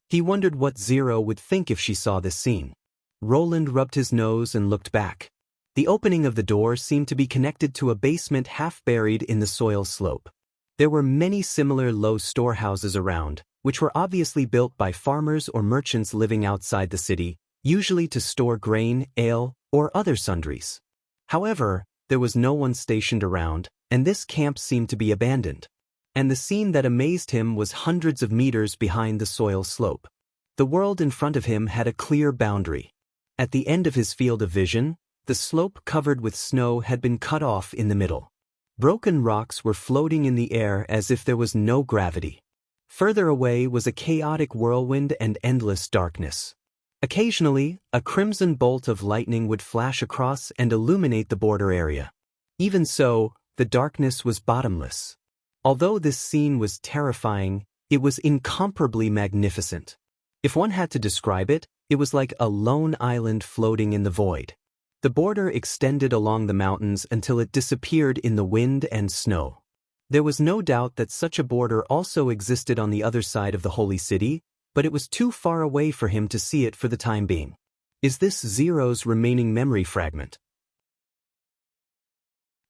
He wondered what Zero would think if she saw this scene. Roland rubbed his nose and looked back. The opening of the door seemed to be connected to a basement half buried in the soil slope. There were many similar low storehouses around, which were obviously built by farmers or merchants living outside the city, usually to store grain, ale, or other sundries. However, there was no one stationed around, and this camp seemed to be abandoned. And the scene that amazed him was hundreds of meters behind the soil slope. The world in front of him had a clear boundary. At the end of his field of vision, the slope covered with snow had been cut off in the middle. Broken rocks were floating in the air as if there was no gravity. Further away was a chaotic whirlwind and endless darkness. Occasionally, a crimson bolt of lightning would flash across and illuminate the border area. Even so, the darkness was bottomless. Although this scene was terrifying, it was incomparably magnificent. If one had to describe it, it was like a lone island floating in the void. The border extended along the mountains until it disappeared in the wind and snow. There was no doubt that such a border also existed on the other side of the holy city, but it was too far away for him to see it for the time being. Is this Zero's remaining memory fragment?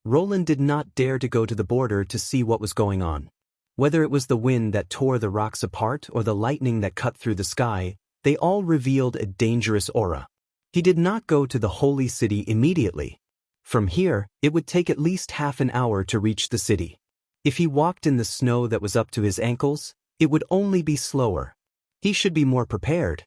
Roland did not dare to go to the border to see what was going on. Whether it was the wind that tore the rocks apart or the lightning that cut through the sky, they all revealed a dangerous aura. He did not go to the holy city immediately. From here, it would take at least half an hour to reach the city. If he walked in the snow that was up to his ankles, it would only be slower. He should be more prepared.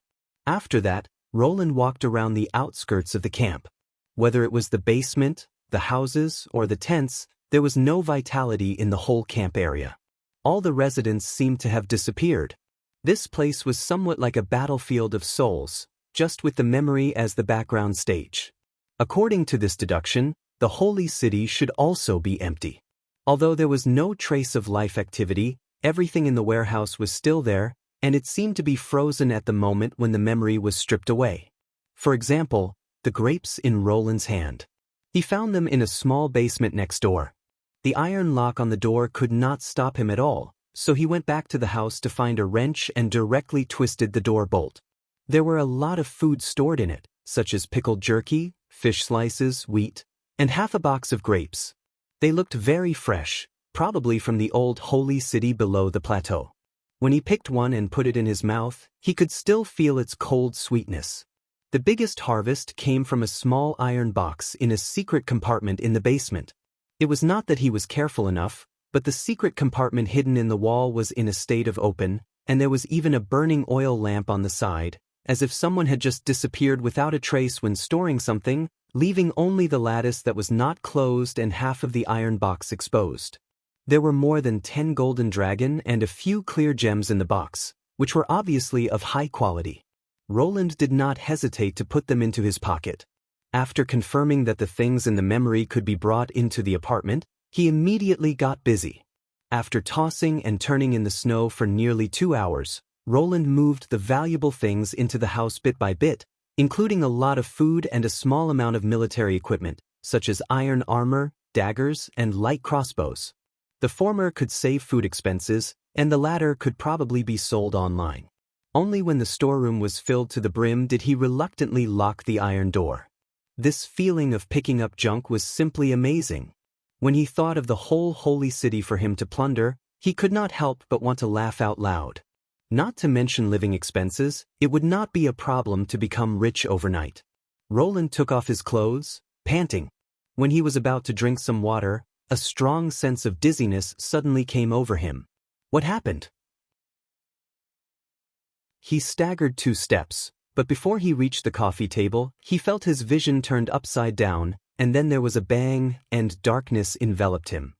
After that, Roland walked around the outskirts of the camp. Whether it was the basement, the houses, or the tents, there was no vitality in the whole camp area. All the residents seemed to have disappeared. This place was somewhat like a battlefield of souls, just with the memory as the background stage. According to this deduction, the holy city should also be empty. Although there was no trace of life activity, everything in the warehouse was still there, and it seemed to be frozen at the moment when the memory was stripped away. For example, the grapes in Roland's hand. He found them in a small basement next door. The iron lock on the door could not stop him at all, so he went back to the house to find a wrench and directly twisted the door bolt. There were a lot of food stored in it, such as pickled jerky, fish slices, wheat, and half a box of grapes. They looked very fresh, probably from the old holy city below the plateau. When he picked one and put it in his mouth, he could still feel its cold sweetness. The biggest harvest came from a small iron box in a secret compartment in the basement. It was not that he was careful enough, but the secret compartment hidden in the wall was in a state of open, and there was even a burning oil lamp on the side, as if someone had just disappeared without a trace when storing something, leaving only the lattice that was not closed and half of the iron box exposed. There were more than 10 golden dragon and a few clear gems in the box, which were obviously of high quality. Roland did not hesitate to put them into his pocket. After confirming that the things in the memory could be brought into the apartment, he immediately got busy. After tossing and turning in the snow for nearly 2 hours, Roland moved the valuable things into the house bit by bit, including a lot of food and a small amount of military equipment, such as iron armor, daggers, and light crossbows. The former could save food expenses, and the latter could probably be sold online. Only when the storeroom was filled to the brim did he reluctantly lock the iron door. This feeling of picking up junk was simply amazing. When he thought of the whole holy city for him to plunder, he could not help but want to laugh out loud. Not to mention living expenses, it would not be a problem to become rich overnight. Roland took off his clothes, panting. When he was about to drink some water, a strong sense of dizziness suddenly came over him. What happened? He staggered 2 steps, but before he reached the coffee table, he felt his vision turned upside down, and then there was a bang, and darkness enveloped him.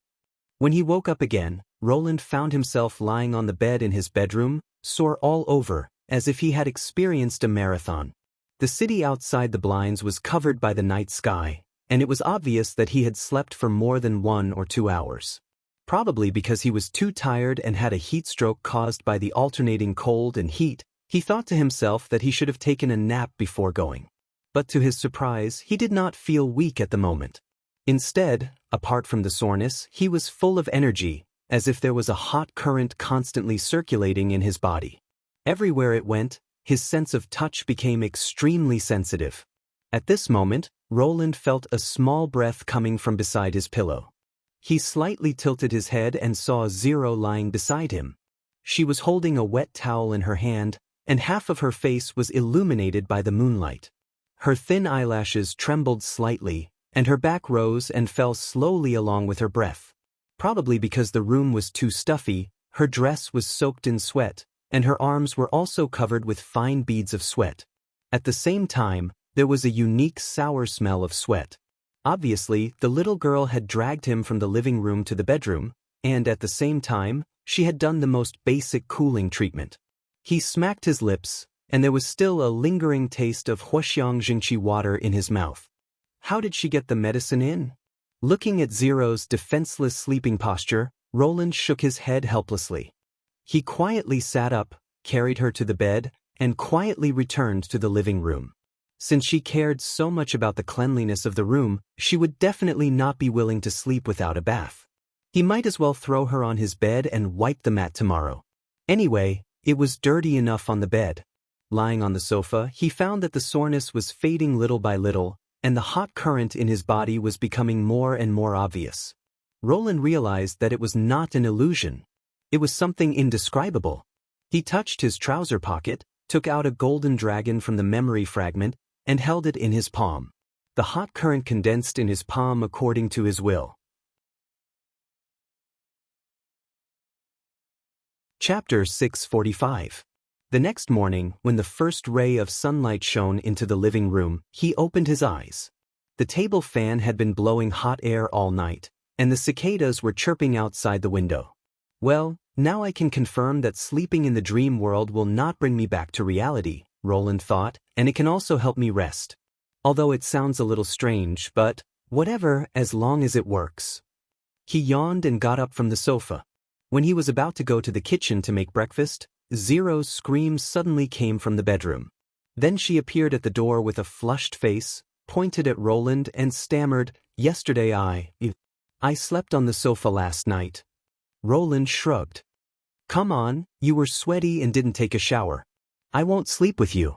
When he woke up again, Roland found himself lying on the bed in his bedroom, sore all over, as if he had experienced a marathon. The city outside the blinds was covered by the night sky, and it was obvious that he had slept for more than 1 or 2 hours. Probably because he was too tired and had a heat stroke caused by the alternating cold and heat, he thought to himself that he should have taken a nap before going. But to his surprise, he did not feel weak at the moment. Instead, apart from the soreness, he was full of energy, as if there was a hot current constantly circulating in his body. Everywhere it went, his sense of touch became extremely sensitive. At this moment, Roland felt a small breath coming from beside his pillow. He slightly tilted his head and saw Zero lying beside him. She was holding a wet towel in her hand, and half of her face was illuminated by the moonlight. Her thin eyelashes trembled slightly, and her back rose and fell slowly along with her breath. Probably because the room was too stuffy, her dress was soaked in sweat, and her arms were also covered with fine beads of sweat. At the same time, there was a unique sour smell of sweat. Obviously, the little girl had dragged him from the living room to the bedroom, and at the same time, she had done the most basic cooling treatment. He smacked his lips, and there was still a lingering taste of Huaxiang Jingqi water in his mouth. How did she get the medicine in? Looking at Zero's defenseless sleeping posture, Roland shook his head helplessly. He quietly sat up, carried her to the bed, and quietly returned to the living room. Since she cared so much about the cleanliness of the room, she would definitely not be willing to sleep without a bath. He might as well throw her on his bed and wipe the mat tomorrow. Anyway, it was dirty enough on the bed. Lying on the sofa, he found that the soreness was fading little by little, and the hot current in his body was becoming more and more obvious. Roland realized that it was not an illusion. It was something indescribable. He touched his trouser pocket, took out a golden dragon from the memory fragment, and held it in his palm. The hot current condensed in his palm according to his will. Chapter 645. The next morning, when the first ray of sunlight shone into the living room, he opened his eyes. The table fan had been blowing hot air all night, and the cicadas were chirping outside the window. Well, now I can confirm that sleeping in the dream world will not bring me back to reality, Roland thought, and it can also help me rest. Although it sounds a little strange, but whatever, as long as it works. He yawned and got up from the sofa. When he was about to go to the kitchen to make breakfast, Zero's scream suddenly came from the bedroom. Then she appeared at the door with a flushed face, pointed at Roland and stammered, "Yesterday I slept on the sofa last night. Roland shrugged. Come on, you were sweaty and didn't take a shower. I won't sleep with you.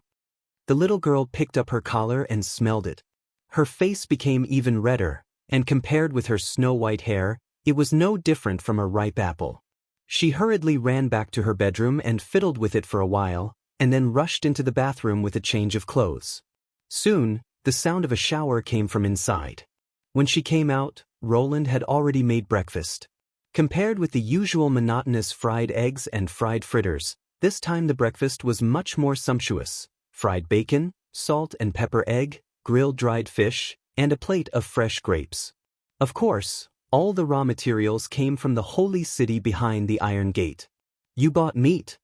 The little girl picked up her collar and smelled it. Her face became even redder, and compared with her snow-white hair, it was no different from a ripe apple. She hurriedly ran back to her bedroom and fiddled with it for a while, and then rushed into the bathroom with a change of clothes. Soon, the sound of a shower came from inside. When she came out, Roland had already made breakfast. Compared with the usual monotonous fried eggs and fried fritters, this time the breakfast was much more sumptuous. Fried bacon, salt and pepper egg, grilled dried fish, and a plate of fresh grapes. Of course, all the raw materials came from the holy city behind the Iron Gate. You bought meat?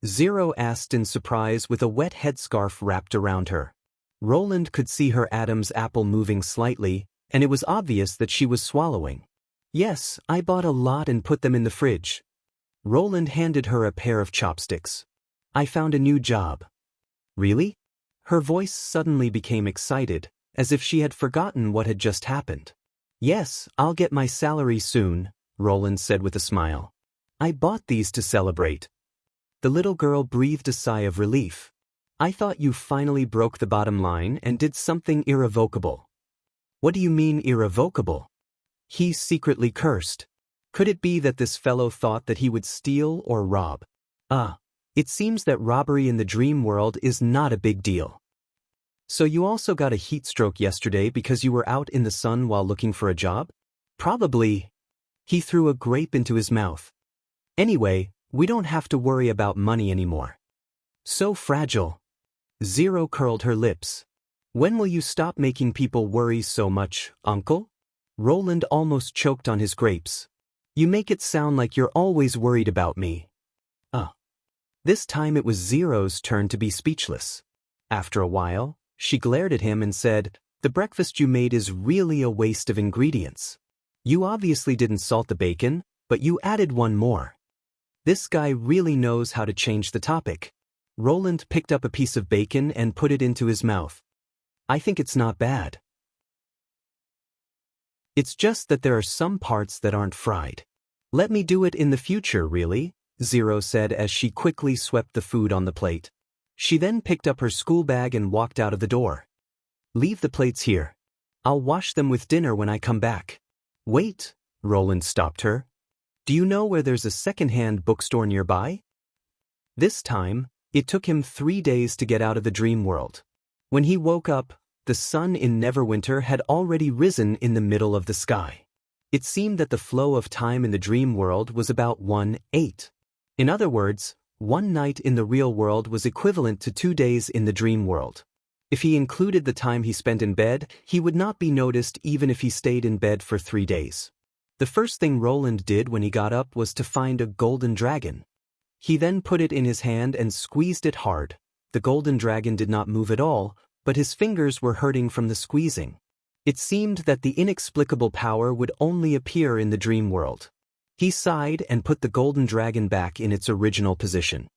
Zero asked in surprise with a wet headscarf wrapped around her. Roland could see her Adam's apple moving slightly, and it was obvious that she was swallowing. Yes, I bought a lot and put them in the fridge. Roland handed her a pair of chopsticks. I found a new job. Really? Her voice suddenly became excited, as if she had forgotten what had just happened. Yes, I'll get my salary soon, Roland said with a smile. I bought these to celebrate. The little girl breathed a sigh of relief. I thought you finally broke the bottom line and did something irrevocable. What do you mean irrevocable? He secretly cursed. Could it be that this fellow thought that he would steal or rob? It seems that robbery in the dream world is not a big deal. So you also got a heat stroke yesterday because you were out in the sun while looking for a job? Probably. He threw a grape into his mouth. Anyway, we don't have to worry about money anymore. So fragile. Zero curled her lips. When will you stop making people worry so much, uncle? Roland almost choked on his grapes. You make it sound like you're always worried about me. This time it was Zero's turn to be speechless. After a while, she glared at him and said, The breakfast you made is really a waste of ingredients. You obviously didn't salt the bacon, but you added one more. This guy really knows how to change the topic. Roland picked up a piece of bacon and put it into his mouth. I think it's not bad. It's just that there are some parts that aren't fried. Let me do it in the future, really, Zero said as she quickly swept the food on the plate. She then picked up her school bag and walked out of the door. Leave the plates here. I'll wash them with dinner when I come back. Wait, Roland stopped her. Do you know where there's a second-hand bookstore nearby? This time, it took him 3 days to get out of the dream world. When he woke up, the sun in Neverwinter had already risen in the middle of the sky. It seemed that the flow of time in the dream world was about 1/8. In other words, 1 night in the real world was equivalent to 2 days in the dream world. If he included the time he spent in bed, he would not be noticed even if he stayed in bed for 3 days. The first thing Roland did when he got up was to find a golden dragon. He then put it in his hand and squeezed it hard. The golden dragon did not move at all, but his fingers were hurting from the squeezing. It seemed that the inexplicable power would only appear in the dream world. He sighed and put the golden dragon back in its original position.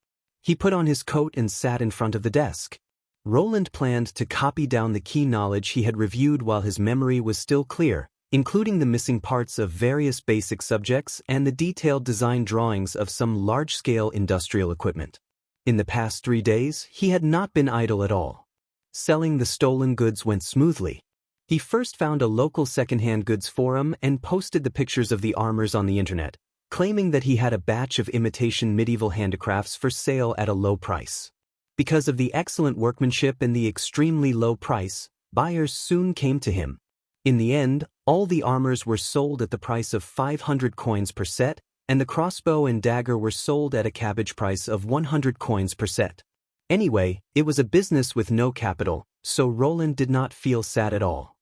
He put on his coat and sat in front of the desk. Roland planned to copy down the key knowledge he had reviewed while his memory was still clear, including the missing parts of various basic subjects and the detailed design drawings of some large-scale industrial equipment. In the past 3 days, he had not been idle at all. Selling the stolen goods went smoothly. He first found a local second-hand goods forum and posted the pictures of the armors on the internet, claiming that he had a batch of imitation medieval handicrafts for sale at a low price. Because of the excellent workmanship and the extremely low price, buyers soon came to him. In the end, all the armors were sold at the price of 500 coins per set, and the crossbow and dagger were sold at a cabbage price of 100 coins per set. Anyway, it was a business with no capital, so Roland did not feel sad at all.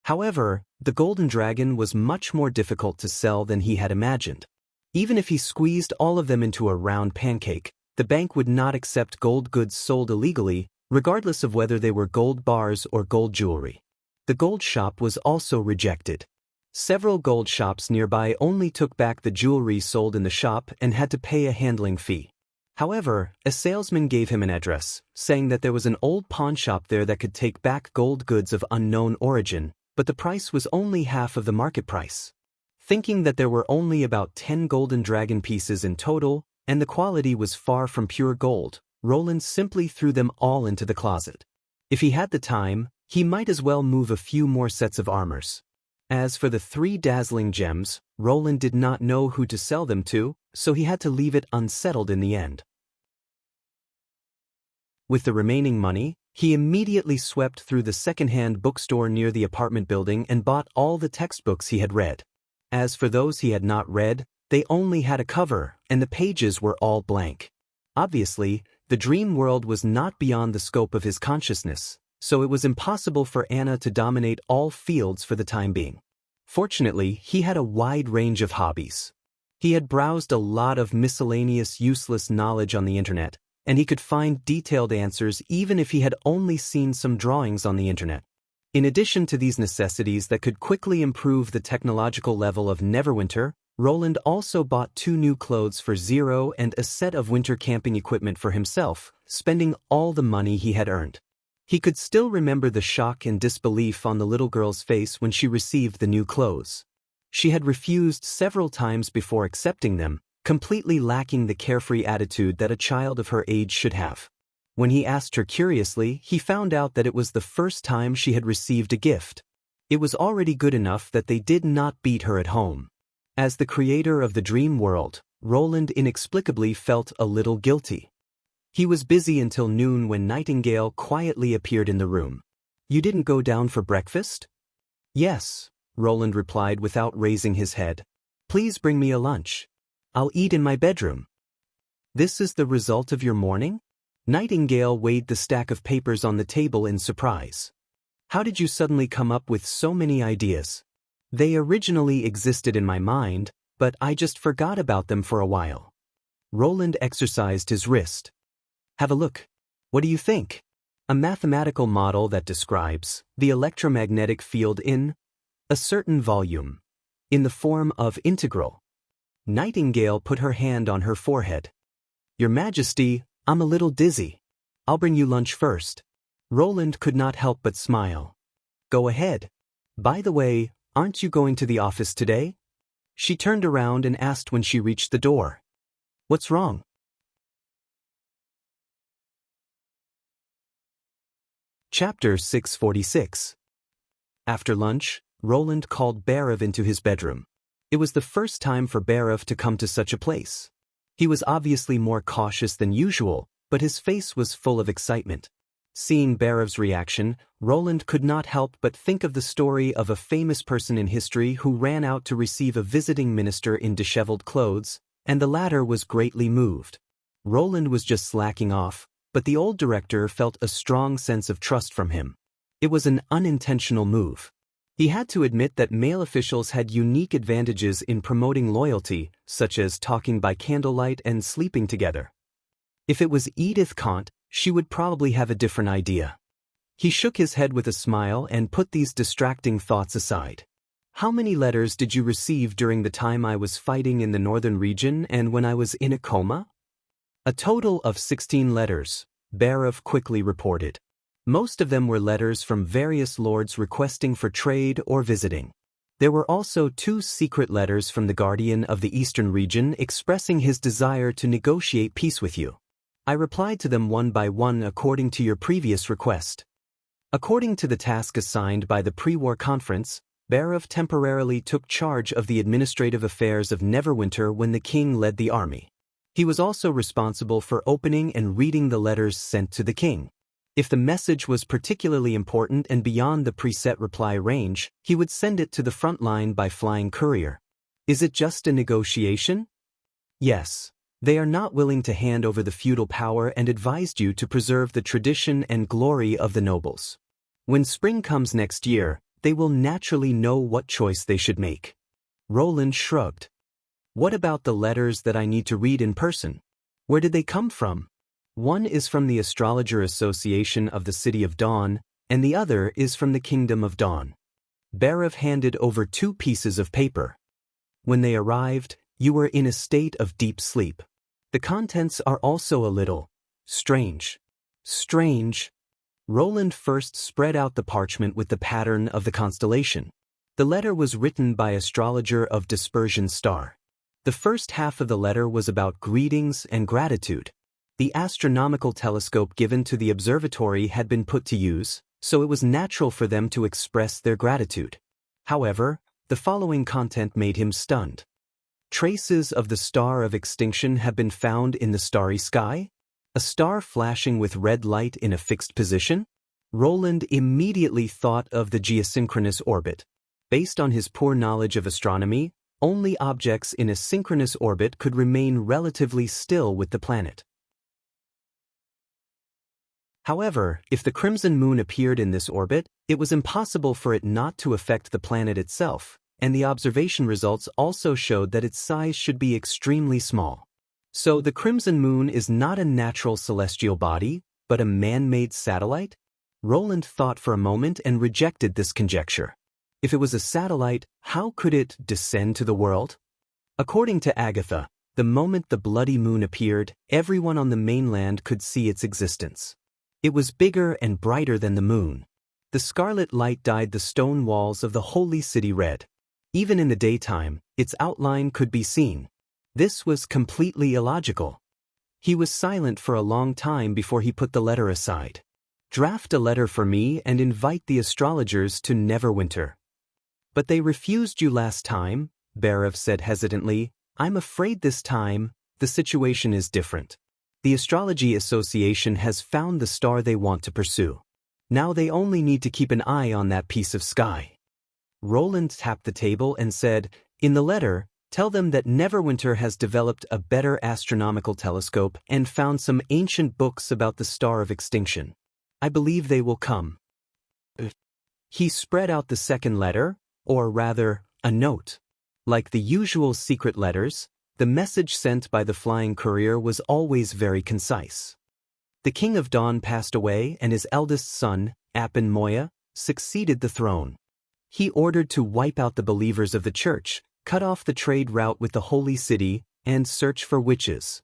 However, the golden dragon was much more difficult to sell than he had imagined. Even if he squeezed all of them into a round pancake, the bank would not accept gold goods sold illegally, regardless of whether they were gold bars or gold jewelry. The gold shop was also rejected. Several gold shops nearby only took back the jewelry sold in the shop and had to pay a handling fee. However, a salesman gave him an address, saying that there was an old pawn shop there that could take back gold goods of unknown origin, but the price was only half of the market price. Thinking that there were only about 10 golden dragon pieces in total, and the quality was far from pure gold, Roland simply threw them all into the closet. If he had the time, he might as well move a few more sets of armors. As for the 3 dazzling gems, Roland did not know who to sell them to, so he had to leave it unsettled in the end. With the remaining money, he immediately swept through the second-hand bookstore near the apartment building and bought all the textbooks he had read. As for those he had not read, they only had a cover, and the pages were all blank. Obviously, the dream world was not beyond the scope of his consciousness, so it was impossible for Anna to dominate all fields for the time being. Fortunately, he had a wide range of hobbies. He had browsed a lot of miscellaneous useless knowledge on the internet, and he could find detailed answers even if he had only seen some drawings on the internet. In addition to these necessities that could quickly improve the technological level of Neverwinter, Roland also bought 2 new clothes for Zero and a set of winter camping equipment for himself, spending all the money he had earned. He could still remember the shock and disbelief on the little girl's face when she received the new clothes. She had refused several times before accepting them, completely lacking the carefree attitude that a child of her age should have. When he asked her curiously, he found out that it was the first time she had received a gift. It was already good enough that they did not beat her at home. As the creator of the dream world, Roland inexplicably felt a little guilty. He was busy until noon when Nightingale quietly appeared in the room. "You didn't go down for breakfast?" "Yes," Roland replied without raising his head. "Please bring me a lunch. I'll eat in my bedroom." "This is the result of your morning?" Nightingale weighed the stack of papers on the table in surprise. "How did you suddenly come up with so many ideas?" "They originally existed in my mind, but I just forgot about them for a while." Roland exercised his wrist. "Have a look. What do you think?" "A mathematical model that describes the electromagnetic field in a certain volume, in the form of integral." Nightingale put her hand on her forehead. "Your Majesty, I'm a little dizzy. I'll bring you lunch first." Roland could not help but smile. "Go ahead. By the way, aren't you going to the office today?" She turned around and asked when she reached the door. "What's wrong?" Chapter 646. After lunch, Roland called Barav into his bedroom. It was the first time for Barav to come to such a place. He was obviously more cautious than usual, but his face was full of excitement. Seeing Barav's reaction, Roland could not help but think of the story of a famous person in history who ran out to receive a visiting minister in disheveled clothes, and the latter was greatly moved. Roland was just slacking off, but the old director felt a strong sense of trust from him. It was an unintentional move. He had to admit that male officials had unique advantages in promoting loyalty, such as talking by candlelight and sleeping together. If it was Edith Kant, she would probably have a different idea. He shook his head with a smile and put these distracting thoughts aside. "How many letters did you receive during the time I was fighting in the northern region and when I was in a coma?" "A total of 16 letters, Barav quickly reported. Most of them were letters from various lords requesting for trade or visiting. There were also 2 secret letters from the Guardian of the Eastern region expressing his desire to negotiate peace with you. I replied to them one by one according to your previous request." According to the task assigned by the pre-war conference, Barav temporarily took charge of the administrative affairs of Neverwinter when the king led the army. He was also responsible for opening and reading the letters sent to the king. If the message was particularly important and beyond the preset reply range, he would send it to the front line by flying courier. "Is it just a negotiation?" "Yes. They are not willing to hand over the feudal power and advised you to preserve the tradition and glory of the nobles. When spring comes next year, they will naturally know what choice they should make." Roland shrugged. "What about the letters that I need to read in person? Where did they come from?" "One is from the Astrologer Association of the City of Dawn, and the other is from the Kingdom of Dawn." Barav handed over 2 pieces of paper. "When they arrived, you were in a state of deep sleep. The contents are also a little strange." "Strange?" Roland first spread out the parchment with the pattern of the constellation. The letter was written by astrologer of dispersion star. The first half of the letter was about greetings and gratitude. The astronomical telescope given to the observatory had been put to use, so it was natural for them to express their gratitude. However, the following content made him stunned. Traces of the star of extinction have been found in the starry sky? A star flashing with red light in a fixed position? Roland immediately thought of the geosynchronous orbit. Based on his poor knowledge of astronomy, only objects in a synchronous orbit could remain relatively still with the planet. However, if the crimson moon appeared in this orbit, it was impossible for it not to affect the planet itself, and the observation results also showed that its size should be extremely small. So the crimson moon is not a natural celestial body, but a man-made satellite? Roland thought for a moment and rejected this conjecture. If it was a satellite, how could it descend to the world? According to Agatha, the moment the bloody moon appeared, everyone on the mainland could see its existence. It was bigger and brighter than the moon. The scarlet light dyed the stone walls of the holy city red. Even in the daytime, its outline could be seen. This was completely illogical. He was silent for a long time before he put the letter aside. Draft a letter for me and invite the astrologers to Neverwinter. But they refused you last time, Barav said hesitantly. I'm afraid this time, the situation is different. The Astrology Association has found the star they want to pursue. Now they only need to keep an eye on that piece of sky. Roland tapped the table and said, in the letter, tell them that Neverwinter has developed a better astronomical telescope and found some ancient books about the star of extinction. I believe they will come. He spread out the second letter, or rather, a note. Like the usual secret letters, the message sent by the flying courier was always very concise. The King of Dawn passed away and his eldest son, Apen Moya, succeeded the throne. He ordered to wipe out the believers of the church, cut off the trade route with the holy city, and search for witches.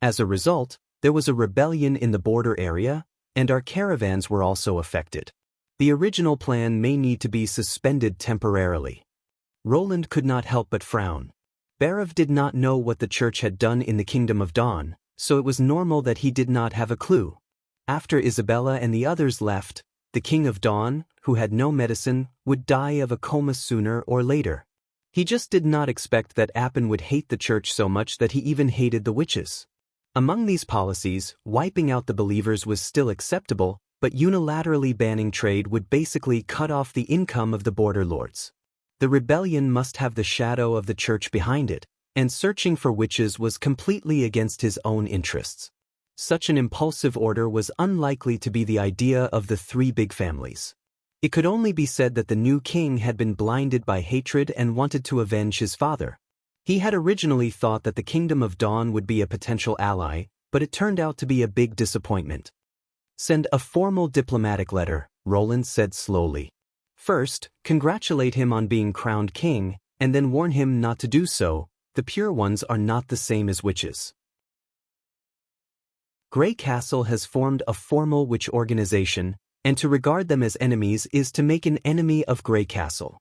As a result, there was a rebellion in the border area, and our caravans were also affected. The original plan may need to be suspended temporarily. Roland could not help but frown. Barav did not know what the church had done in the Kingdom of Dawn, so it was normal that he did not have a clue. After Isabella and the others left, the King of Dawn, who had no medicine, would die of a coma sooner or later. He just did not expect that Apen would hate the church so much that he even hated the witches. Among these policies, wiping out the believers was still acceptable, but unilaterally banning trade would basically cut off the income of the border lords. The rebellion must have the shadow of the church behind it, and searching for witches was completely against his own interests. Such an impulsive order was unlikely to be the idea of the three big families. It could only be said that the new king had been blinded by hatred and wanted to avenge his father. He had originally thought that the Kingdom of Dawn would be a potential ally, but it turned out to be a big disappointment. Send a formal diplomatic letter, Roland said slowly. First, congratulate him on being crowned king, and then warn him not to do so. The pure ones are not the same as witches. Grey Castle has formed a formal witch organization, and to regard them as enemies is to make an enemy of Grey Castle.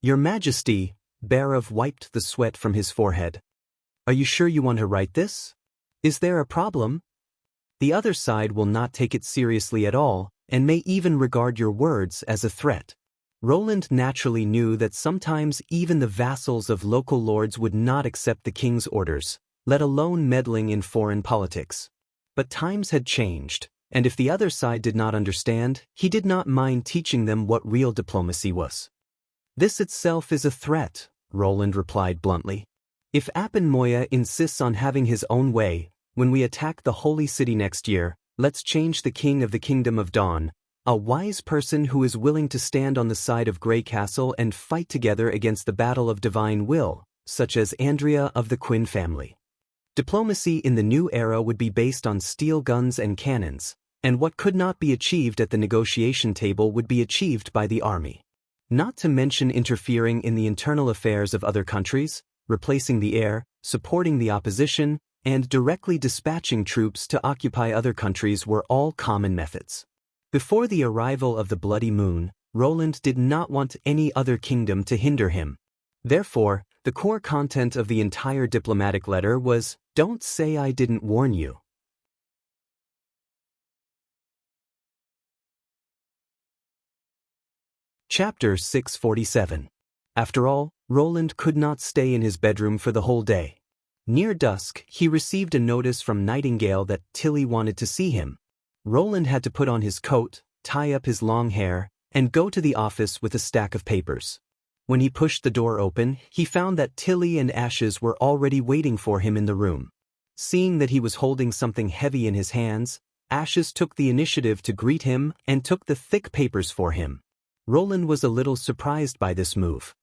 Your Majesty, Barav wiped the sweat from his forehead. Are you sure you want to write this? Is there a problem? The other side will not take it seriously at all, and may even regard your words as a threat. Roland naturally knew that sometimes even the vassals of local lords would not accept the king's orders, let alone meddling in foreign politics. But times had changed, and if the other side did not understand, he did not mind teaching them what real diplomacy was. This itself is a threat, Roland replied bluntly. If Apen Moya insists on having his own way, when we attack the holy city next year, let's change the king of the Kingdom of Dawn, a wise person who is willing to stand on the side of Grey Castle and fight together against the battle of divine will, such as Andrea of the Quinn family. Diplomacy in the new era would be based on steel guns and cannons, and what could not be achieved at the negotiation table would be achieved by the army. Not to mention interfering in the internal affairs of other countries, replacing the heir, supporting the opposition, and directly dispatching troops to occupy other countries were all common methods. Before the arrival of the bloody moon, Roland did not want any other kingdom to hinder him. Therefore, the core content of the entire diplomatic letter was, "Don't say I didn't warn you." Chapter 647. After all, Roland could not stay in his bedroom for the whole day. Near dusk, he received a notice from Nightingale that Tilly wanted to see him. Roland had to put on his coat, tie up his long hair, and go to the office with a stack of papers. When he pushed the door open, he found that Tilly and Ashes were already waiting for him in the room. Seeing that he was holding something heavy in his hands, Ashes took the initiative to greet him and took the thick papers for him. Roland was a little surprised by this move.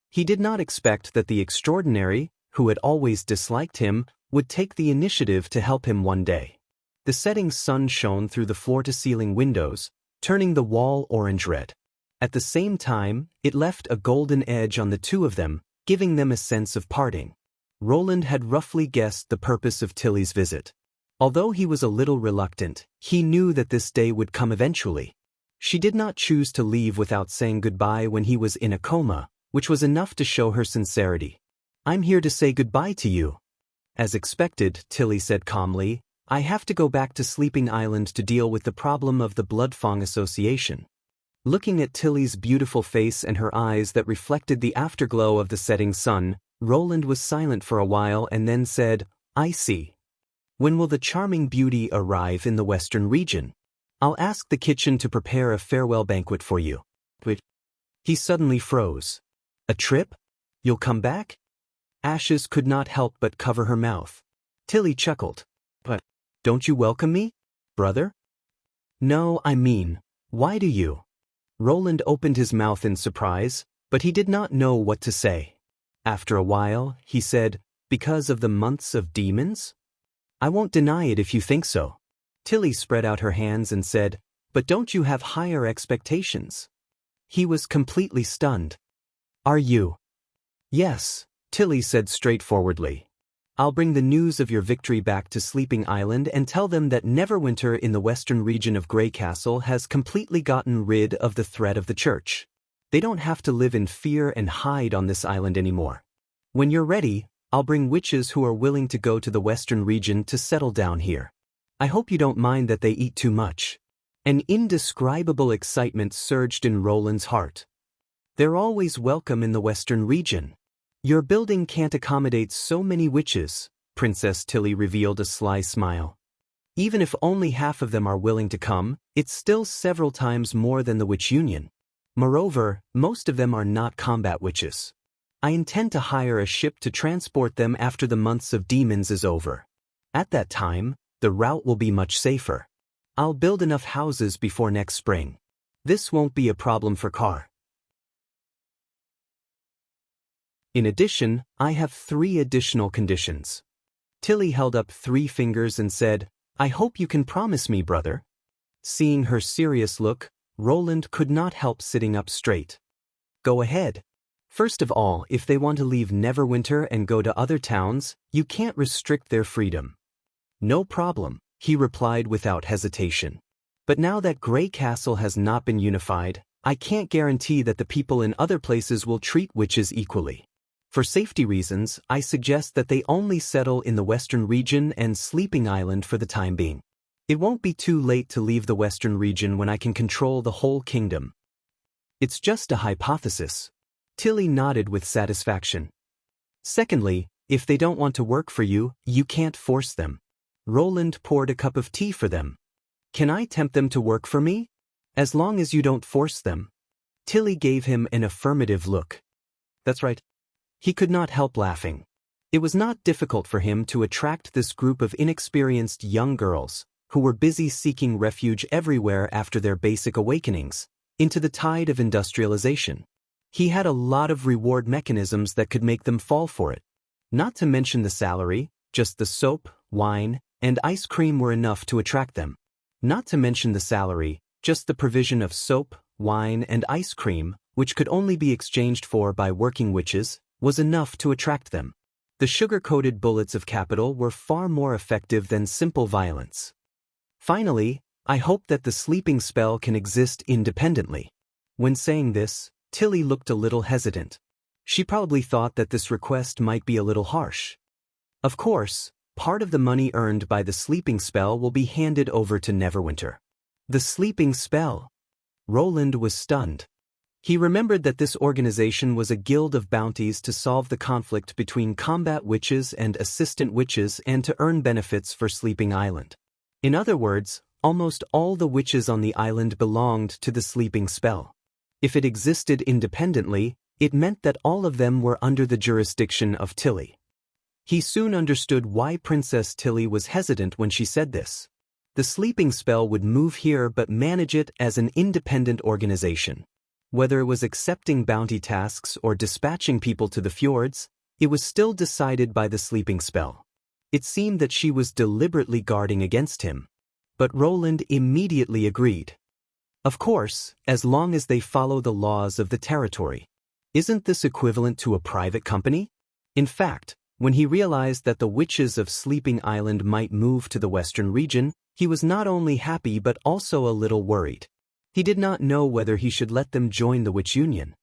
He did not expect that the extraordinary, who had always disliked him, would take the initiative to help him one day. The setting sun shone through the floor-to-ceiling windows, turning the wall orange-red. At the same time, it left a golden edge on the two of them, giving them a sense of parting. Roland had roughly guessed the purpose of Tilly's visit. Although he was a little reluctant, he knew that this day would come eventually. She did not choose to leave without saying goodbye when he was in a coma, which was enough to show her sincerity. "I'm here to say goodbye to you." As expected, Tilly said calmly, "I have to go back to Sleeping Island to deal with the problem of the Bloodfang Association." Looking at Tilly's beautiful face and her eyes that reflected the afterglow of the setting sun, Roland was silent for a while and then said, "I see. When will the charming beauty arrive in the Western region? I'll ask the kitchen to prepare a farewell banquet for you." He suddenly froze. "A trip? You'll come back?" Ashes could not help but cover her mouth. Tilly chuckled. "But don't you welcome me, brother?" "No, I mean, why do you?" Roland opened his mouth in surprise, but he did not know what to say. After a while, he said, "Because of the months of demons?" "I won't deny it if you think so." Tilly spread out her hands and said, "But don't you have higher expectations?" He was completely stunned. "Are you?" "Yes," Tilly said straightforwardly. "I'll bring the news of your victory back to Sleeping Island and tell them that Neverwinter in the western region of Grey Castle has completely gotten rid of the threat of the church. They don't have to live in fear and hide on this island anymore. When you're ready, I'll bring witches who are willing to go to the western region to settle down here. I hope you don't mind that they eat too much." An indescribable excitement surged in Roland's heart. "They're always welcome in the western region. Your building can't accommodate so many witches," Princess Tilly revealed a sly smile. "Even if only half of them are willing to come, it's still several times more than the Witch Union. Moreover, most of them are not combat witches. I intend to hire a ship to transport them after the months of demons is over. At that time, the route will be much safer. I'll build enough houses before next spring. This won't be a problem for Carr. In addition, I have 3 additional conditions." Tilly held up 3 fingers and said, "I hope you can promise me, brother." Seeing her serious look, Roland could not help sitting up straight. "Go ahead. First of all, if they want to leave Neverwinter and go to other towns, you can't restrict their freedom." "No problem," he replied without hesitation. "But now that Grey Castle has not been unified, I can't guarantee that the people in other places will treat witches equally. For safety reasons, I suggest that they only settle in the western region and Sleeping Island for the time being. It won't be too late to leave the western region when I can control the whole kingdom." "It's just a hypothesis." Tilly nodded with satisfaction. "Secondly, if they don't want to work for you, you can't force them." Roland poured a cup of tea for them. "Can I tempt them to work for me? As long as you don't force them." Tilly gave him an affirmative look. "That's right." He could not help laughing. It was not difficult for him to attract this group of inexperienced young girls, who were busy seeking refuge everywhere after their basic awakenings, into the tide of industrialization. He had a lot of reward mechanisms that could make them fall for it. Not to mention the salary, just the soap, wine, and ice cream were enough to attract them. Not to mention the salary, just the provision of soap, wine, and ice cream, which could only be exchanged for by working witches, was enough to attract them. The sugar-coated bullets of capital were far more effective than simple violence. Finally, I hope that the sleeping spell can exist independently. When saying this, Tilly looked a little hesitant. She probably thought that this request might be a little harsh. Of course, part of the money earned by the sleeping spell will be handed over to Neverwinter. The sleeping spell? Roland was stunned. He remembered that this organization was a guild of bounties to solve the conflict between combat witches and assistant witches and to earn benefits for Sleeping Island. In other words, almost all the witches on the island belonged to the sleeping spell. If it existed independently, it meant that all of them were under the jurisdiction of Tilly. He soon understood why Princess Tilly was hesitant when she said this. The sleeping spell would move here but manage it as an independent organization. Whether it was accepting bounty tasks or dispatching people to the fjords, it was still decided by the sleeping spell. It seemed that she was deliberately guarding against him. But Roland immediately agreed. Of course, as long as they follow the laws of the territory. Isn't this equivalent to a private company? In fact, when he realized that the witches of Sleeping Island might move to the western region, he was not only happy but also a little worried. He did not know whether he should let them join the Witch Union.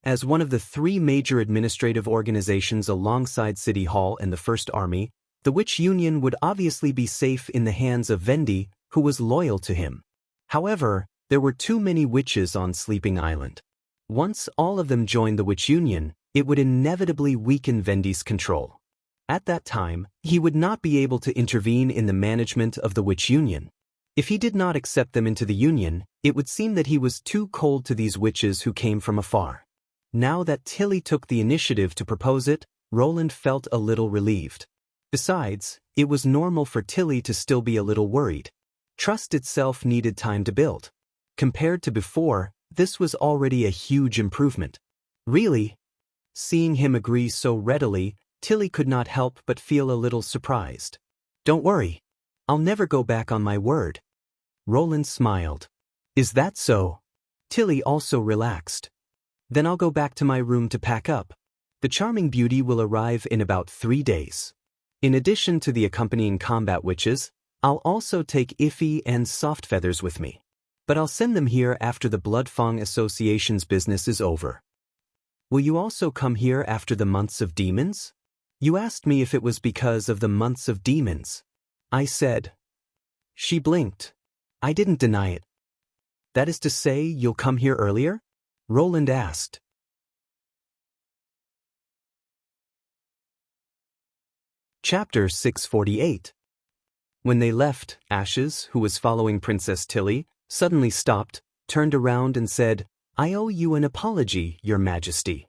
As one of the three major administrative organizations alongside City Hall and the First Army, the Witch Union would obviously be safe in the hands of Vendi, who was loyal to him. However, there were too many witches on Sleeping Island. Once all of them joined the Witch Union, it would inevitably weaken Vendi's control. At that time, he would not be able to intervene in the management of the Witch Union. If he did not accept them into the Union, it would seem that he was too cold to these witches who came from afar. Now that Tilly took the initiative to propose it, Roland felt a little relieved. Besides, it was normal for Tilly to still be a little worried. Trust itself needed time to build. Compared to before, this was already a huge improvement. Really? Seeing him agree so readily, Tilly could not help but feel a little surprised. Don't worry. I'll never go back on my word. Roland smiled. Is that so? Tilly also relaxed. Then I'll go back to my room to pack up. The charming beauty will arrive in about 3 days. In addition to the accompanying combat witches, I'll also take Iffy and Softfeathers with me. But I'll send them here after the Bloodfang Association's business is over. Will you also come here after the months of demons? You asked me if it was because of the months of demons. I said. She blinked. I didn't deny it. That is to say, you'll come here earlier? Roland asked. Chapter 648. When they left, Ashes, who was following Princess Tilly, suddenly stopped, turned around and said, I owe you an apology, Your Majesty.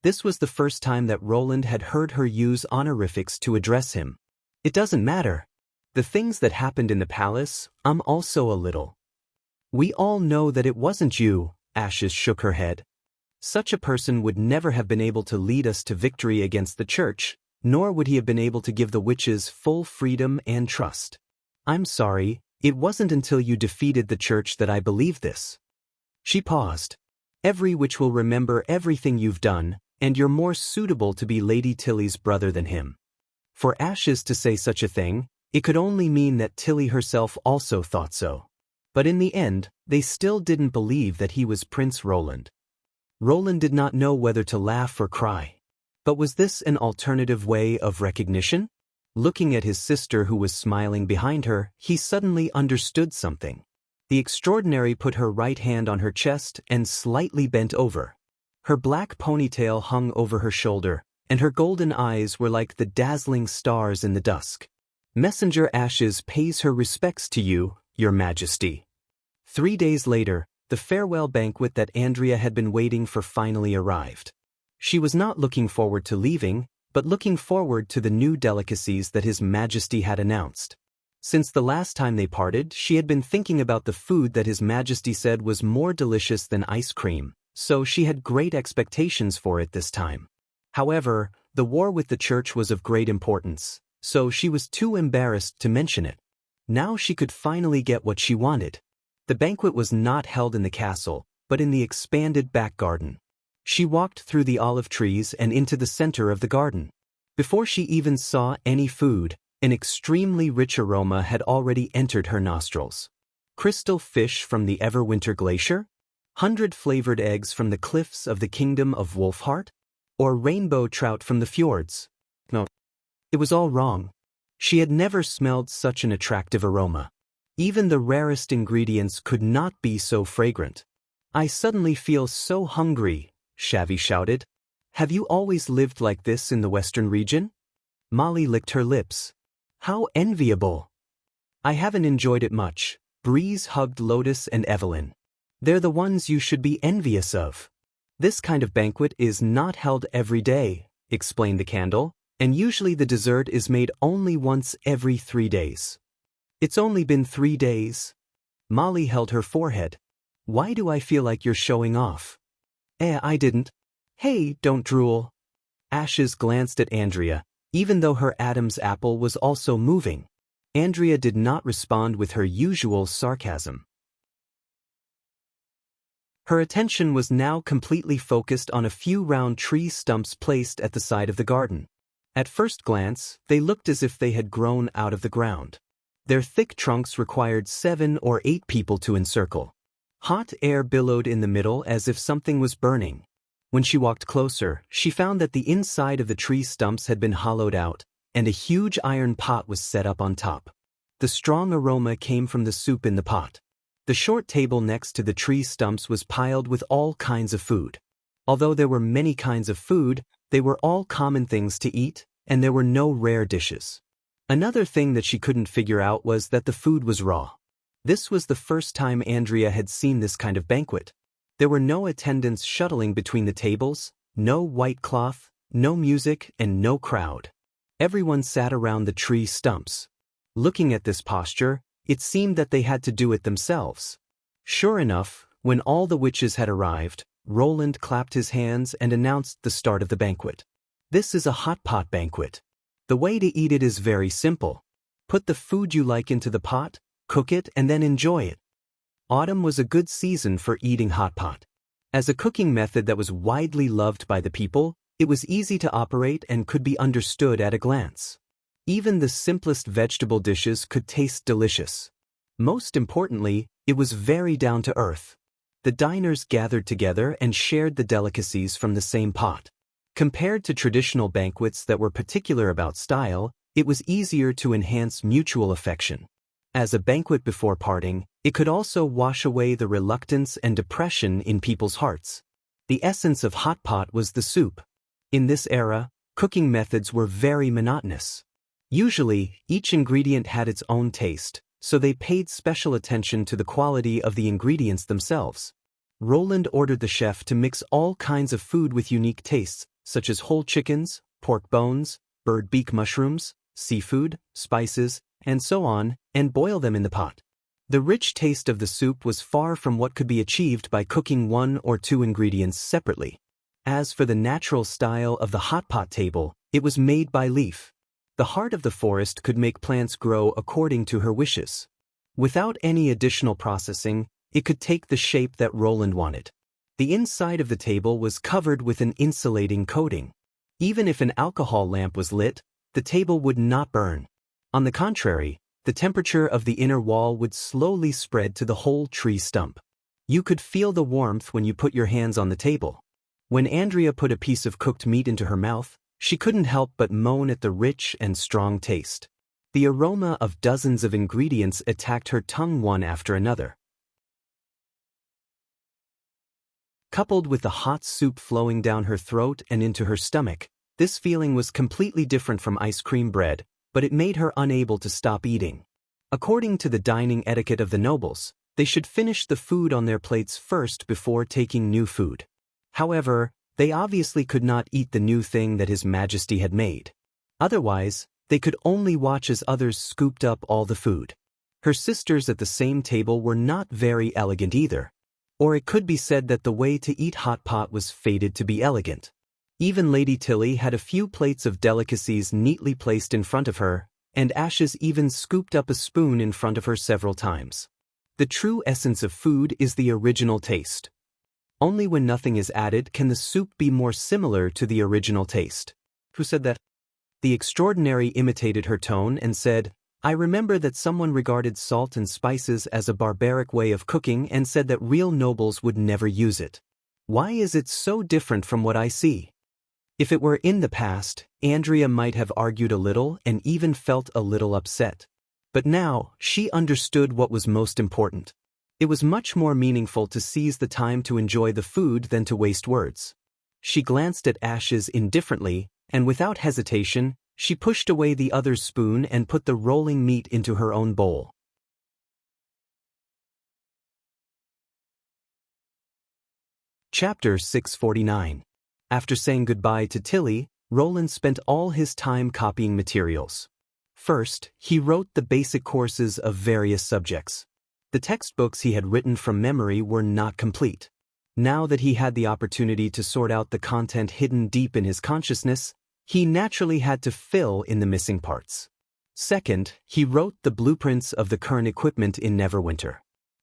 This was the first time that Roland had heard her use honorifics to address him. It doesn't matter. The things that happened in the palace, I'm also a little. We all know that it wasn't you, Ashes shook her head. Such a person would never have been able to lead us to victory against the church, nor would he have been able to give the witches full freedom and trust. I'm sorry, it wasn't until you defeated the church that I believed this. She paused. Every witch will remember everything you've done, and you're more suitable to be Lady Tilly's brother than him. For Ashes to say such a thing, it could only mean that Tilly herself also thought so. But in the end, they still didn't believe that he was Prince Roland. Roland did not know whether to laugh or cry. But was this an alternative way of recognition? Looking at his sister who was smiling behind her, he suddenly understood something. The extraordinary put her right hand on her chest and slightly bent over. Her black ponytail hung over her shoulder, and her golden eyes were like the dazzling stars in the dusk. Messenger Ashes pays her respects to you, Your Majesty. 3 days later, the farewell banquet that Andrea had been waiting for finally arrived. She was not looking forward to leaving, but looking forward to the new delicacies that His Majesty had announced. Since the last time they parted, she had been thinking about the food that His Majesty said was more delicious than ice cream, so she had great expectations for it this time. However, the war with the church was of great importance, so she was too embarrassed to mention it. Now she could finally get what she wanted. The banquet was not held in the castle, but in the expanded back garden. She walked through the olive trees and into the center of the garden. Before she even saw any food, an extremely rich aroma had already entered her nostrils. crystal fish from the Everwinter Glacier? 100 flavored eggs from the cliffs of the Kingdom of Wolfheart? Or rainbow trout from the fjords? No. It was all wrong. She had never smelled such an attractive aroma. Even the rarest ingredients could not be so fragrant. I suddenly feel so hungry, Shavy shouted. Have you always lived like this in the western region? Molly licked her lips. How enviable. I haven't enjoyed it much. Breeze hugged Lotus and Evelyn. They're the ones you should be envious of. This kind of banquet is not held every day, explained the candle, and usually the dessert is made only once every 3 days. It's only been 3 days. Molly held her forehead. Why do I feel like you're showing off? I didn't. Hey, don't drool. Ashes glanced at Andrea, even though her Adam's apple was also moving. Andrea did not respond with her usual sarcasm. Her attention was now completely focused on a few round tree stumps placed at the side of the garden. At first glance, they looked as if they had grown out of the ground. Their thick trunks required 7 or 8 people to encircle. Hot air billowed in the middle as if something was burning. When she walked closer, she found that the inside of the tree stumps had been hollowed out, and a huge iron pot was set up on top. The strong aroma came from the soup in the pot. The short table next to the tree stumps was piled with all kinds of food. Although there were many kinds of food, they were all common things to eat, and there were no rare dishes. Another thing that she couldn't figure out was that the food was raw. This was the first time Andrea had seen this kind of banquet. There were no attendants shuttling between the tables, no white cloth, no music, and no crowd. Everyone sat around the tree stumps. Looking at this posture, it seemed that they had to do it themselves. Sure enough, when all the witches had arrived, Roland clapped his hands and announced the start of the banquet. This is a hot pot banquet. The way to eat it is very simple. Put the food you like into the pot, cook it, and then enjoy it. Autumn was a good season for eating hot pot. As a cooking method that was widely loved by the people, it was easy to operate and could be understood at a glance. Even the simplest vegetable dishes could taste delicious. Most importantly, it was very down to earth. The diners gathered together and shared the delicacies from the same pot. Compared to traditional banquets that were particular about style, it was easier to enhance mutual affection. As a banquet before parting, it could also wash away the reluctance and depression in people's hearts. The essence of hot pot was the soup. In this era, cooking methods were very monotonous. Usually, each ingredient had its own taste, so they paid special attention to the quality of the ingredients themselves. Roland ordered the chef to mix all kinds of food with unique tastes, such as whole chickens, pork bones, bird beak mushrooms, seafood, spices, and so on, and boil them in the pot. The rich taste of the soup was far from what could be achieved by cooking 1 or 2 ingredients separately. As for the natural style of the hot pot table, it was made by Leaf. The heart of the forest could make plants grow according to her wishes. Without any additional processing, it could take the shape that Roland wanted. The inside of the table was covered with an insulating coating. Even if an alcohol lamp was lit, the table would not burn. On the contrary, the temperature of the inner wall would slowly spread to the whole tree stump. You could feel the warmth when you put your hands on the table. When Andrea put a piece of cooked meat into her mouth, she couldn't help but moan at the rich and strong taste. The aroma of dozens of ingredients attacked her tongue one after another. Coupled with the hot soup flowing down her throat and into her stomach, this feeling was completely different from ice cream bread, but it made her unable to stop eating. According to the dining etiquette of the nobles, they should finish the food on their plates first before taking new food. However, they obviously could not eat the new thing that His Majesty had made. Otherwise, they could only watch as others scooped up all the food. Her sisters at the same table were not very elegant either. Or it could be said that the way to eat hot pot was fated to be elegant. Even Lady Tilly had a few plates of delicacies neatly placed in front of her, and Ashes even scooped up a spoon in front of her several times. The true essence of food is the original taste. Only when nothing is added can the soup be more similar to the original taste. Who said that? The extraordinary imitated her tone and said, I remember that someone regarded salt and spices as a barbaric way of cooking and said that real nobles would never use it. Why is it so different from what I see? If it were in the past, Andrea might have argued a little and even felt a little upset. But now, she understood what was most important. It was much more meaningful to seize the time to enjoy the food than to waste words. She glanced at Ashes indifferently, and without hesitation, she pushed away the other's spoon and put the rolling meat into her own bowl. Chapter 649. After saying goodbye to Tilly, Roland spent all his time copying materials. First, he wrote the basic courses of various subjects. The textbooks he had written from memory were not complete. Now that he had the opportunity to sort out the content hidden deep in his consciousness, he naturally had to fill in the missing parts. Second, he wrote the blueprints of the current equipment in Neverwinter.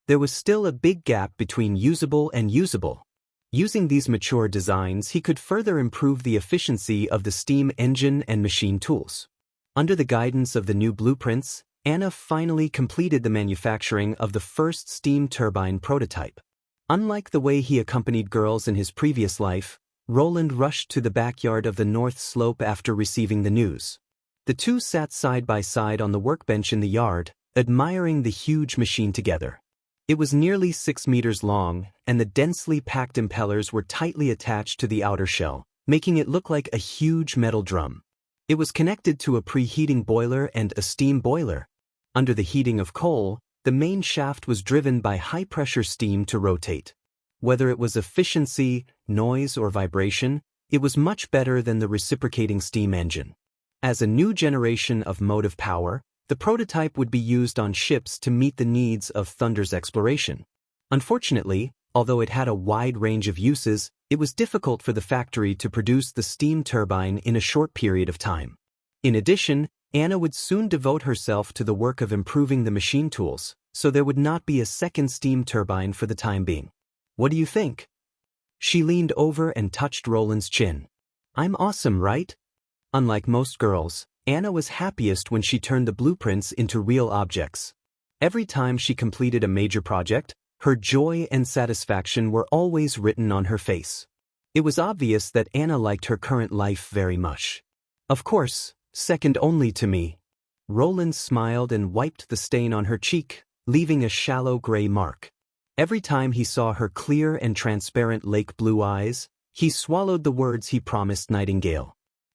There was still a big gap between usable and usable. Using these mature designs, he could further improve the efficiency of the steam engine and machine tools. Under the guidance of the new blueprints, Anna finally completed the manufacturing of the first steam turbine prototype. Unlike the way he accompanied girls in his previous life, Roland rushed to the backyard of the North Slope after receiving the news. The two sat side by side on the workbench in the yard, admiring the huge machine together. It was nearly 6 meters long, and the densely packed impellers were tightly attached to the outer shell, making it look like a huge metal drum. It was connected to a preheating boiler and a steam boiler. Under the heating of coal, the main shaft was driven by high-pressure steam to rotate. Whether it was efficiency, noise, or vibration, it was much better than the reciprocating steam engine. As a new generation of motive power, the prototype would be used on ships to meet the needs of Thunder's exploration. Unfortunately, although it had a wide range of uses, it was difficult for the factory to produce the steam turbine in a short period of time. In addition, Anna would soon devote herself to the work of improving the machine tools, so there would not be a second steam turbine for the time being. What do you think? She leaned over and touched Roland's chin. I'm awesome, right? Unlike most girls, Anna was happiest when she turned the blueprints into real objects. Every time she completed a major project, her joy and satisfaction were always written on her face. It was obvious that Anna liked her current life very much. Of course, second only to me. Roland smiled and wiped the stain on her cheek, leaving a shallow gray mark. Every time he saw her clear and transparent lake blue eyes, he swallowed the words he promised Nightingale.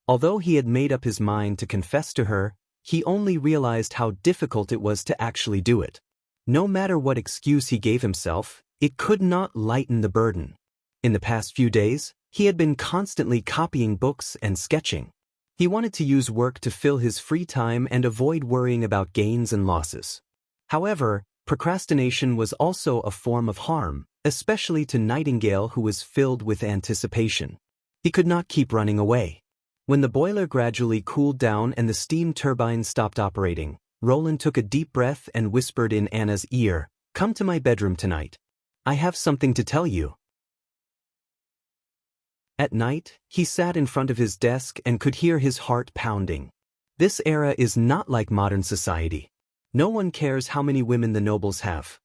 Although he had made up his mind to confess to her, he only realized how difficult it was to actually do it. No matter what excuse he gave himself, it could not lighten the burden. In the past few days, he had been constantly copying books and sketching. He wanted to use work to fill his free time and avoid worrying about gains and losses. However, procrastination was also a form of harm, especially to Nightingale, who was filled with anticipation. He could not keep running away. When the boiler gradually cooled down and the steam turbine stopped operating, Roland took a deep breath and whispered in Anna's ear, "Come to my bedroom tonight. I have something to tell you." At night, he sat in front of his desk and could hear his heart pounding. This era is not like modern society. No one cares how many women the nobles have.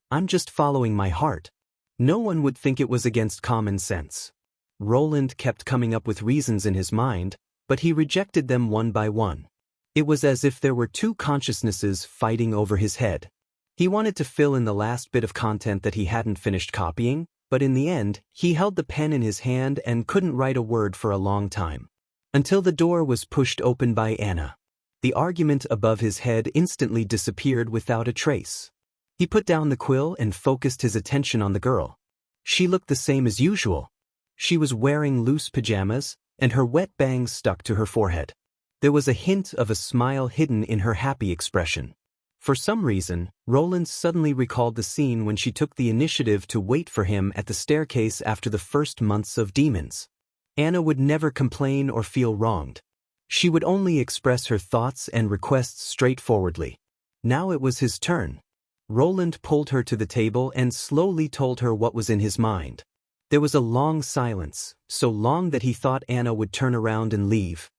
I'm just following my heart. No one would think it was against common sense. Roland kept coming up with reasons in his mind, but he rejected them one by one. It was as if there were two consciousnesses fighting over his head. He wanted to fill in the last bit of content that he hadn't finished copying, but in the end, he held the pen in his hand and couldn't write a word for a long time. Until the door was pushed open by Anna. The argument above his head instantly disappeared without a trace. He put down the quill and focused his attention on the girl. She looked the same as usual. She was wearing loose pajamas, and her wet bangs stuck to her forehead. There was a hint of a smile hidden in her happy expression. For some reason, Roland suddenly recalled the scene when she took the initiative to wait for him at the staircase after the first months of demons. Anna would never complain or feel wronged. She would only express her thoughts and requests straightforwardly. Now it was his turn. Roland pulled her to the table and slowly told her what was in his mind. There was a long silence, so long that he thought Anna would turn around and leave.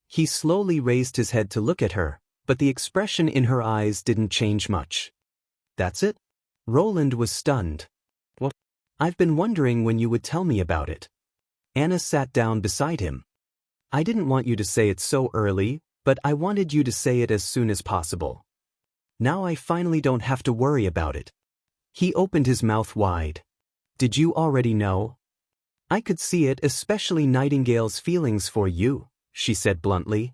He slowly raised his head to look at her, but the expression in her eyes didn't change much. That's it? Roland was stunned. What? I've been wondering when you would tell me about it. Anna sat down beside him. I didn't want you to say it so early, but I wanted you to say it as soon as possible. Now I finally don't have to worry about it. He opened his mouth wide. Did you already know? I could see it, especially Nightingale's feelings for you, she said bluntly.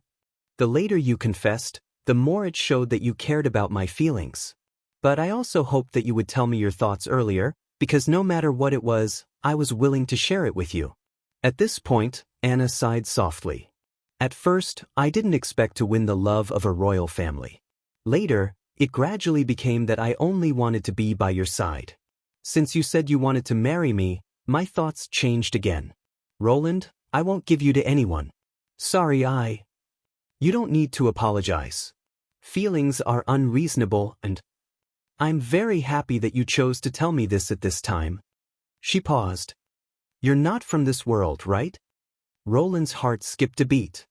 The later you confessed, the more it showed that you cared about my feelings. But I also hoped that you would tell me your thoughts earlier, because no matter what it was, I was willing to share it with you. At this point, Anna sighed softly. At first, I didn't expect to win the love of a royal family. Later, it gradually became that I only wanted to be by your side. Since you said you wanted to marry me, my thoughts changed again. Roland, I won't give you to anyone. Sorry, You don't need to apologize. Feelings are unreasonable and I'm very happy that you chose to tell me this at this time. She paused. You're not from this world, right? Roland's heart skipped a beat.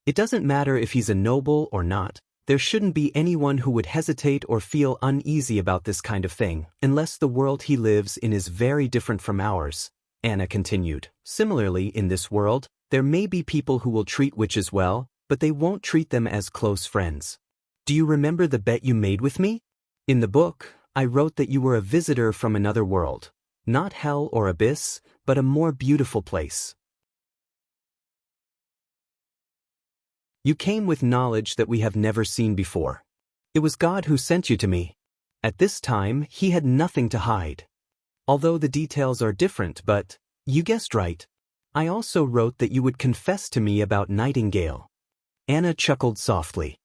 It doesn't matter if he's a noble or not. There shouldn't be anyone who would hesitate or feel uneasy about this kind of thing, unless the world he lives in is very different from ours, Anna continued. Similarly, in this world, there may be people who will treat witches well, but they won't treat them as close friends. Do you remember the bet you made with me? In the book, I wrote that you were a visitor from another world. Not hell or abyss, but a more beautiful place. You came with knowledge that we have never seen before. It was God who sent you to me. At this time, he had nothing to hide. Although the details are different, but you guessed right. I also wrote that you would confess to me about Nightingale. Anna chuckled softly.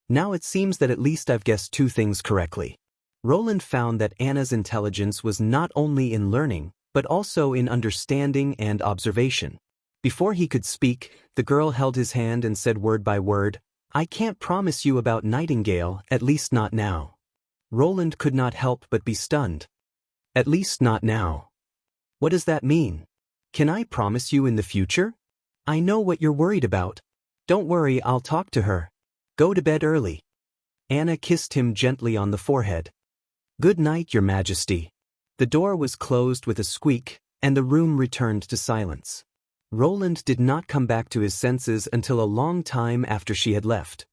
Now it seems that at least I've guessed two things correctly. Roland found that Anna's intelligence was not only in learning, but also in understanding and observation. Before he could speak, the girl held his hand and said word by word, I can't promise you about Nightingale, at least not now. Roland could not help but be stunned. At least not now. What does that mean? Can I promise you in the future? I know what you're worried about. Don't worry, I'll talk to her. Go to bed early. Anna kissed him gently on the forehead. Good night, Your Majesty. The door was closed with a squeak, and the room returned to silence. Roland did not come back to his senses until a long time after she had left.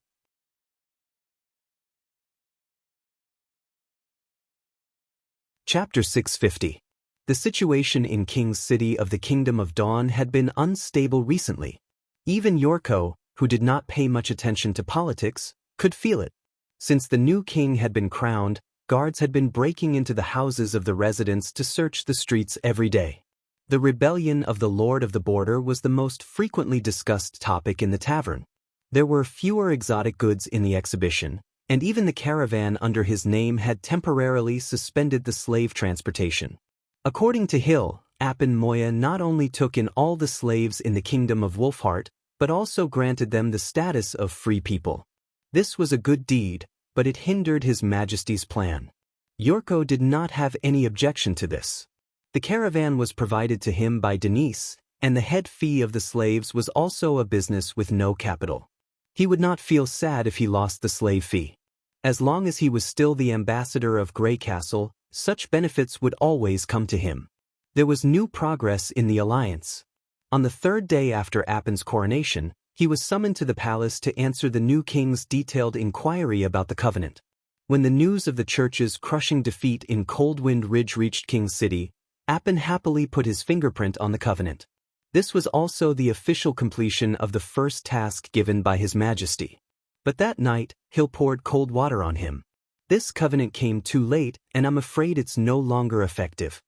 Chapter 650. The situation in King's City of the Kingdom of Dawn had been unstable recently. Even Yorko, who did not pay much attention to politics, could feel it. Since the new king had been crowned, guards had been breaking into the houses of the residents to search the streets every day. The rebellion of the Lord of the Border was the most frequently discussed topic in the tavern. There were fewer exotic goods in the exhibition, and even the caravan under his name had temporarily suspended the slave transportation. According to Hill, Appin Moya not only took in all the slaves in the kingdom of Wolfheart, but also granted them the status of free people. This was a good deed, but it hindered His Majesty's plan. Yorko did not have any objection to this. The caravan was provided to him by Denise, and the head fee of the slaves was also a business with no capital. He would not feel sad if he lost the slave fee. As long as he was still the ambassador of Grey Castle, such benefits would always come to him. There was new progress in the alliance. On the third day after Appin's coronation, he was summoned to the palace to answer the new king's detailed inquiry about the covenant. When the news of the church's crushing defeat in Coldwind Ridge reached King's City, Appin happily put his fingerprint on the covenant. This was also the official completion of the first task given by His Majesty. But that night, Hill poured cold water on him. This covenant came too late, and I'm afraid it's no longer effective.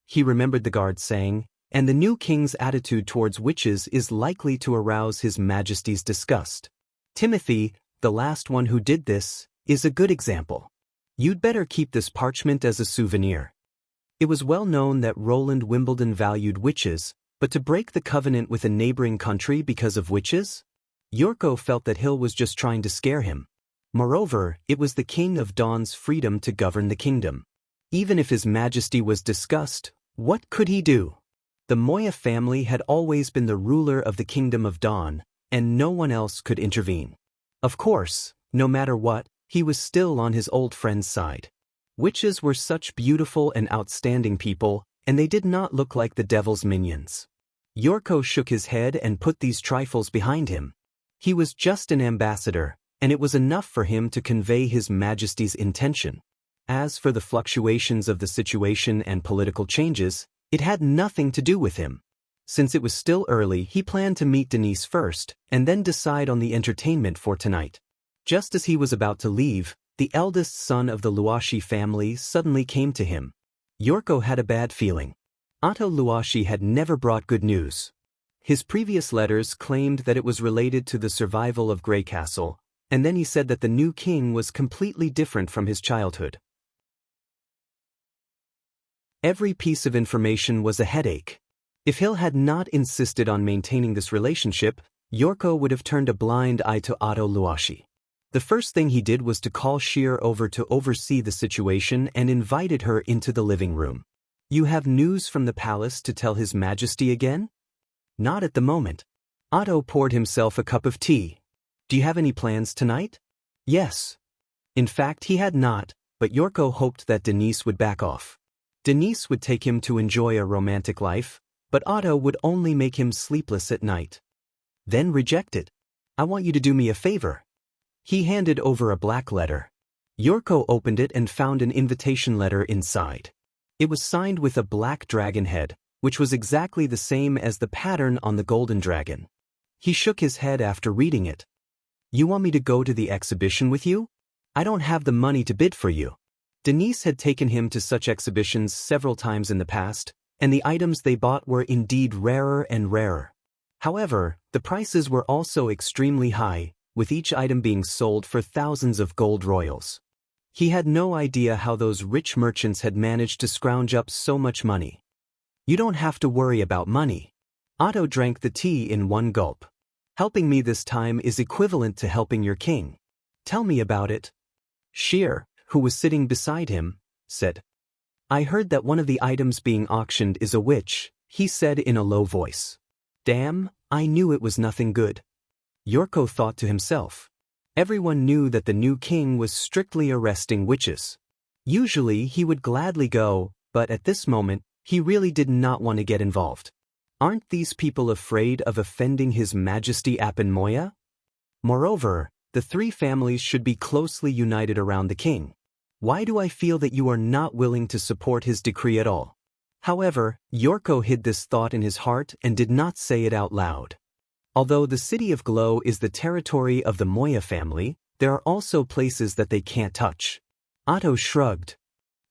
He remembered the guard saying, and the new king's attitude towards witches is likely to arouse His Majesty's disgust. Timothy, the last one who did this, is a good example. You'd better keep this parchment as a souvenir. It was well known that Roland Wimbledon valued witches, but to break the covenant with a neighboring country because of witches? Yorko felt that Hill was just trying to scare him. Moreover, it was the King of Dawn's freedom to govern the kingdom. Even if His Majesty was discussed, what could he do? The Moya family had always been the ruler of the Kingdom of Dawn, and no one else could intervene. Of course, No matter what, he was still on his old friend's side. Witches were such beautiful and outstanding people, and they did not look like the devil's minions. Yorko shook his head and put these trifles behind him. He was just an ambassador, and it was enough for him to convey His Majesty's intention. As for the fluctuations of the situation and political changes, it had nothing to do with him. Since it was still early, he planned to meet Denise first, and then decide on the entertainment for tonight. Just as he was about to leave, the eldest son of the Luashi family suddenly came to him. Yorko had a bad feeling. Otto Luashi had never brought good news. His previous letters claimed that it was related to the survival of Grey Castle, and then he said that the new king was completely different from his childhood. Every piece of information was a headache. If Hill had not insisted on maintaining this relationship, Yorko would have turned a blind eye to Otto Luashi. The first thing he did was to call Sheer over to oversee the situation and invited her into the living room. "You have news from the palace to tell His Majesty again?" "Not at the moment." Otto poured himself a cup of tea. "Do you have any plans tonight?" "Yes." In fact, he had not, but Yorko hoped that Denise would back off. Denise would take him to enjoy a romantic life, but Otto would only make him sleepless at night. Then reject it. "I want you to do me a favor." He handed over a black letter. Yorko opened it and found an invitation letter inside. It was signed with a black dragon head, which was exactly the same as the pattern on the golden dragon. He shook his head after reading it. "You want me to go to the exhibition with you? I don't have the money to bid for you." Denise had taken him to such exhibitions several times in the past, and the items they bought were indeed rarer and rarer. However, the prices were also extremely high, with each item being sold for thousands of gold royals. He had no idea how those rich merchants had managed to scrounge up so much money. "You don't have to worry about money." Otto drank the tea in one gulp. "Helping me this time is equivalent to helping your king. Tell me about it." Sheer, who was sitting beside him, said, "I heard that one of the items being auctioned is a witch," he said in a low voice. "Damn, I knew it was nothing good." Yorko thought to himself. Everyone knew that the new king was strictly arresting witches. Usually he would gladly go, but at this moment, he really did not want to get involved. Aren't these people afraid of offending His Majesty Appenmoya? Moreover, the three families should be closely united around the king. Why do I feel that you are not willing to support his decree at all? However, Yorko hid this thought in his heart and did not say it out loud. Although the city of Glow is the territory of the Moya family, there are also places that they can't touch. Otto shrugged.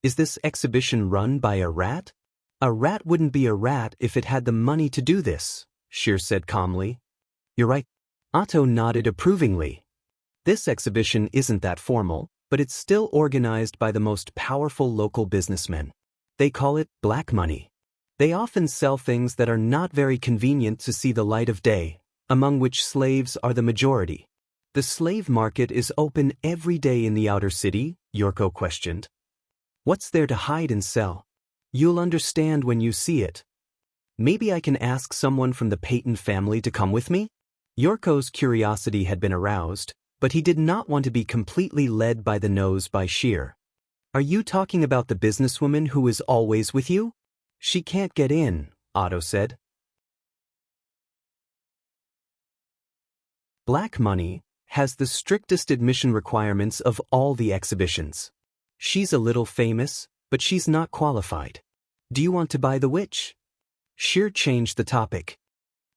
"Is this exhibition run by a rat?" "A rat wouldn't be a rat if it had the money to do this," Sheer said calmly. "You're right." Otto nodded approvingly. "This exhibition isn't that formal, but it's still organized by the most powerful local businessmen. They call it black money. They often sell things that are not very convenient to see the light of day, among which slaves are the majority." "The slave market is open every day in the outer city?" Yorko questioned. "What's there to hide and sell? You'll understand when you see it. Maybe I can ask someone from the Peyton family to come with me?" Yorko's curiosity had been aroused, but he did not want to be completely led by the nose by Sheer. "Are you talking about the businesswoman who is always with you?" "She can't get in," Otto said. Black money has the strictest admission requirements of all the exhibitions. She's a little famous, but she's not qualified. "Do you want to buy the witch?" Sheer changed the topic.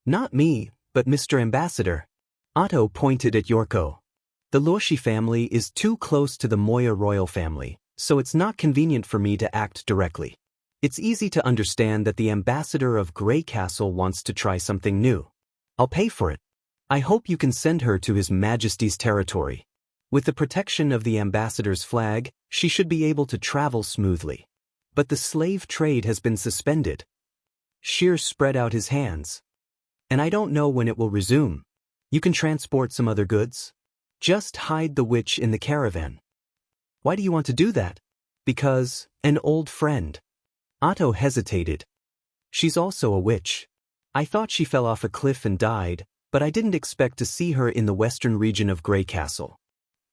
"Not me, but Mr. Ambassador." Otto pointed at Yorko. "The Luashi family is too close to the Moya royal family, so it's not convenient for me to act directly. It's easy to understand that the ambassador of Grey Castle wants to try something new. I'll pay for it. I hope you can send her to His Majesty's territory. With the protection of the ambassador's flag, she should be able to travel smoothly. But the slave trade has been suspended." Sheer spread out his hands. "And I don't know when it will resume. You can transport some other goods. Just hide the witch in the caravan." "Why do you want to do that?" "Because, an old friend." Otto hesitated. "She's also a witch. I thought she fell off a cliff and died, but I didn't expect to see her in the western region of Grey Castle."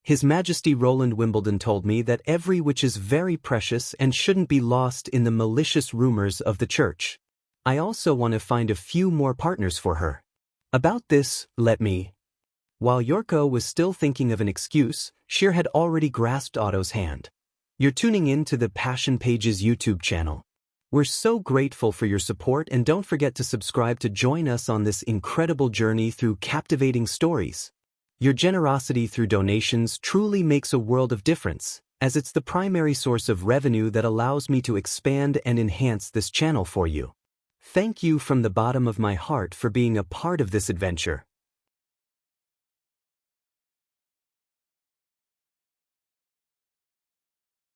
His Majesty Roland Wimbledon told me that every witch is very precious and shouldn't be lost in the malicious rumors of the church. I also want to find a few more partners for her. About this, let me. While Yorko was still thinking of an excuse, Sheer had already grasped Otto's hand. You're tuning in to the Passion Pages YouTube channel. We're so grateful for your support, and don't forget to subscribe to join us on this incredible journey through captivating stories. Your generosity through donations truly makes a world of difference, as it's the primary source of revenue that allows me to expand and enhance this channel for you. Thank you from the bottom of my heart for being a part of this adventure.